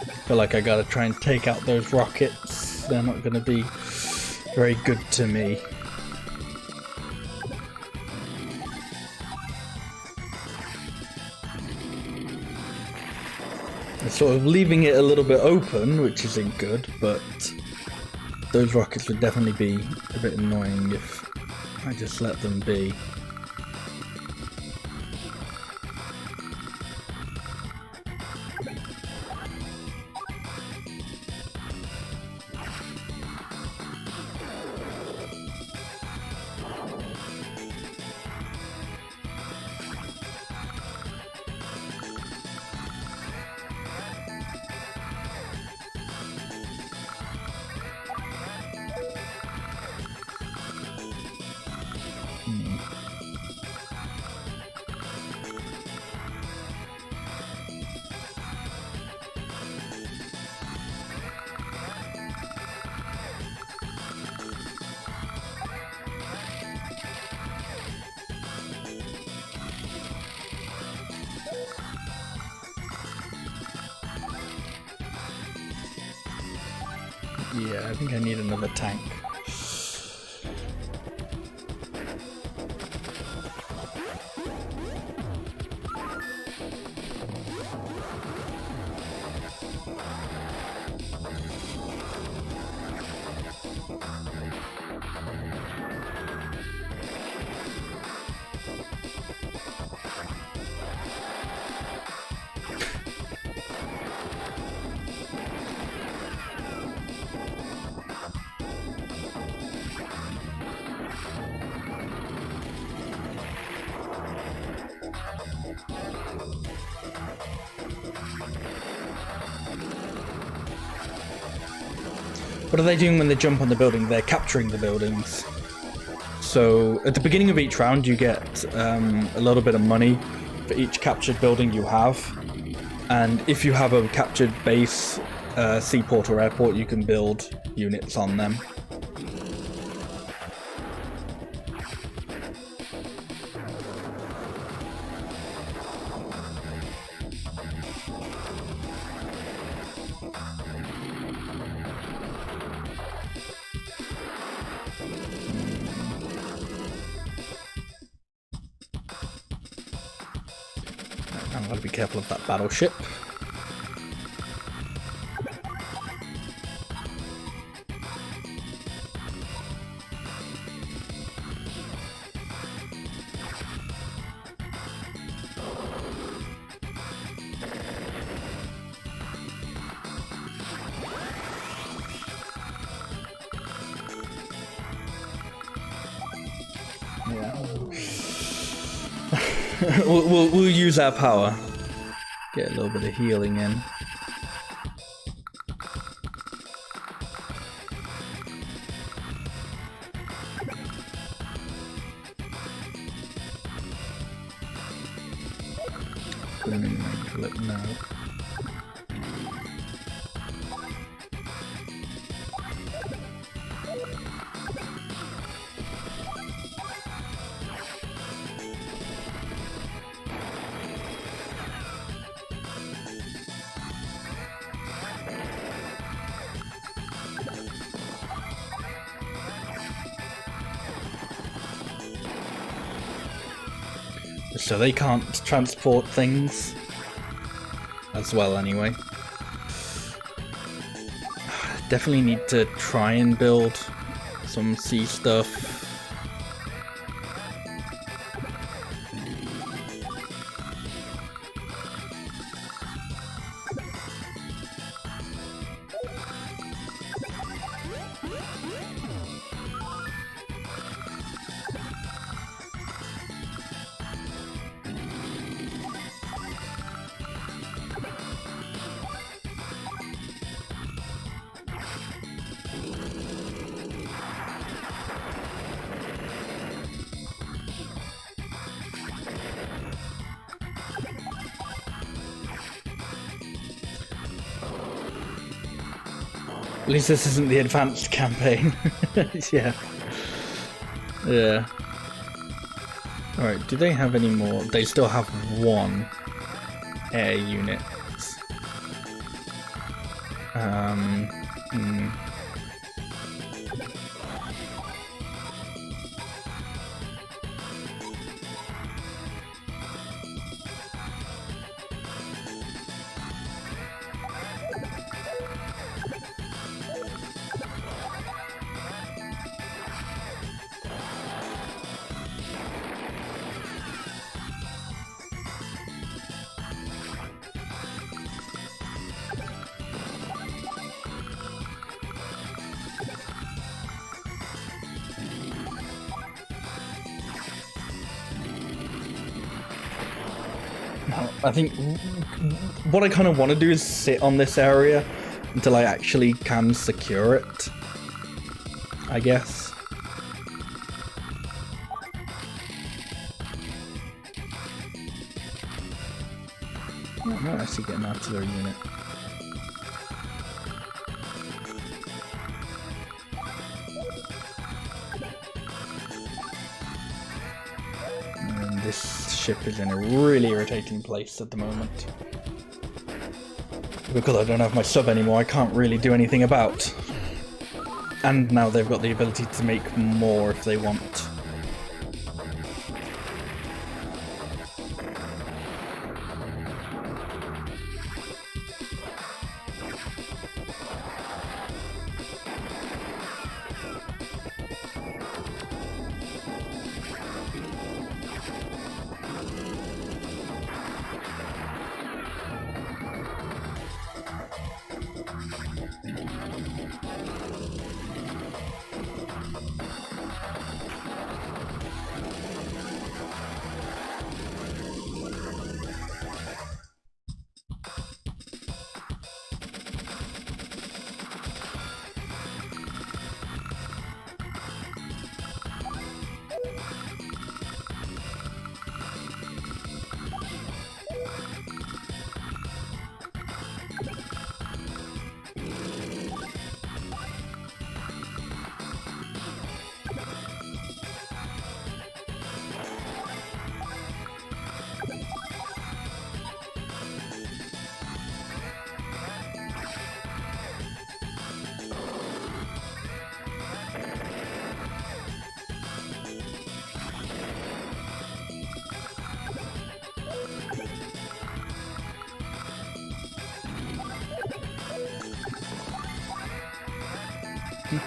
I feel like I gotta try and take out those rockets. They're not gonna be very good to me. They're sort of leaving it a little bit open, which isn't good, but those rockets would definitely be a bit annoying if I just let them be. Yeah, I think I need another tank. What are they doing when they jump on the building? They're capturing the buildings. So at the beginning of each round you get a little bit of money for each captured building you have. And if you have a captured base, seaport or airport, you can build units on them. I've got to be careful of that battleship. Yeah. we'll use our power. Get a little bit of healing in. No. So they can't transport things as well anyway. Definitely need to try and build some sea stuff. At least this isn't the advanced campaign. Yeah. Yeah. Alright, do they have any more? They still have one air unit. I think what I kind of want to do is sit on this area until I actually can secure it, I guess. Oh, no, I see get an artillery unit. And this ship is in a really irritating place at the moment. Because I don't have my sub anymore, I can't really do anything about. And now they've got the ability to make more if they want.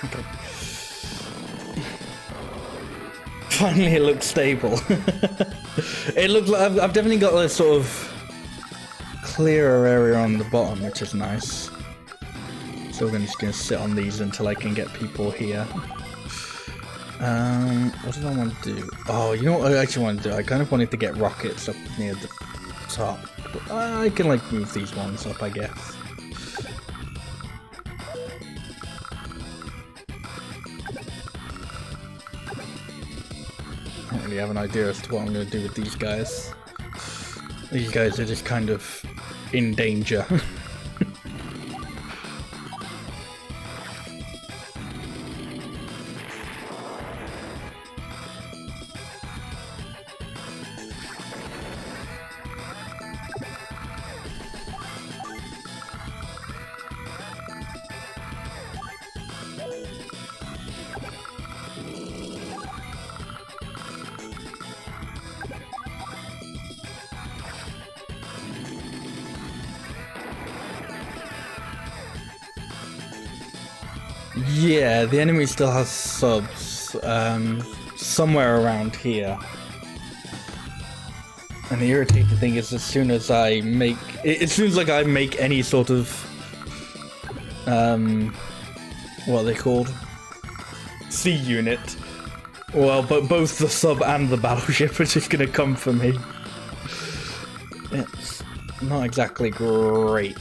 Okay. Finally it looks stable. It looks like I've definitely got a sort of clearer area on the bottom, which is nice. So I'm just going to sit on these until I can get people here. What did I want to do? Oh, you know what I actually want to do? I kind of wanted to get rockets up near the top. But I can like move these ones up, I guess. I don't really have an idea as to what I'm going to do with these guys. These guys are just kind of in danger. Yeah, the enemy still has subs somewhere around here. And the irritating thing is, as soon as I make it seems like I make any sort of what are they called? C unit. Well, but both the sub and the battleship are just gonna come for me. It's not exactly great.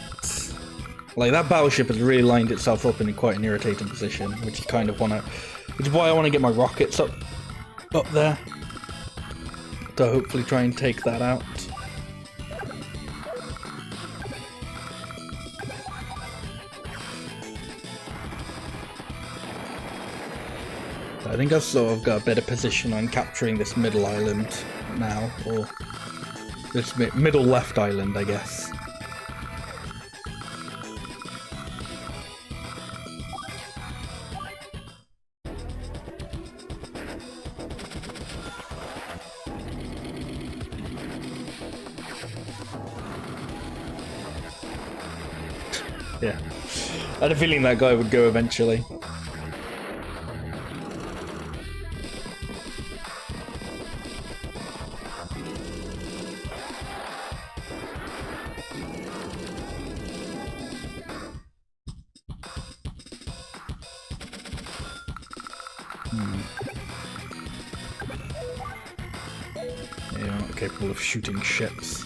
Like, that battleship has really lined itself up in quite an irritating position, which is why I want to get my rockets up there to hopefully try and take that out. I think I've sort of got a better position on capturing this middle island now, or this middle left island, I guess. Yeah, I had a feeling that guy would go eventually. Yeah, I'm not capable of shooting ships.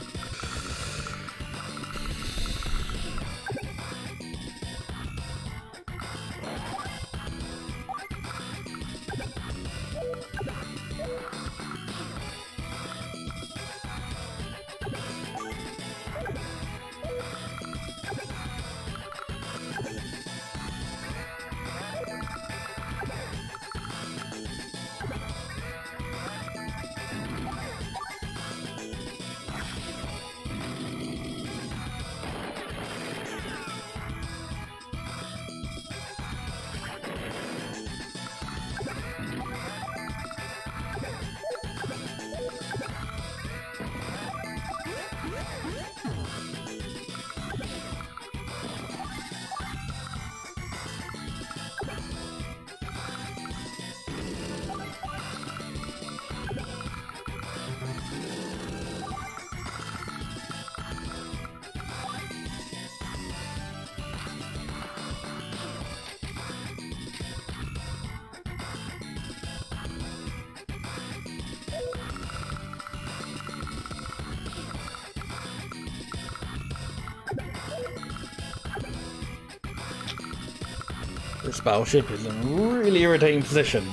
This battleship is in a really irritating position.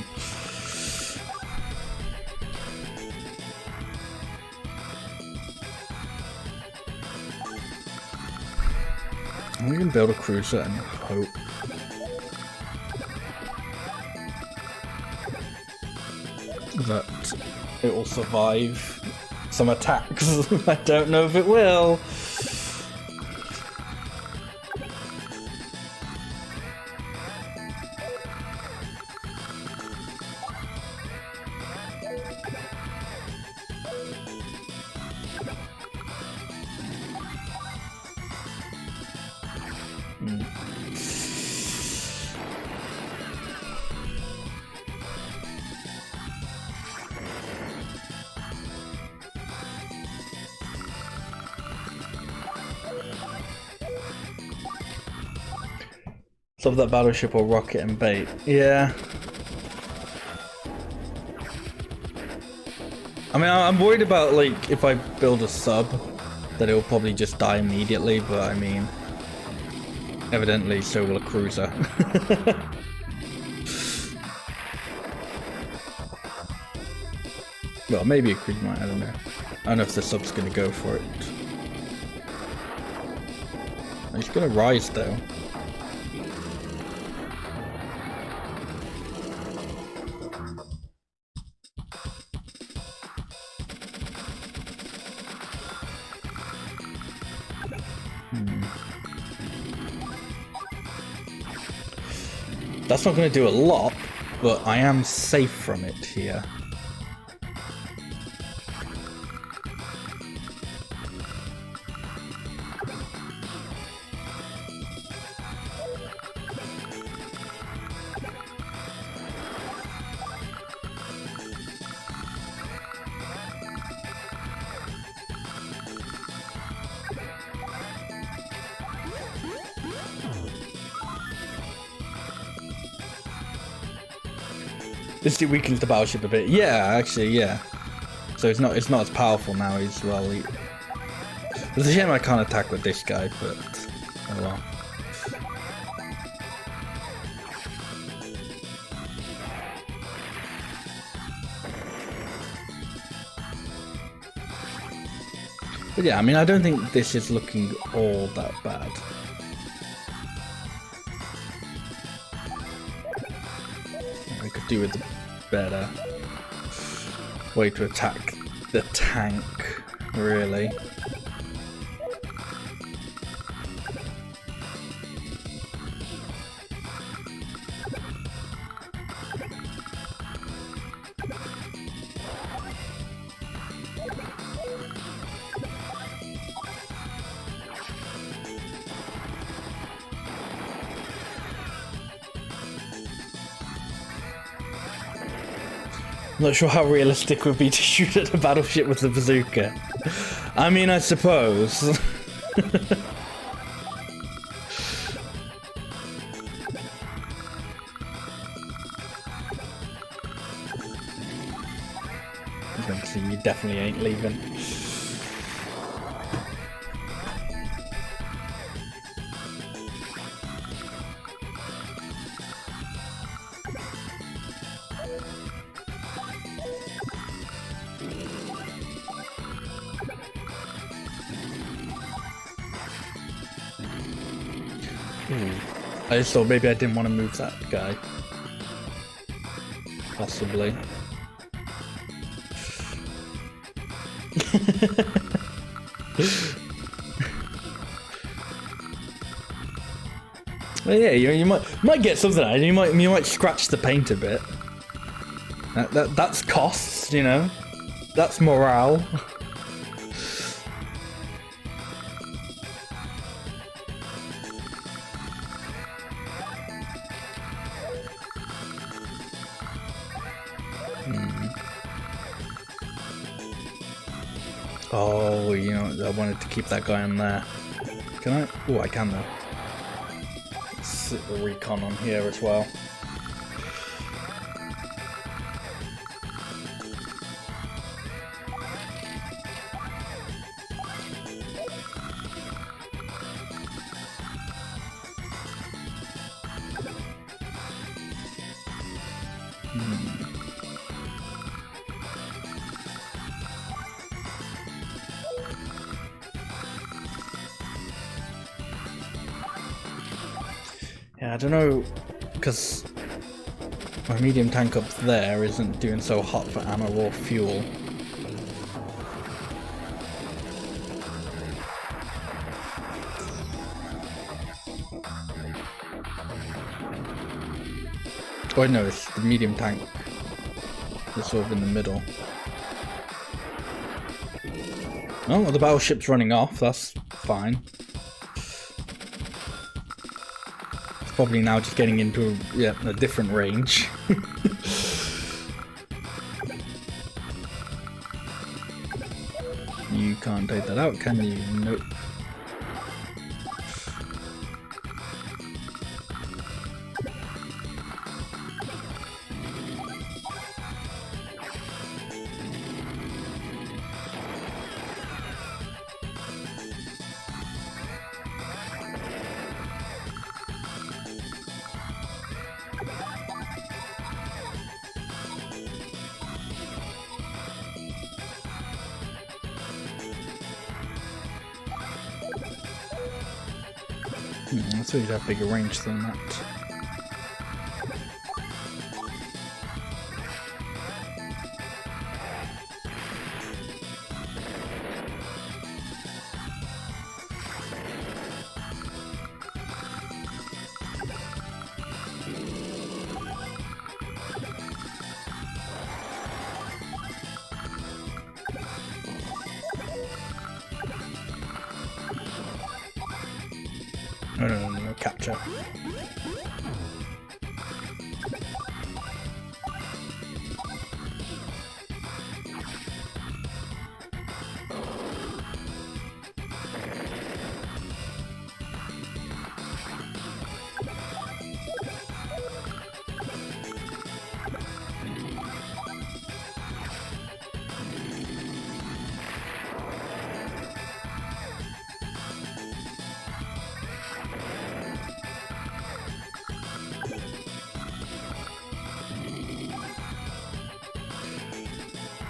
We can build a cruiser and hope. That it will survive some attacks. I don't know if it will. Sub that battleship or rocket and bait. Yeah. I mean, I'm worried about, like, if I build a sub, that it'll probably just die immediately, but I mean, evidently so will a cruiser. Well, maybe a cruiser might, I don't know. I don't know if the sub's gonna go for it. It's gonna rise though. That's not going to do a lot, but I am safe from it here. This weakens the battleship a bit. Yeah, actually, yeah. So it's not as powerful now as well. It's a shame I can't attack with this guy, but oh well. But yeah, I mean, I don't think this is looking all that bad. I could do with a better way to attack the tank, really. I'm not sure how realistic it would be to shoot at a battleship with a bazooka. I mean, I suppose. You definitely ain't leaving. I just thought maybe I didn't want to move that guy. Possibly. Well, yeah, you might get something out of it. You might scratch the paint a bit. That's costs, you know. That's morale. Oh, you know, I wanted to keep that guy in there. Can I? Oh, I can though. Let's sit the recon on here as well. Yeah, I don't know, because my medium tank up there isn't doing so hot for ammo or fuel. Oh no, it's the medium tank. It's sort of in the middle. Oh, well, the battleship's running off, that's fine. Probably now just getting into a different range. You can't take that out, can you? Nope. I thought you'd have bigger range than that. No, capture.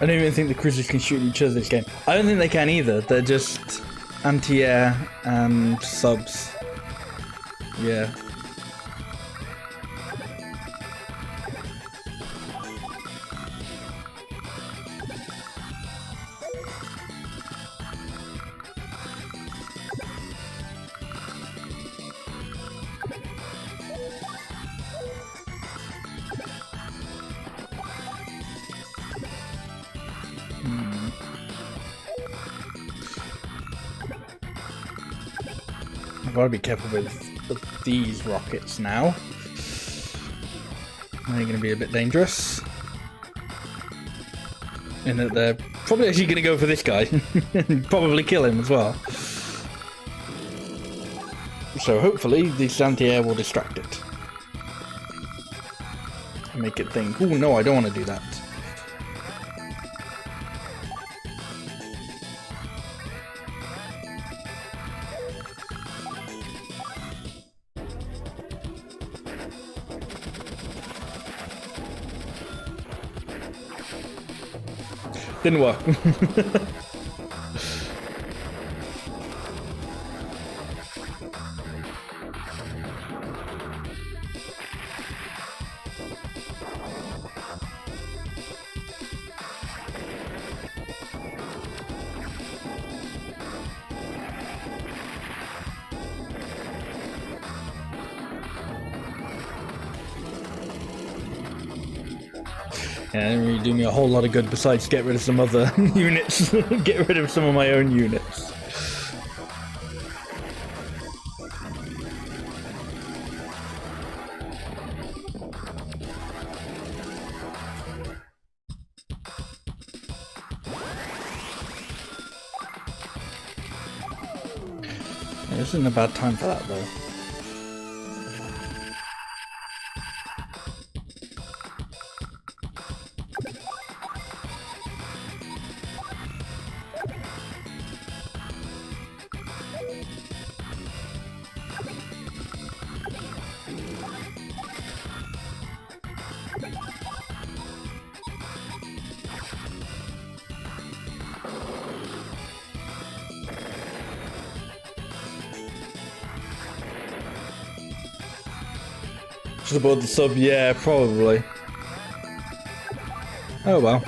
I don't even think the cruisers can shoot each other this game. I don't think they can either. They're just anti-air and subs. Yeah. I've got to be careful with these rockets now. They're going to be a bit dangerous. In that they're probably actually going to go for this guy. Probably kill him as well. So hopefully this anti-air will distract it. And make it think, oh no, I don't want to do that. Didn't work. Yeah, it didn't really do me a whole lot of good besides get rid of some other units. Get rid of some of my own units. Yeah, this isn't a bad time for that though. Just about the sub, yeah, probably. Oh well.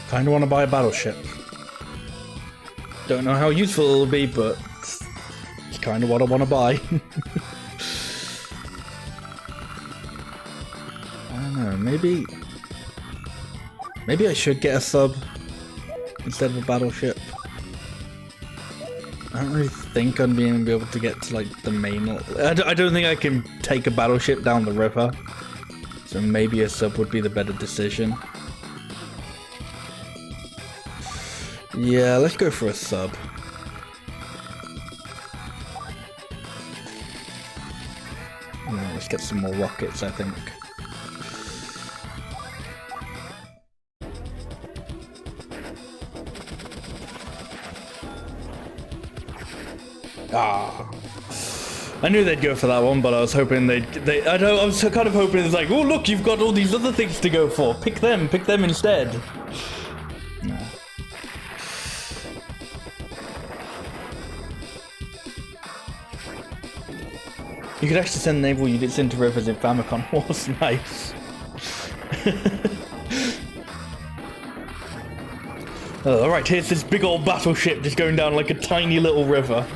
Kinda want to buy a battleship. Don't know how useful it'll be, but it's kinda what I want to buy. I don't know, maybe I should get a sub instead of a battleship. I don't really think I'm being able to get to like the main. I don't think I can take a battleship down the river, so maybe a sub would be the better decision. Yeah, let's go for a sub. just get some more rockets, I think. Ah. I knew they'd go for that one, but I was hoping I was kind of hoping it's like, oh look, you've got all these other things to go for. Pick them instead. Nah. You could actually send naval units into rivers in Famicom Wars. Nice. Alright, here's this big old battleship just going down like a tiny little river.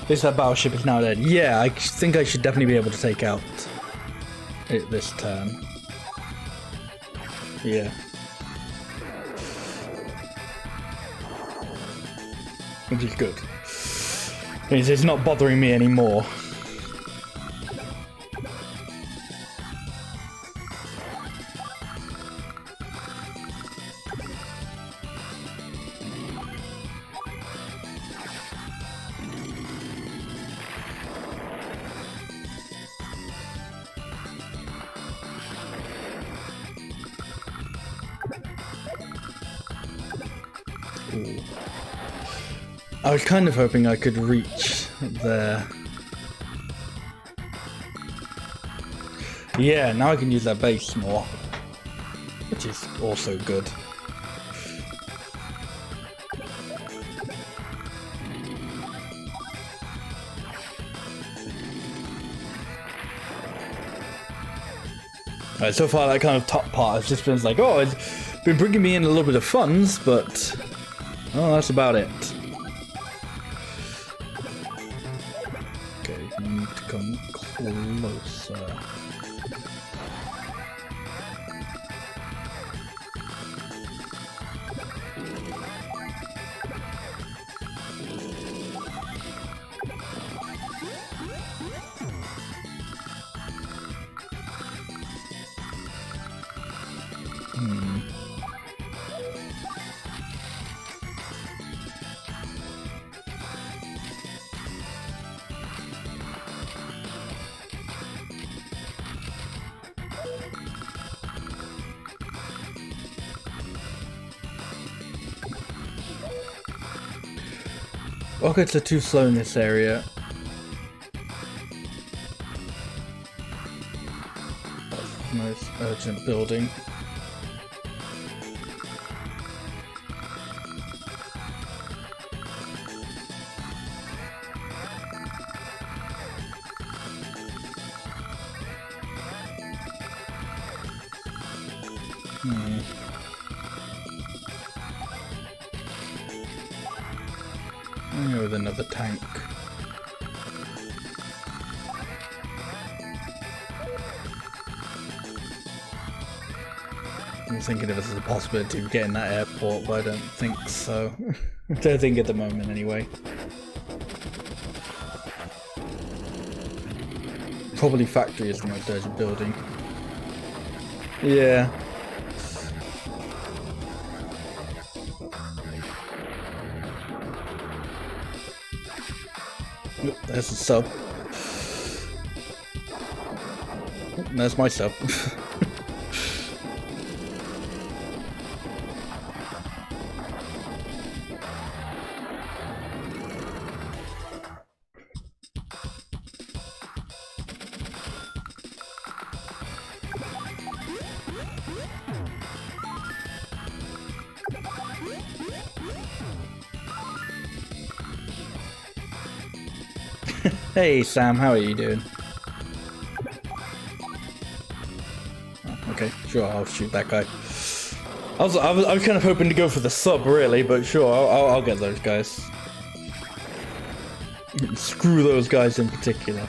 This battleship is now dead. Yeah, I think I should definitely be able to take out it this turn. Yeah. Which is good. It's not bothering me anymore. Ooh. I was kind of hoping I could reach there. Yeah, now I can use that base more, which is also good. Alright, so far that kind of top part has just been like, oh, it's been bringing me in a little bit of funds, but oh, that's about it. Okay, you need to come closer. Rockets are too slow in this area. That's the most urgent building. With another tank. I'm thinking if there's a possibility of getting that airport, but I don't think so. I don't think at the moment anyway. Probably factory is the most urgent building. Yeah. There's a sub. There's my sub. Hey Sam, how are you doing? Okay, sure, I'll shoot that guy. I was kind of hoping to go for the sub, really, but sure, I'll get those guys. Screw those guys in particular.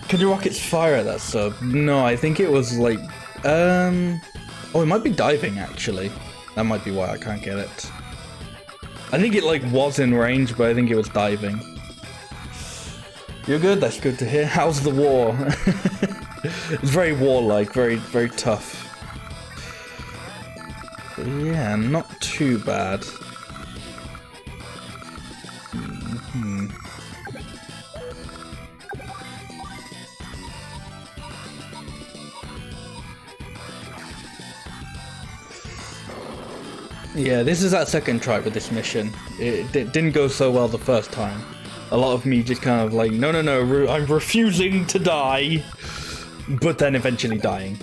Can your rockets fire at that sub? No, I think it was like, oh, it might be diving actually. That might be why I can't get it. I think it like was in range, but I think it was diving. You're good? That's good to hear. How's the war? It's very warlike, very tough. But yeah, not too bad. Yeah, this is that second try with this mission. It didn't go so well the first time. A lot of me just kind of like, no, I'm refusing to die, but then eventually dying.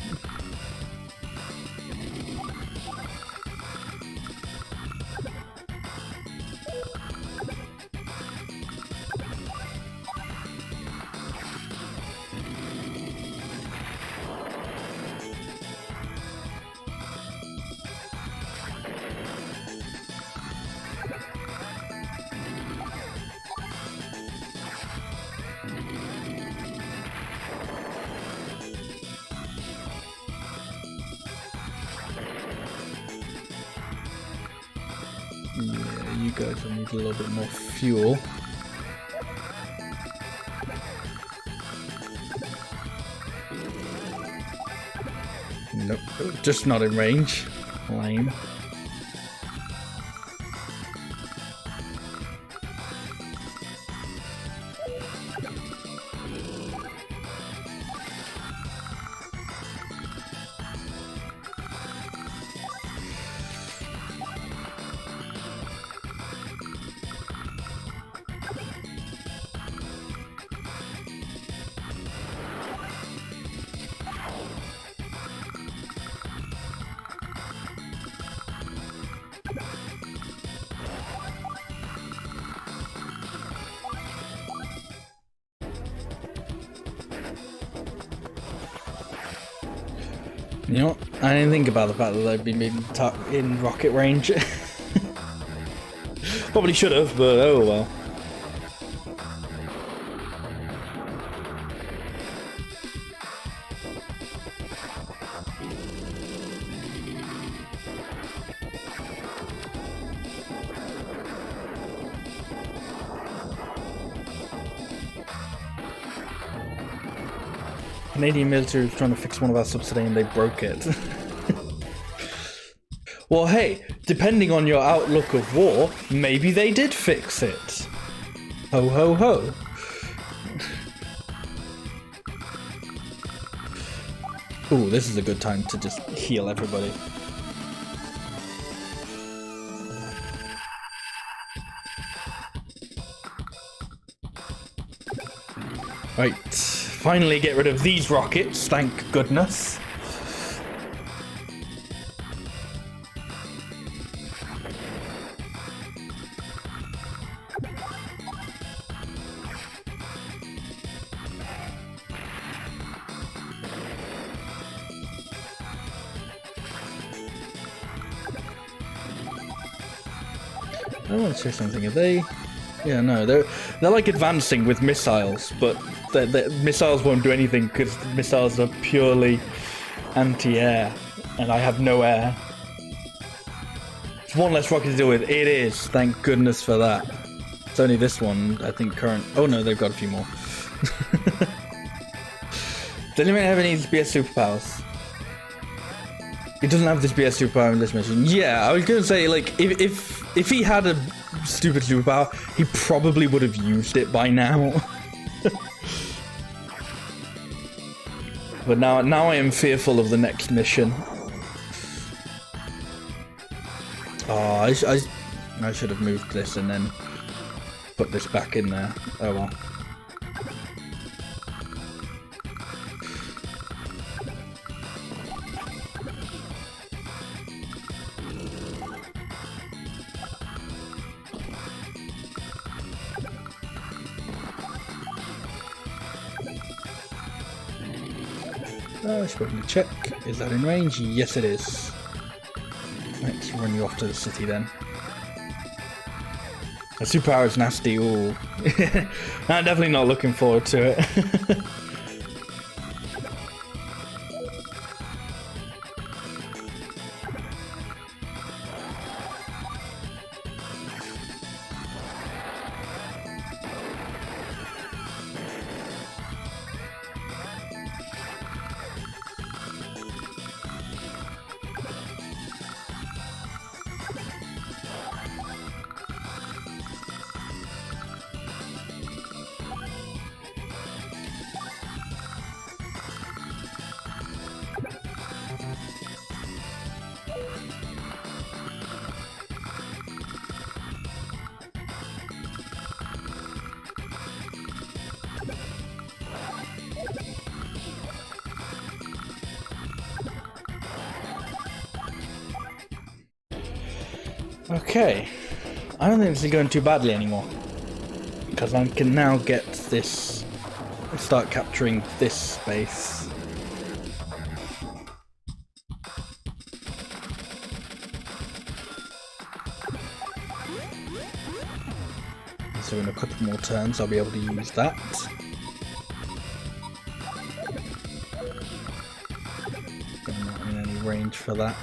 Yeah, you guys will need a little bit more fuel. Nope, just not in range. Lame. You know what? I didn't think about the fact that they've been in rocket range. Probably should have, but oh well. Canadian military was trying to fix one of our subs today and they broke it. Well, hey, depending on your outlook of war, maybe they did fix it. Ho ho ho. Ooh, this is a good time to just heal everybody. Right, finally get rid of these rockets, thank goodness. I want to say something. Are they? Yeah, no, they're like advancing with missiles, but the missiles won't do anything because missiles are purely anti-air, and I have no air. It's one less rocket to deal with. It is. Thank goodness for that. It's only this one, I think. Current. Oh no, they've got a few more. Does anyone have any BS superpowers? He doesn't have this BS superpower in this mission. Yeah, I was gonna say, like, if he had a stupid superpower, he probably would have used it by now. But now I am fearful of the next mission. Oh, I should have moved this and then put this back in there. Oh well. I should probably check. Is that in range? Yes, it is. Let's run you off to the city then. A superpower is nasty. Ooh. I'm definitely not looking forward to it. Okay, I don't think this is going too badly anymore, because I can now get this, start capturing this space. So in a couple more turns I'll be able to use that. I'm not in any range for that.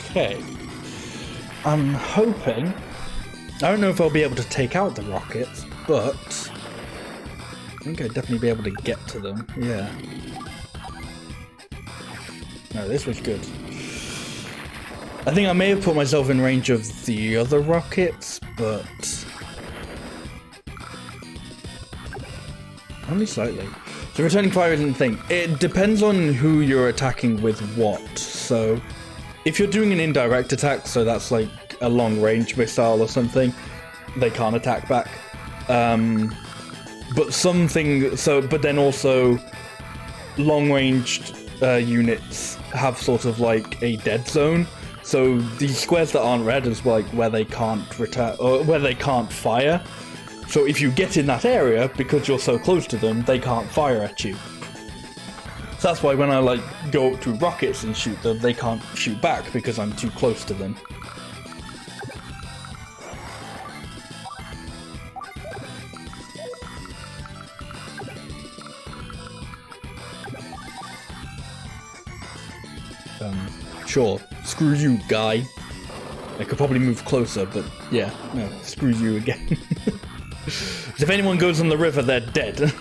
Okay, I'm hoping, I don't know if I'll be able to take out the rockets, but I think I'd definitely be able to get to them, yeah. No, this was good. I think I may have put myself in range of the other rockets, but only slightly. So returning fire isn't a thing. It depends on who you're attacking with what, so if you're doing an indirect attack, so that's like a long range missile or something, they can't attack back. But but then also long ranged units have sort of like a dead zone. So these squares that aren't red is like where they can't return or where they can't fire. So if you get in that area, because you're so close to them, they can't fire at you. So that's why when I like go up to rockets and shoot them, they can't shoot back because I'm too close to them. Sure, screw you, guy. I could probably move closer, but yeah, no, screw you again. If anyone goes on the river, they're dead.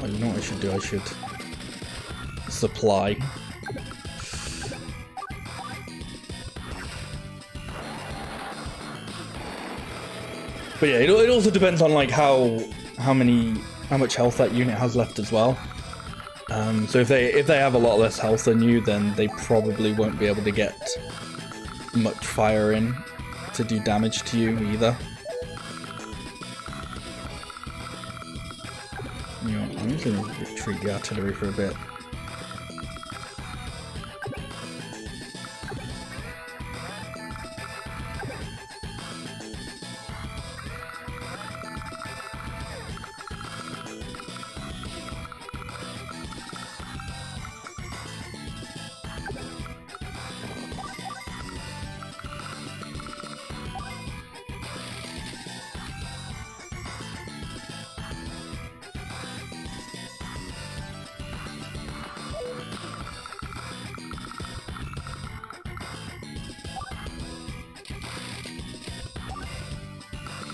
Oh, you know what I should do? I should supply. But yeah, it also depends on like how much health that unit has left as well. So if they have a lot less health than you, then they probably won't be able to get much fire in to do damage to you either. You know, I'm just gonna retreat the artillery for a bit.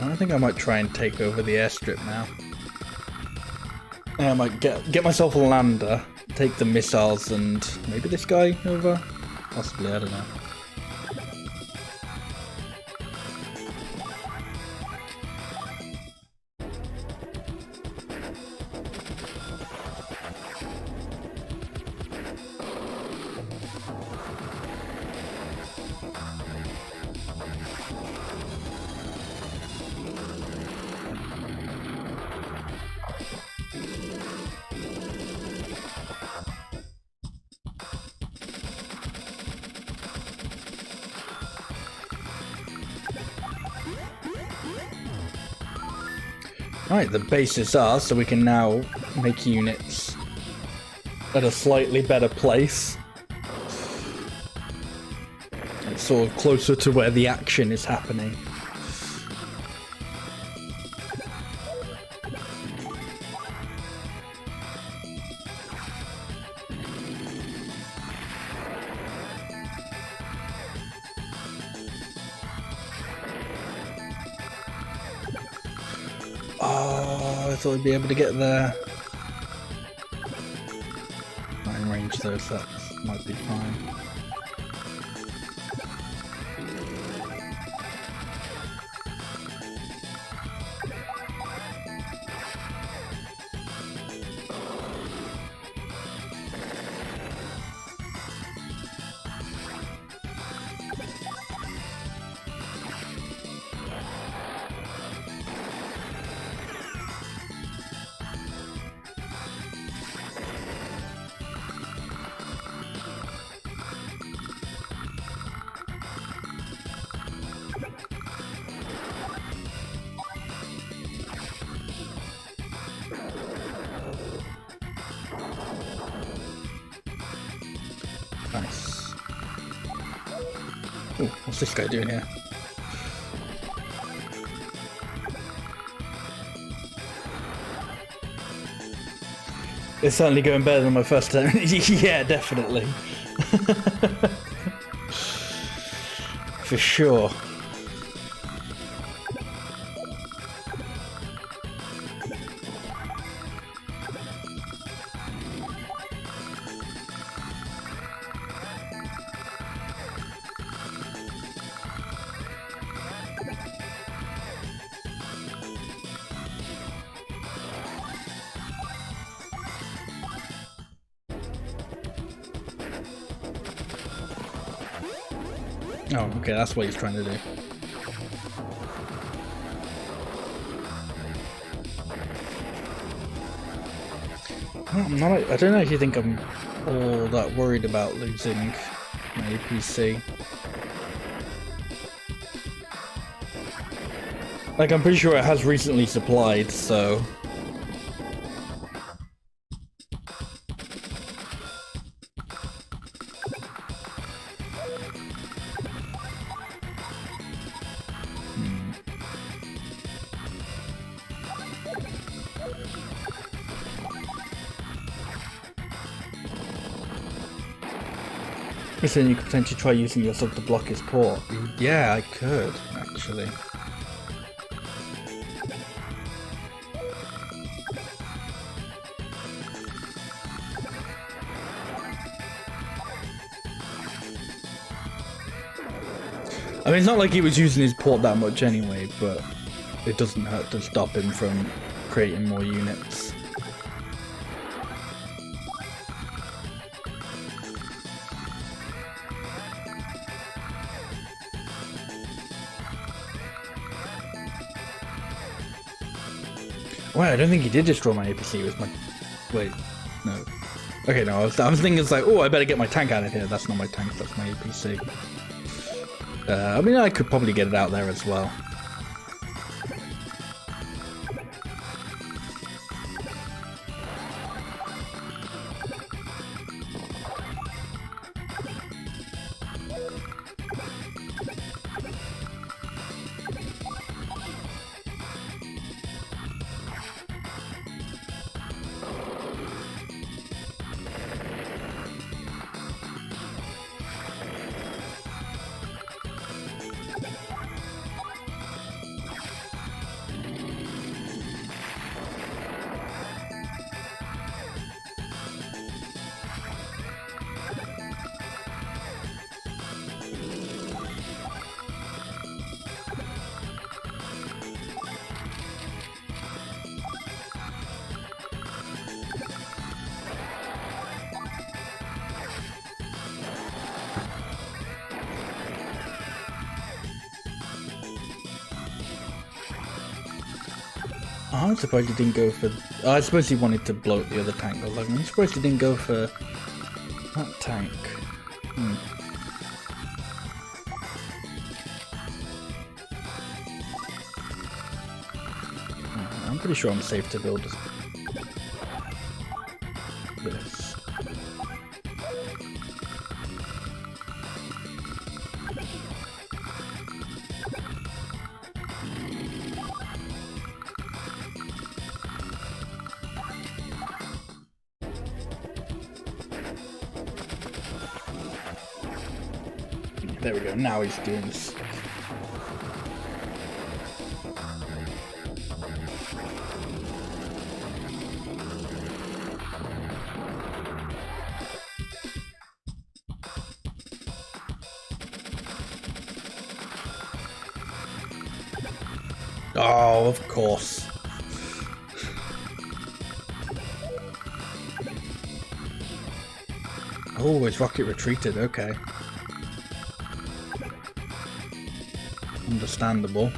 I think I might try and take over the airstrip now. I might get myself a lander, take the missiles, and maybe this guy over? Possibly, I don't know. Right, the base is ours, so we can now make units at a slightly better place. It's sort of closer to where the action is happening. Oh, I thought I'd be able to get there. Not in range though, so that might be fine. Nice. Ooh, what's this guy doing here? It's certainly going better than my first turn. Yeah, definitely. For sure. Oh, okay, that's what he's trying to do. I don't actually think I'm all that worried about losing my APC. Like, I'm pretty sure it has recently supplied, so... Then you could potentially try using your sub to block his port. Yeah, I could, actually. I mean, it's not like he was using his port that much anyway, but it doesn't hurt to stop him from creating more units. Wait, I don't think he did destroy my APC. It was my... Wait, no. Okay, no, I was thinking it's like, oh, I better get my tank out of here. That's not my tank, that's my APC. I mean, I could probably get it out there as well. Oh, I'm surprised he didn't go for... Oh, I suppose he wanted to blow up the other tank. I was like, I'm surprised he didn't go for that tank. I'm pretty sure I'm safe to build this. There we go, now he's doing this. Oh, of course. Oh, his rocket retreated, okay. Understandable.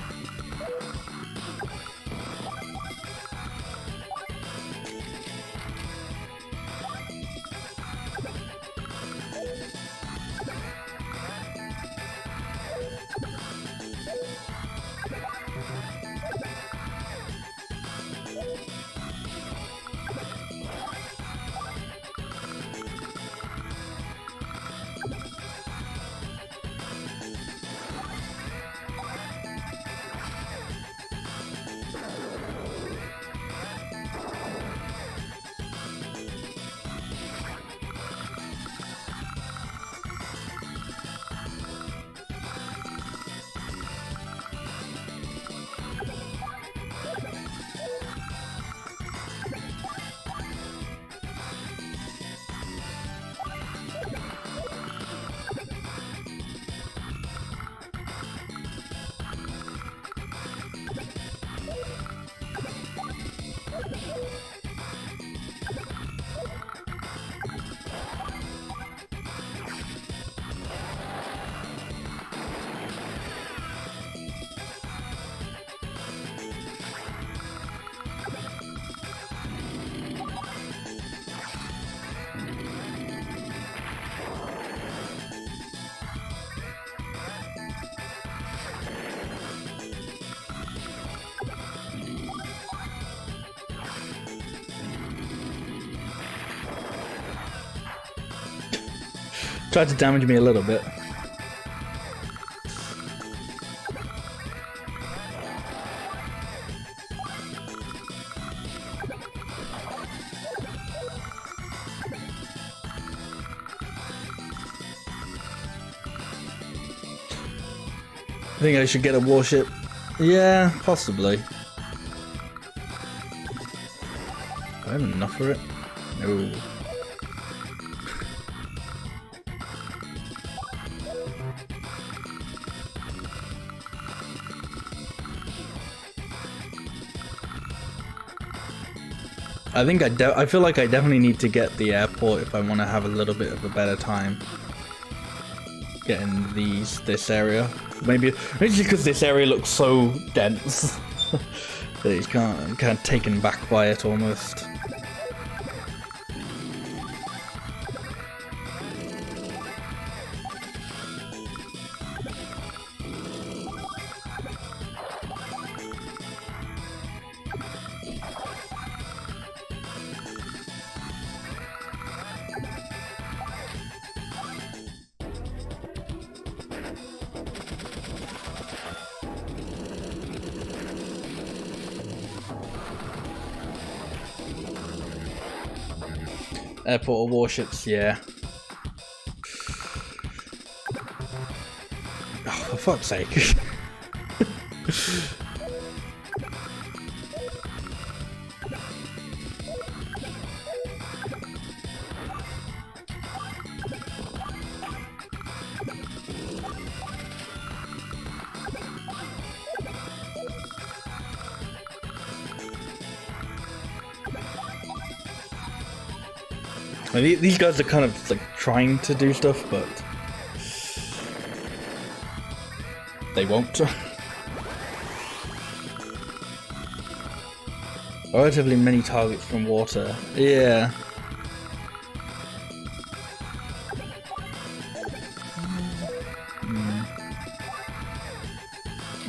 Tried to damage me a little bit. I think I should get a warship. Yeah, possibly. Do I have enough for it? No. I feel like I definitely need to get the airport if I want to have a little bit of a better time getting this area. Maybe it's because this area looks so dense that it's kind of taken back by it almost. Airport or warships, yeah. Oh, for fuck's sake. These guys are kind of like trying to do stuff, but they won't. Relatively many targets from water. Yeah.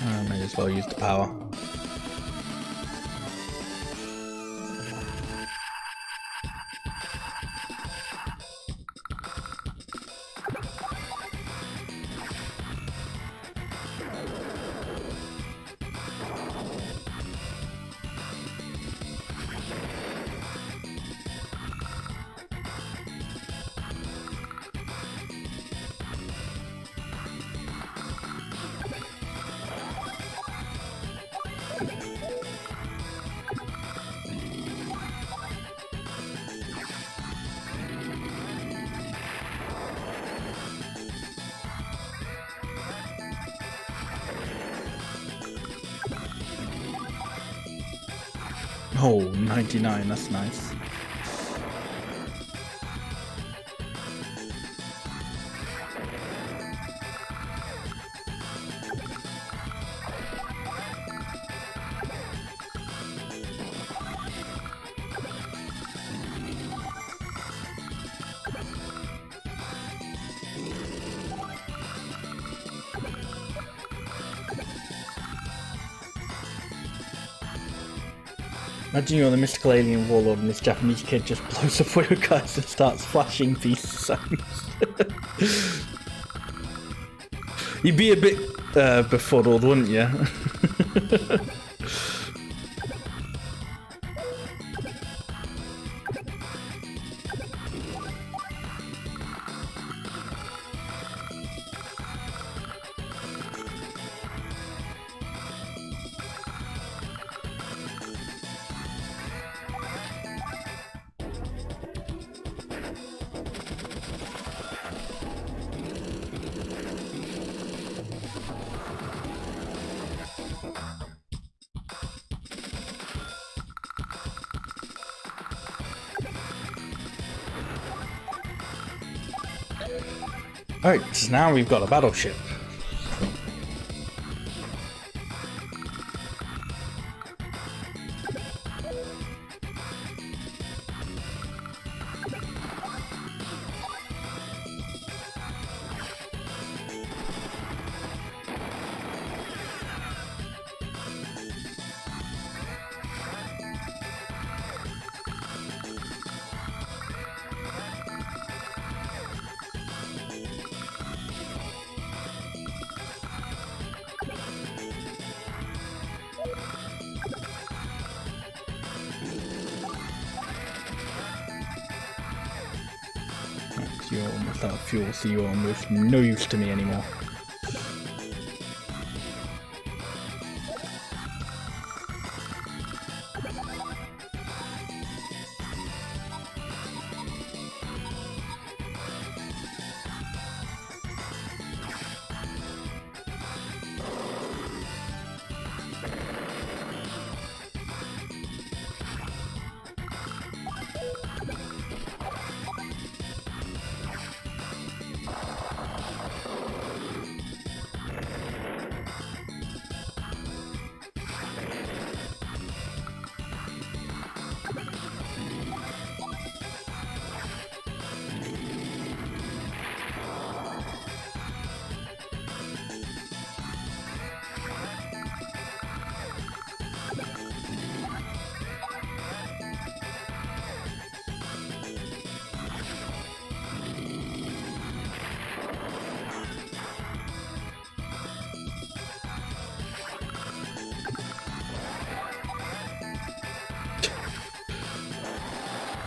I may as well use the power. Oh, 99, that's nice. Imagine you're the mystical alien warlord and this Japanese kid just blows up one of your guys and starts flashing peace signs. You'd be a bit befuddled, wouldn't you? Alright, so now we've got a battleship. You're almost out of fuel, so you're almost no use to me anymore.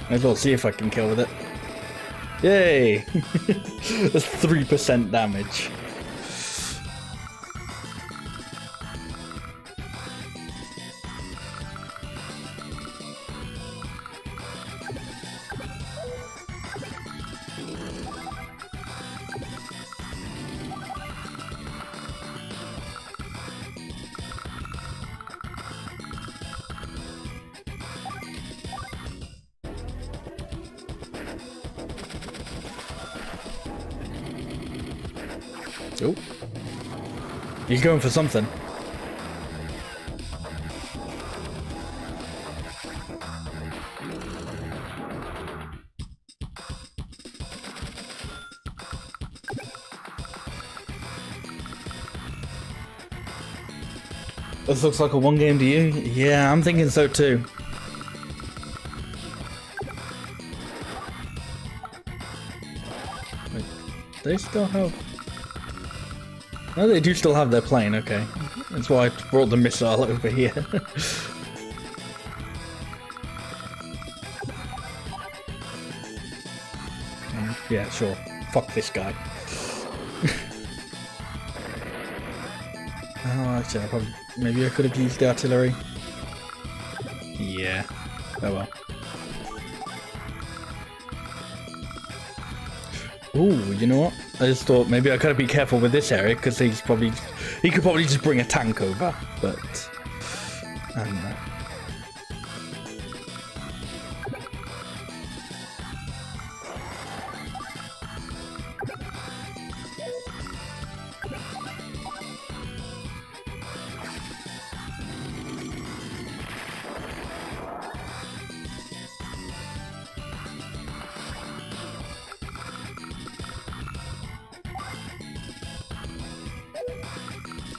Might as well see if I can kill with it. Yay! That's 3% damage. Oh. He's going for something. This looks like a one game to you? Yeah, I'm thinking so too. Wait, they still have... No, they do still have their plane, okay. That's why I brought the missile over here. Yeah, sure. Fuck this guy. Oh, actually, maybe I could have used the artillery. Yeah. Oh well. Ooh, you know what? I just thought maybe I gotta be careful with this area because he could probably just bring a tank over, but I don't know.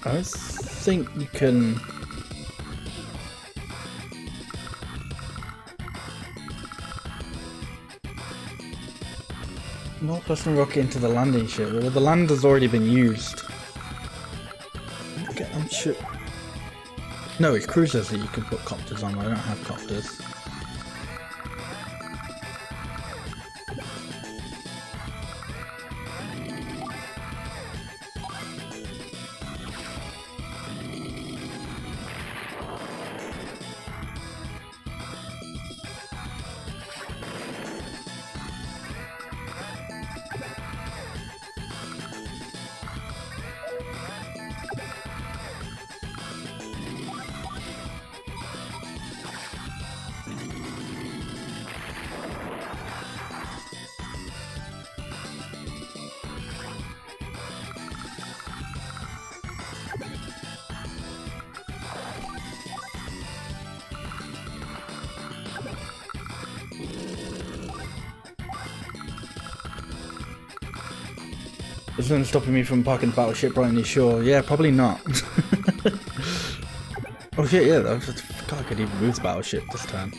I think you can... Northwestern rocket into the landing ship. Well, the land has already been used. Okay, I'm sure... No, it's cruisers that you can put copters on. I don't have copters. Is nothing stopping me from parking the battleship right on the shore? Yeah, probably not. Oh shit, yeah, I forgot I could even move the battleship this time.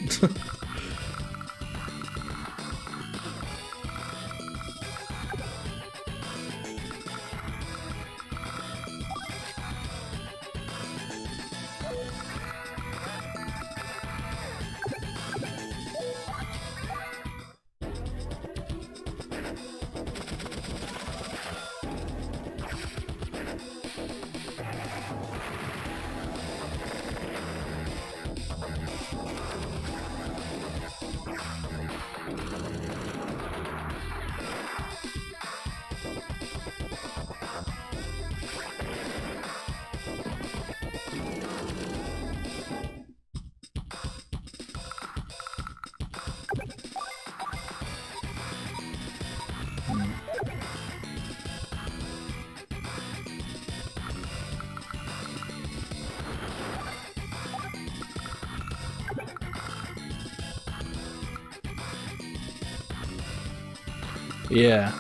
Yeah.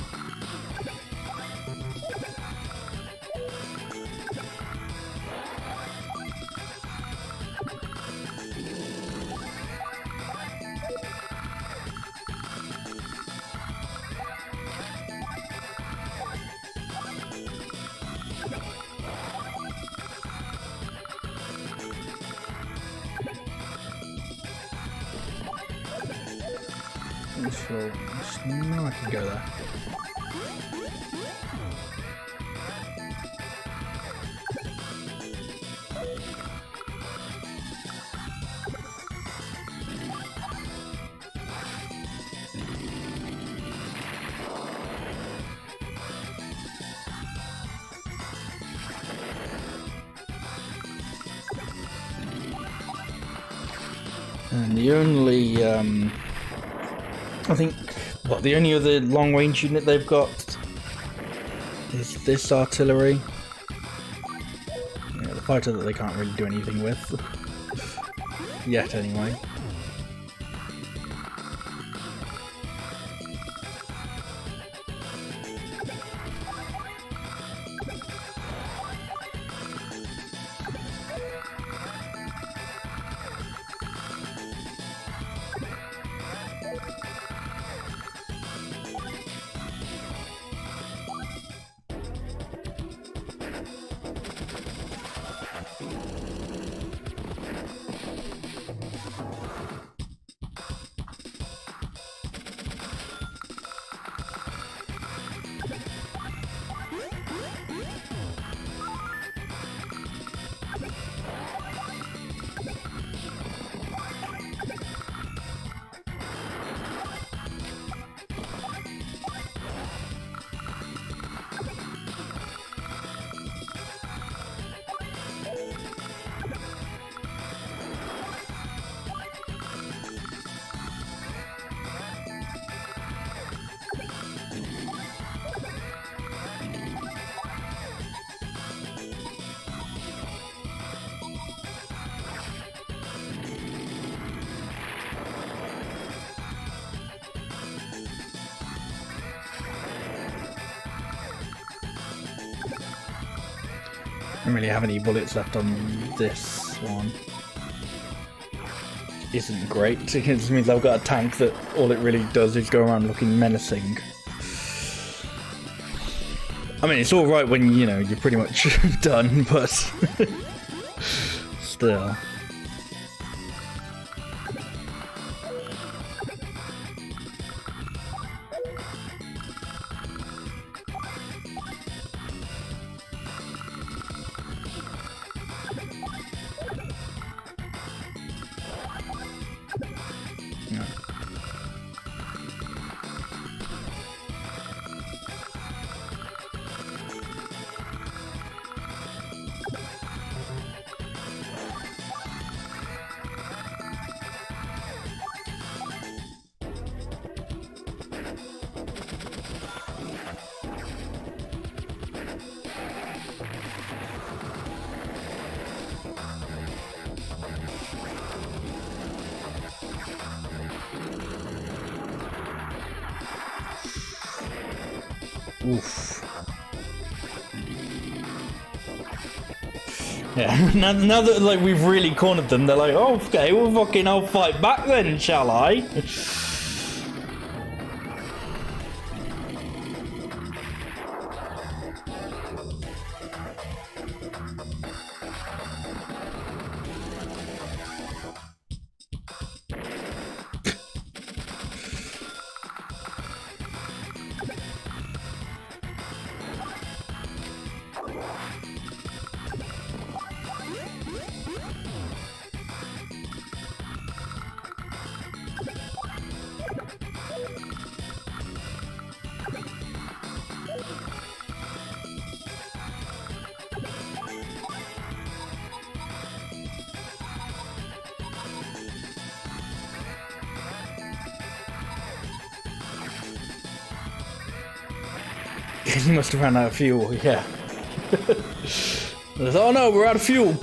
So, no, I can go there. And the only, I think, the only other long-range unit they've got is this artillery. Yeah, the fighter that they can't really do anything with. Yet, anyway. don't really have any bullets left on this one. Isn't great. It just means I've got a tank that all it really does is go around looking menacing. I mean, it's alright when, you know, you're pretty much done, but still. Yeah. Oof. Yeah, now that like we've really cornered them, they're like, oh, okay, well fucking I'll fight back then, shall I? He must have run out of fuel, yeah. Oh no, we're out of fuel!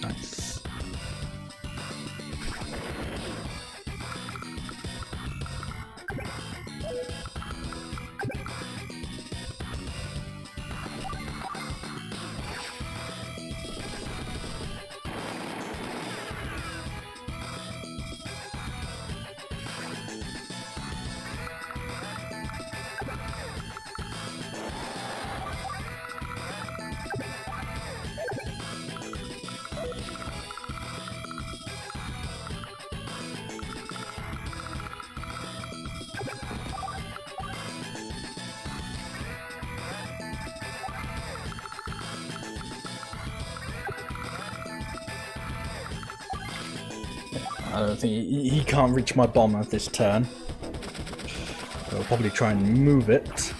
Nice. I don't think he can't reach my bomber this turn. So I'll probably try and move it.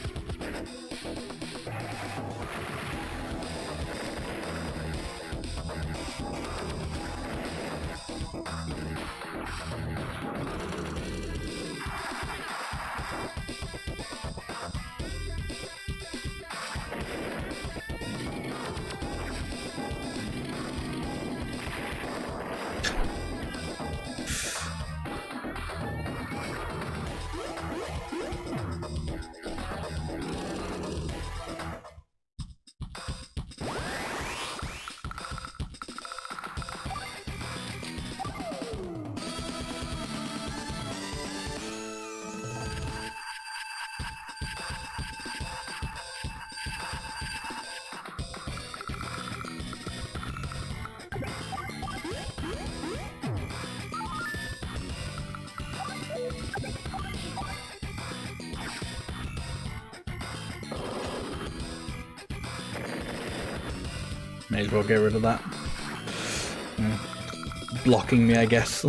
May as well get rid of that. Yeah. Blocking me, I guess.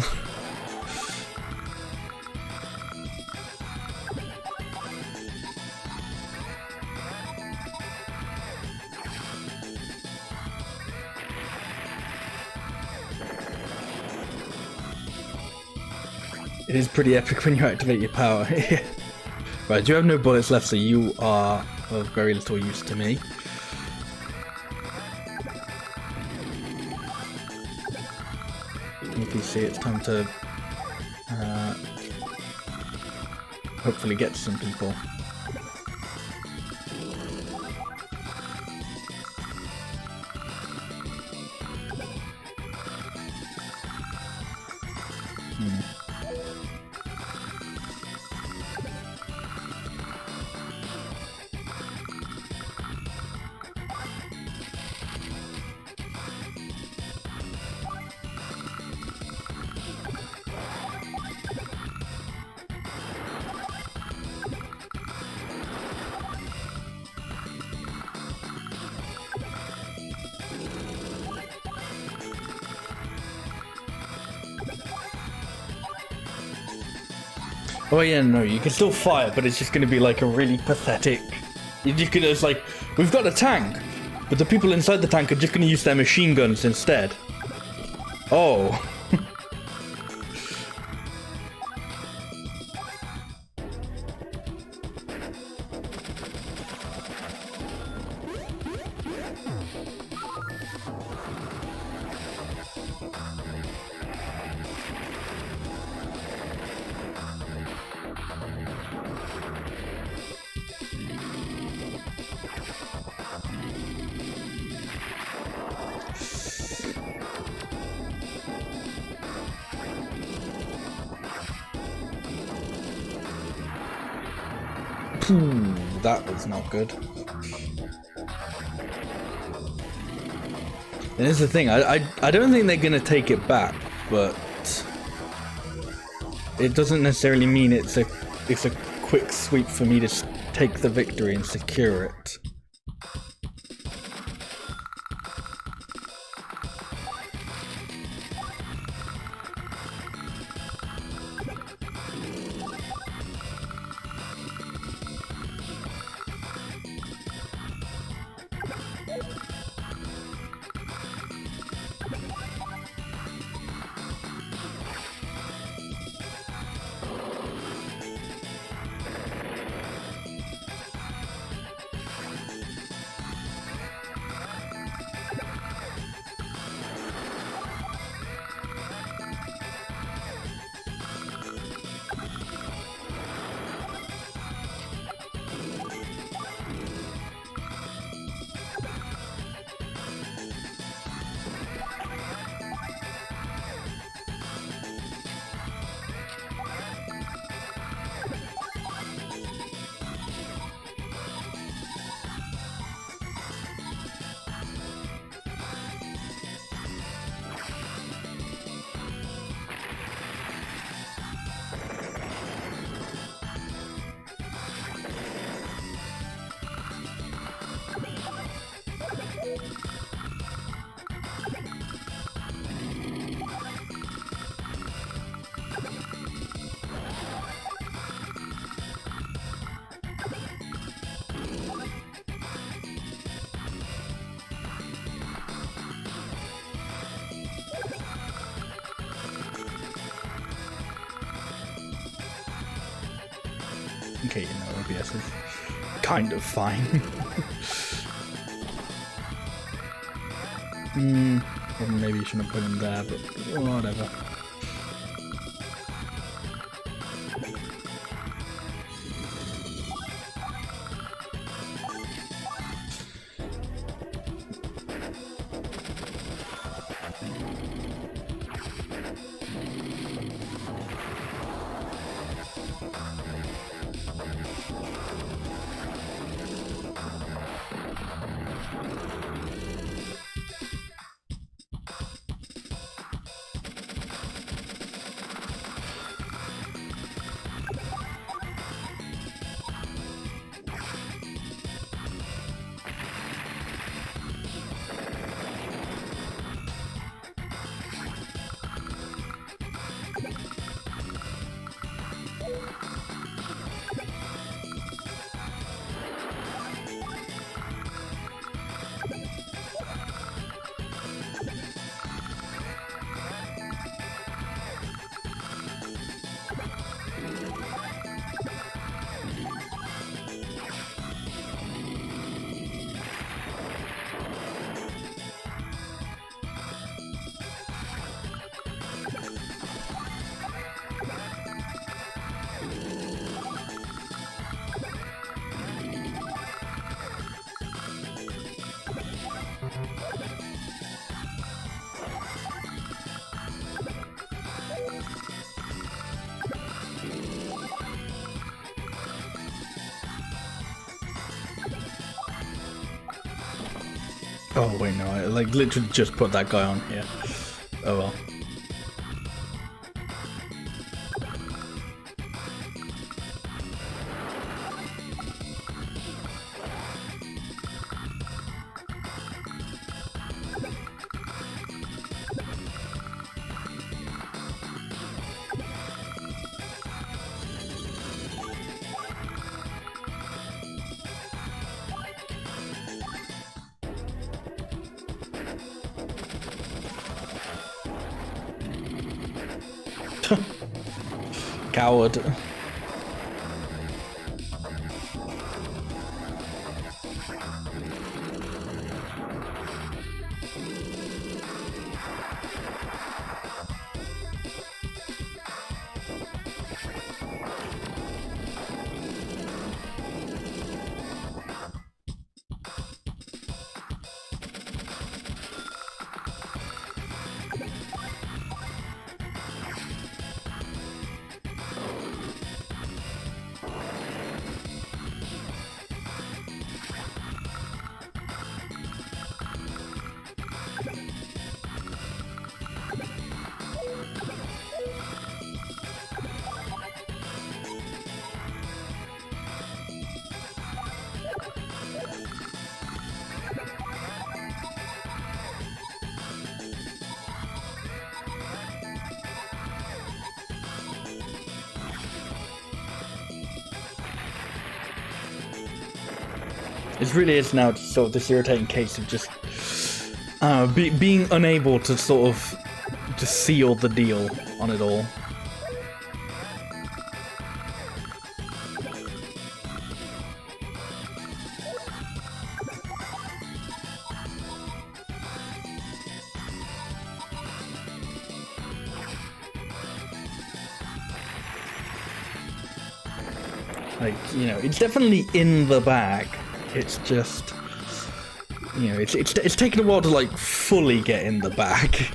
It is pretty epic when you activate your power. Right, you have no bullets left, so you are of very little use to me. You can see it's time to hopefully get to some people. Oh yeah, no, you can still fire, but it's just going to be like a really pathetic... You're just going to, it's like, we've got a tank, but the people inside the tank are just going to use their machine guns instead. Oh. That was not good. And here's the thing, I don't think they're gonna take it back, but it doesn't necessarily mean it's a quick sweep for me to take the victory and secure it. Okay, you know, OBS is kind of fine. Maybe you shouldn't put him there, but whatever. Oh wait, no, I like literally just put that guy on here. Oh well. Coward. It really is now sort of this irritating case of just being unable to sort of just seal the deal on it all. Like, you know, it's definitely in the bag. It's just, you know, it's taken a while to like fully get in the bag.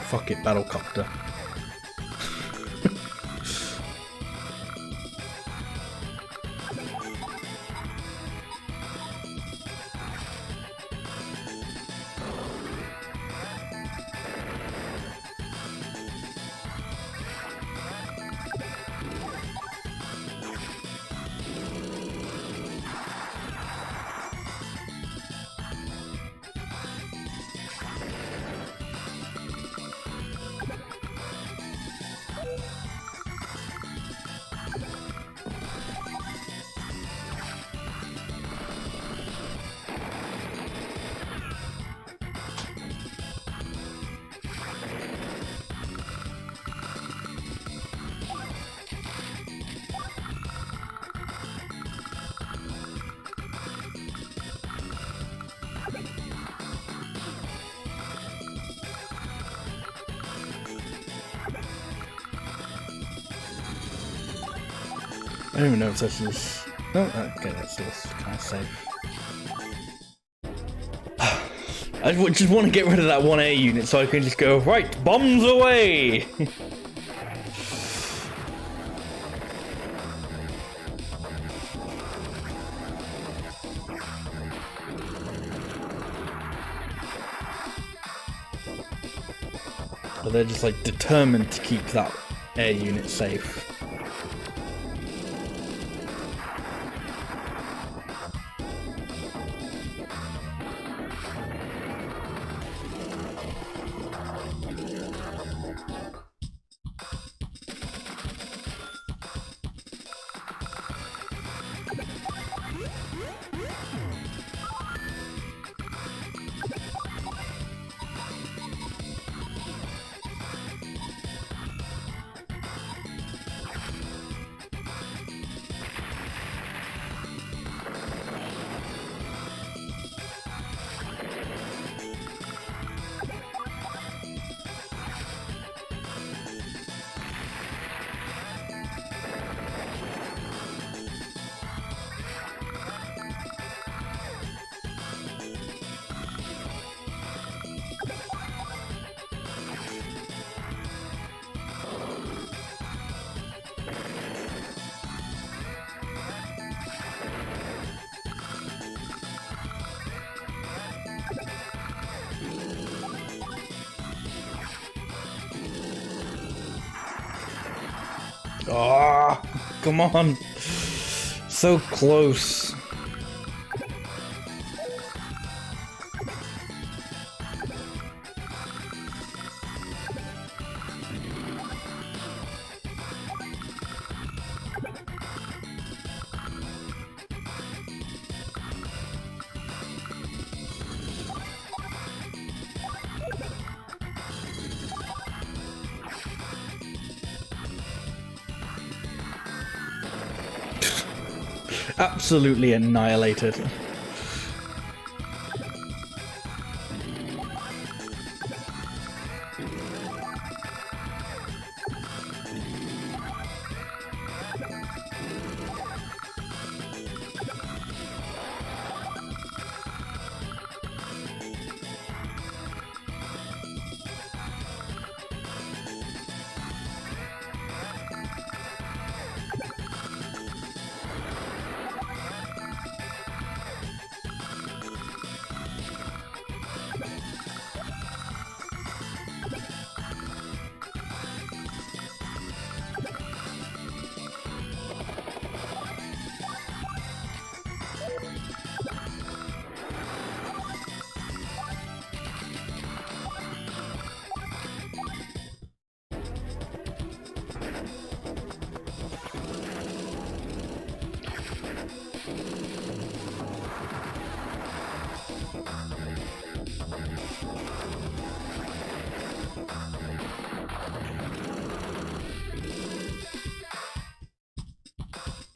Fuck it, Battlecopter. I don't even know if this is... No, okay, that's kind of safe. I just want to get rid of that 1A unit so I can just go, right, bombs away! But they're just like determined to keep that air unit safe. Oh, come on. So close. Absolutely annihilated.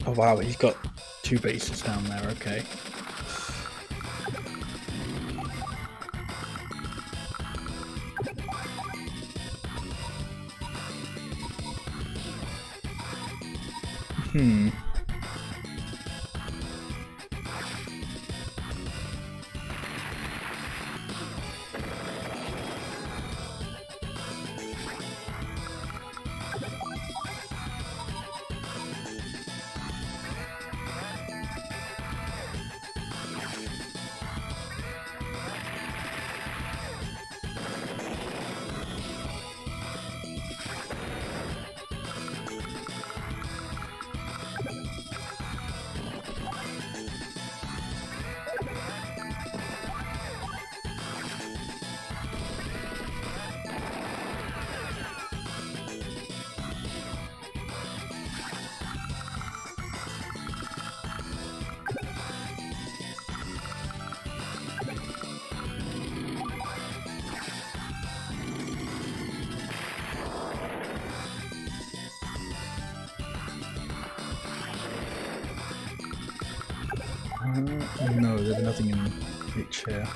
Oh wow, he's got 2 bases down there, okay. No, there's nothing in reach here.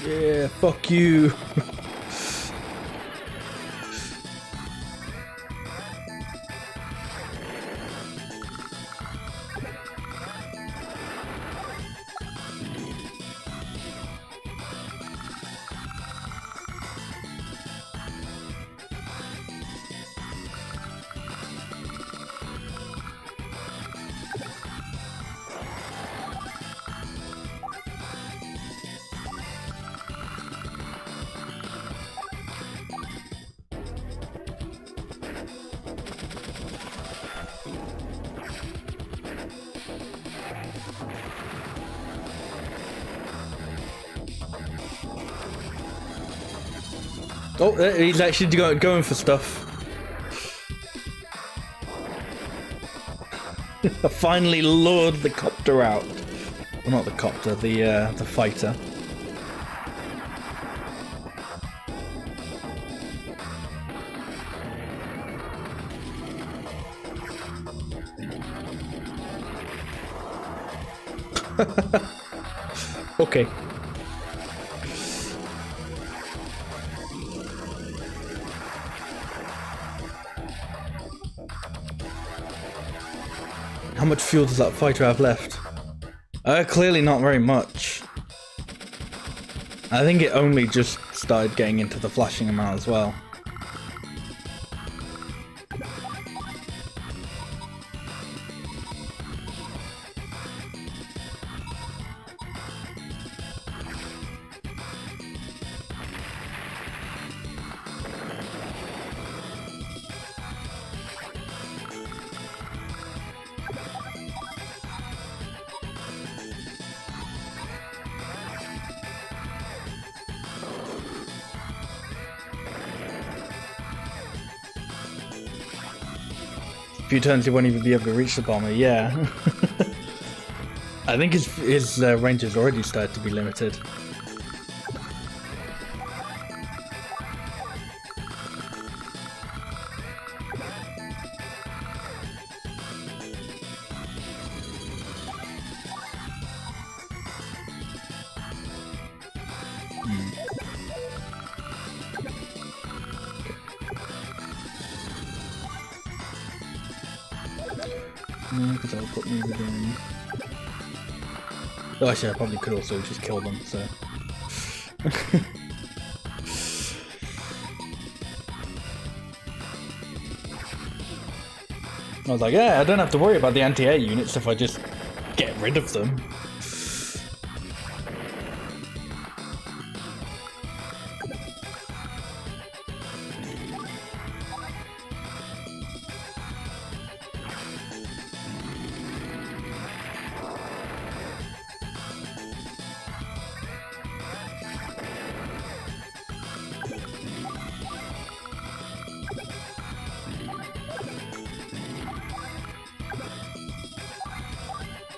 Yeah, fuck you. Oh, he's actually going for stuff. I finally lured the copter out. Well, not the copter, the fighter. Okay. How much fuel does that fighter have left? Clearly not very much. I think it only just started getting into the flashing amount as well. Few turns he won't even be able to reach the bomber, yeah. I think his range has already started to be limited. Because that'll put me within... Oh, actually, I probably could also just kill them, so... I was like, yeah, I don't have to worry about the anti-air units if I just get rid of them.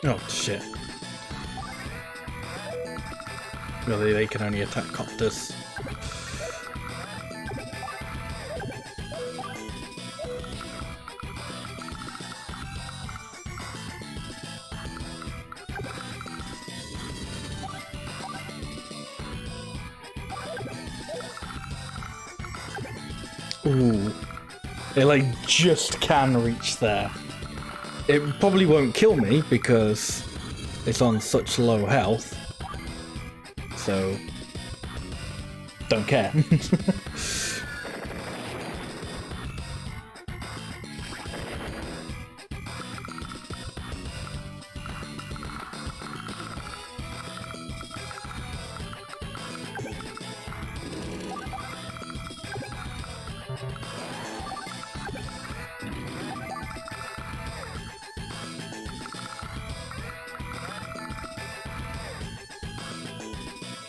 Oh shit. Really, they can only attack copters. Ooh. It like just can reach there. It probably won't kill me because it's on such low health, so don't care.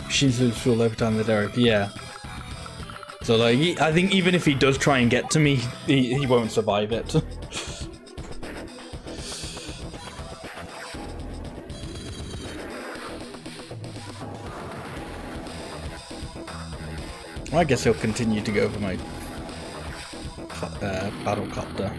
Machines lose fuel every time they direct, yeah. So like, I think even if he does try and get to me, he won't survive it. Well, I guess he'll continue to go for my battle copter.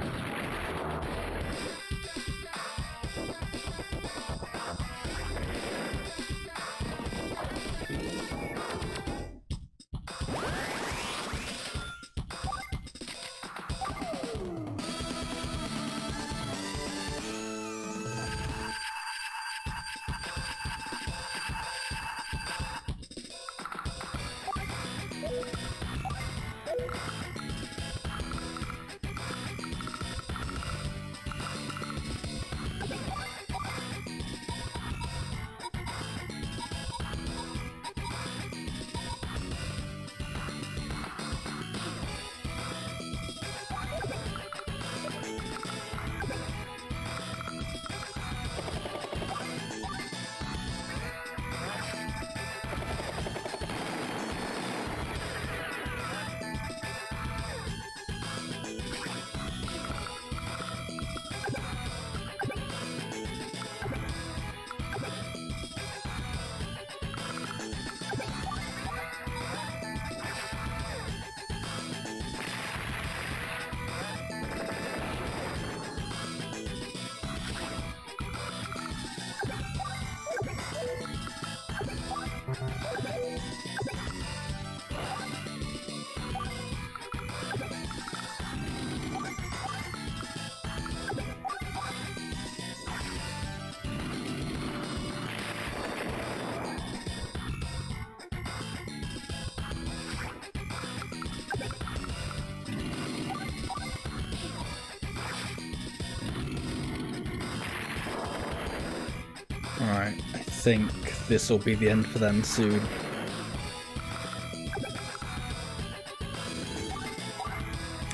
think this will be the end for them soon.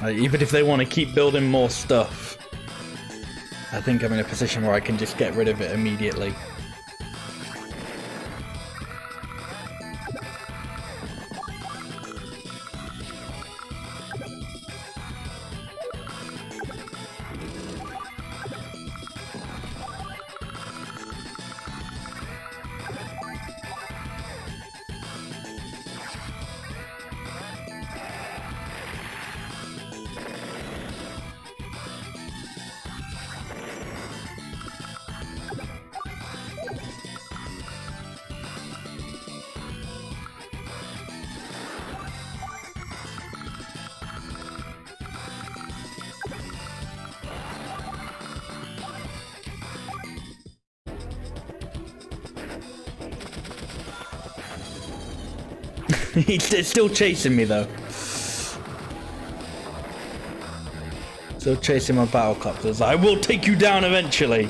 Even if they want to keep building more stuff, I think I'm in a position where I can just get rid of it immediately. He's still chasing me though. Still chasing my battlecopters. I will take you down eventually.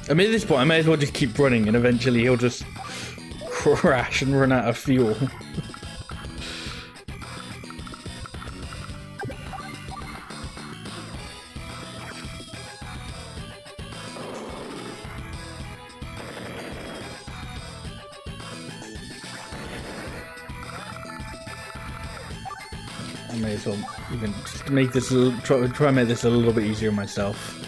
I mean, at this point, I may as well just keep running, and eventually he'll just crash and run out of fuel. I may as well even just make this a little, try and make this a little bit easier myself.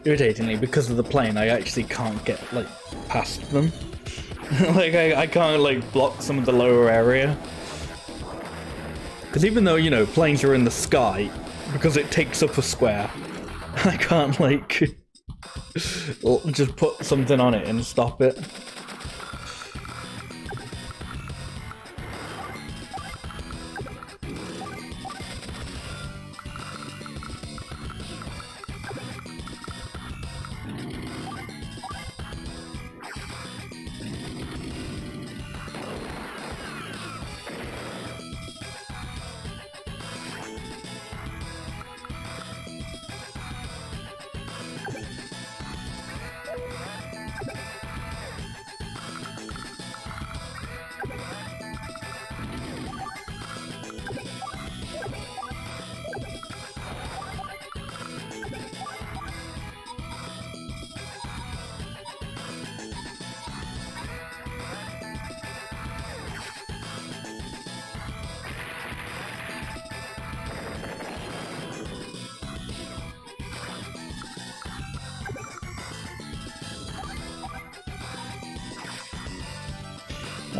Irritatingly, because of the plane, I actually can't get, like, past them. Like, I can't, like, block some of the lower area. Because even though, you know, planes are in the sky, because it takes up a square, I can't, like, just put something on it and stop it.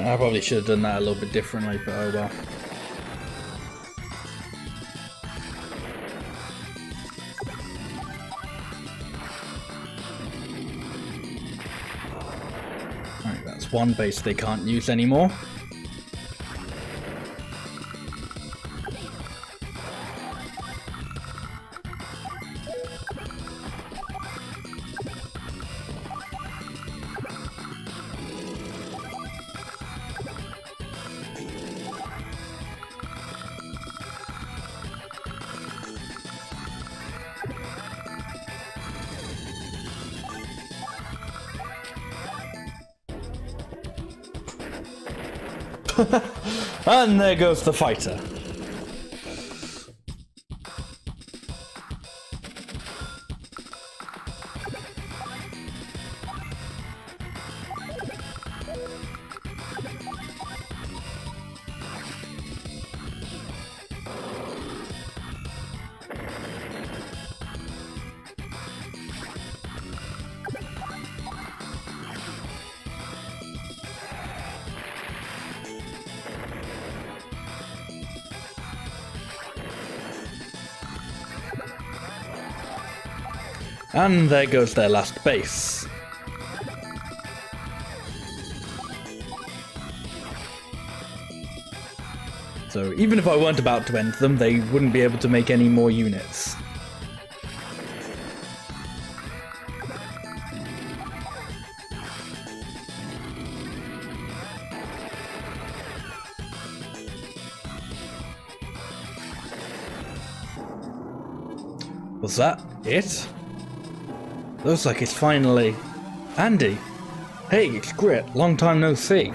I probably should have done that a little bit differently, but oh well. Alright, that's one base they can't use anymore. And there goes the fighter. And there goes their last base. So even if I weren't about to end them, they wouldn't be able to make any more units. Was that it? Looks like it's finally... Andy! Hey, it's Grit. Long time no see.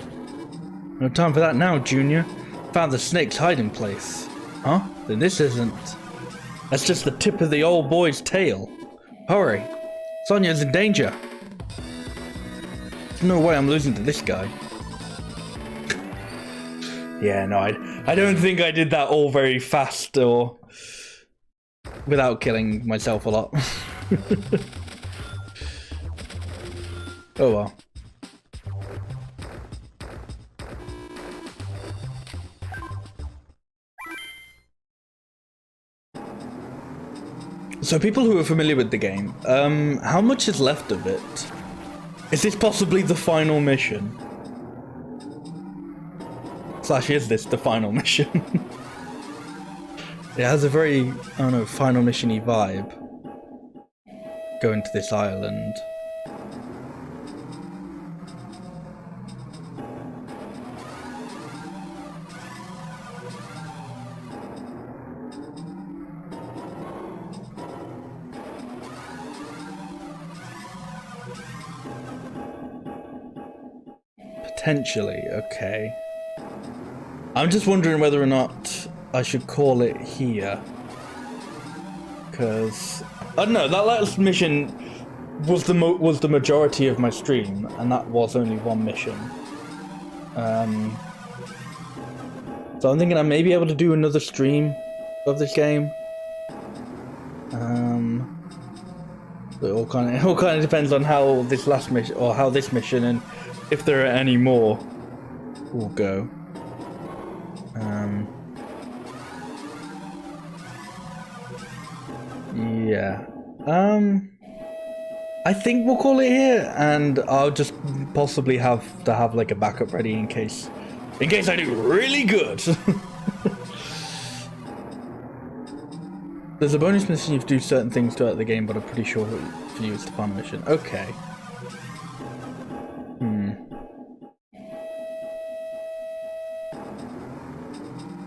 No time for that now, Junior. Found the snake's hiding place. Huh? Then this isn't... That's just the tip of the old boy's tail. Hurry. Sonia's in danger. There's no way I'm losing to this guy. Yeah, no, I don't think I did that all very fast or... without killing myself a lot. Oh well. So people who are familiar with the game, how much is left of it? Is this possibly the final mission? Slash, is this the final mission? It has a very, I don't know, final mission-y vibe. Going to this island. Potentially, okay. I'm just wondering whether or not I should call it here. Because I don't know, that last mission was the majority of my stream, and that was only one mission. So I'm thinking I may be able to do another stream of this game. But it all kind of depends on how this last mission, or how this mission, and if there are any more, will go. Yeah. I think we'll call it here, and I'll just possibly have to have like a backup ready in case I do really good. There's a bonus mission you have to do certain things throughout the game, but I'm pretty sure for you it's the final mission. Okay.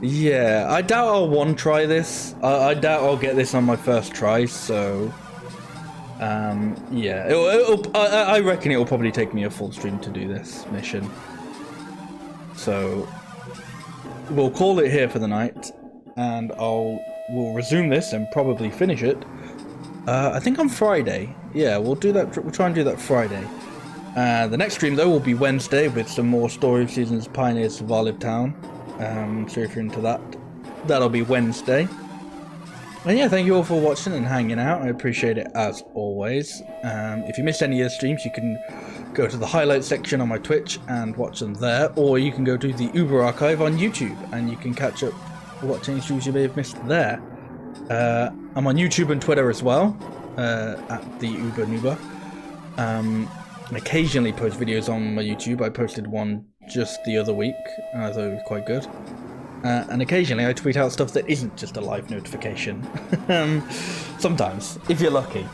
Yeah, I doubt I'll one-try this. I doubt I'll get this on my first try, so... yeah, I reckon it'll probably take me a full stream to do this mission. So, we'll call it here for the night, and we'll resume this and probably finish it. I think on Friday. Yeah, we'll do that. We'll try and do that Friday. The next stream though will be Wednesday with some more Story of Seasons Pioneers of Olive Town. So if you're into that, that'll be Wednesday. And yeah, thank you all for watching and hanging out. I appreciate it as always. If you missed any of the streams, you can go to the highlights section on my Twitch and watch them there, or you can go to the Uber archive on YouTube and you can catch up watching streams you may have missed there. I'm on YouTube and Twitter as well, at The00berNoober. I occasionally post videos on my YouTube. I posted one just the other week, and I thought it was quite good. And occasionally I tweet out stuff that isn't just a live notification. Sometimes, if you're lucky.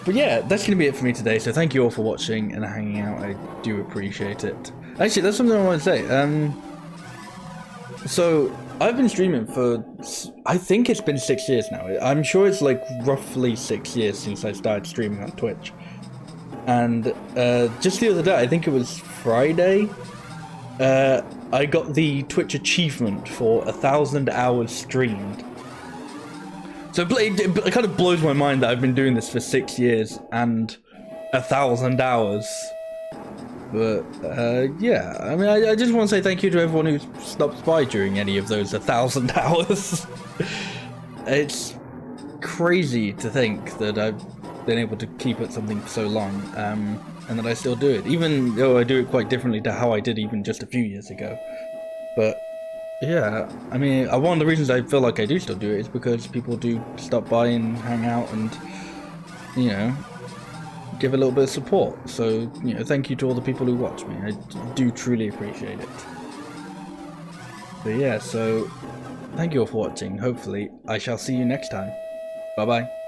But yeah, that's going to be it for me today, so thank you all for watching and hanging out. I do appreciate it. Actually, that's something I want to say. So, I've been streaming for, I think it's been 6 years now. I'm sure it's like roughly 6 years since I started streaming on Twitch. And just the other day, I think it was Friday, I got the Twitch achievement for 1,000 hours streamed. So it kind of blows my mind that I've been doing this for 6 years and 1,000 hours. But yeah, I mean, I just want to say thank you to everyone who stops by during any of those 1,000 hours. It's crazy to think that I've been able to keep at something for so long, and that I still do it, even though I do it quite differently to how I did even just a few years ago. But yeah, I mean, one of the reasons I feel like I do still do it is because people do stop by and hang out and, you know, give a little bit of support. So, you know, thank you to all the people who watch me. I do truly appreciate it. But yeah, so thank you all for watching. Hopefully I shall see you next time. Bye bye.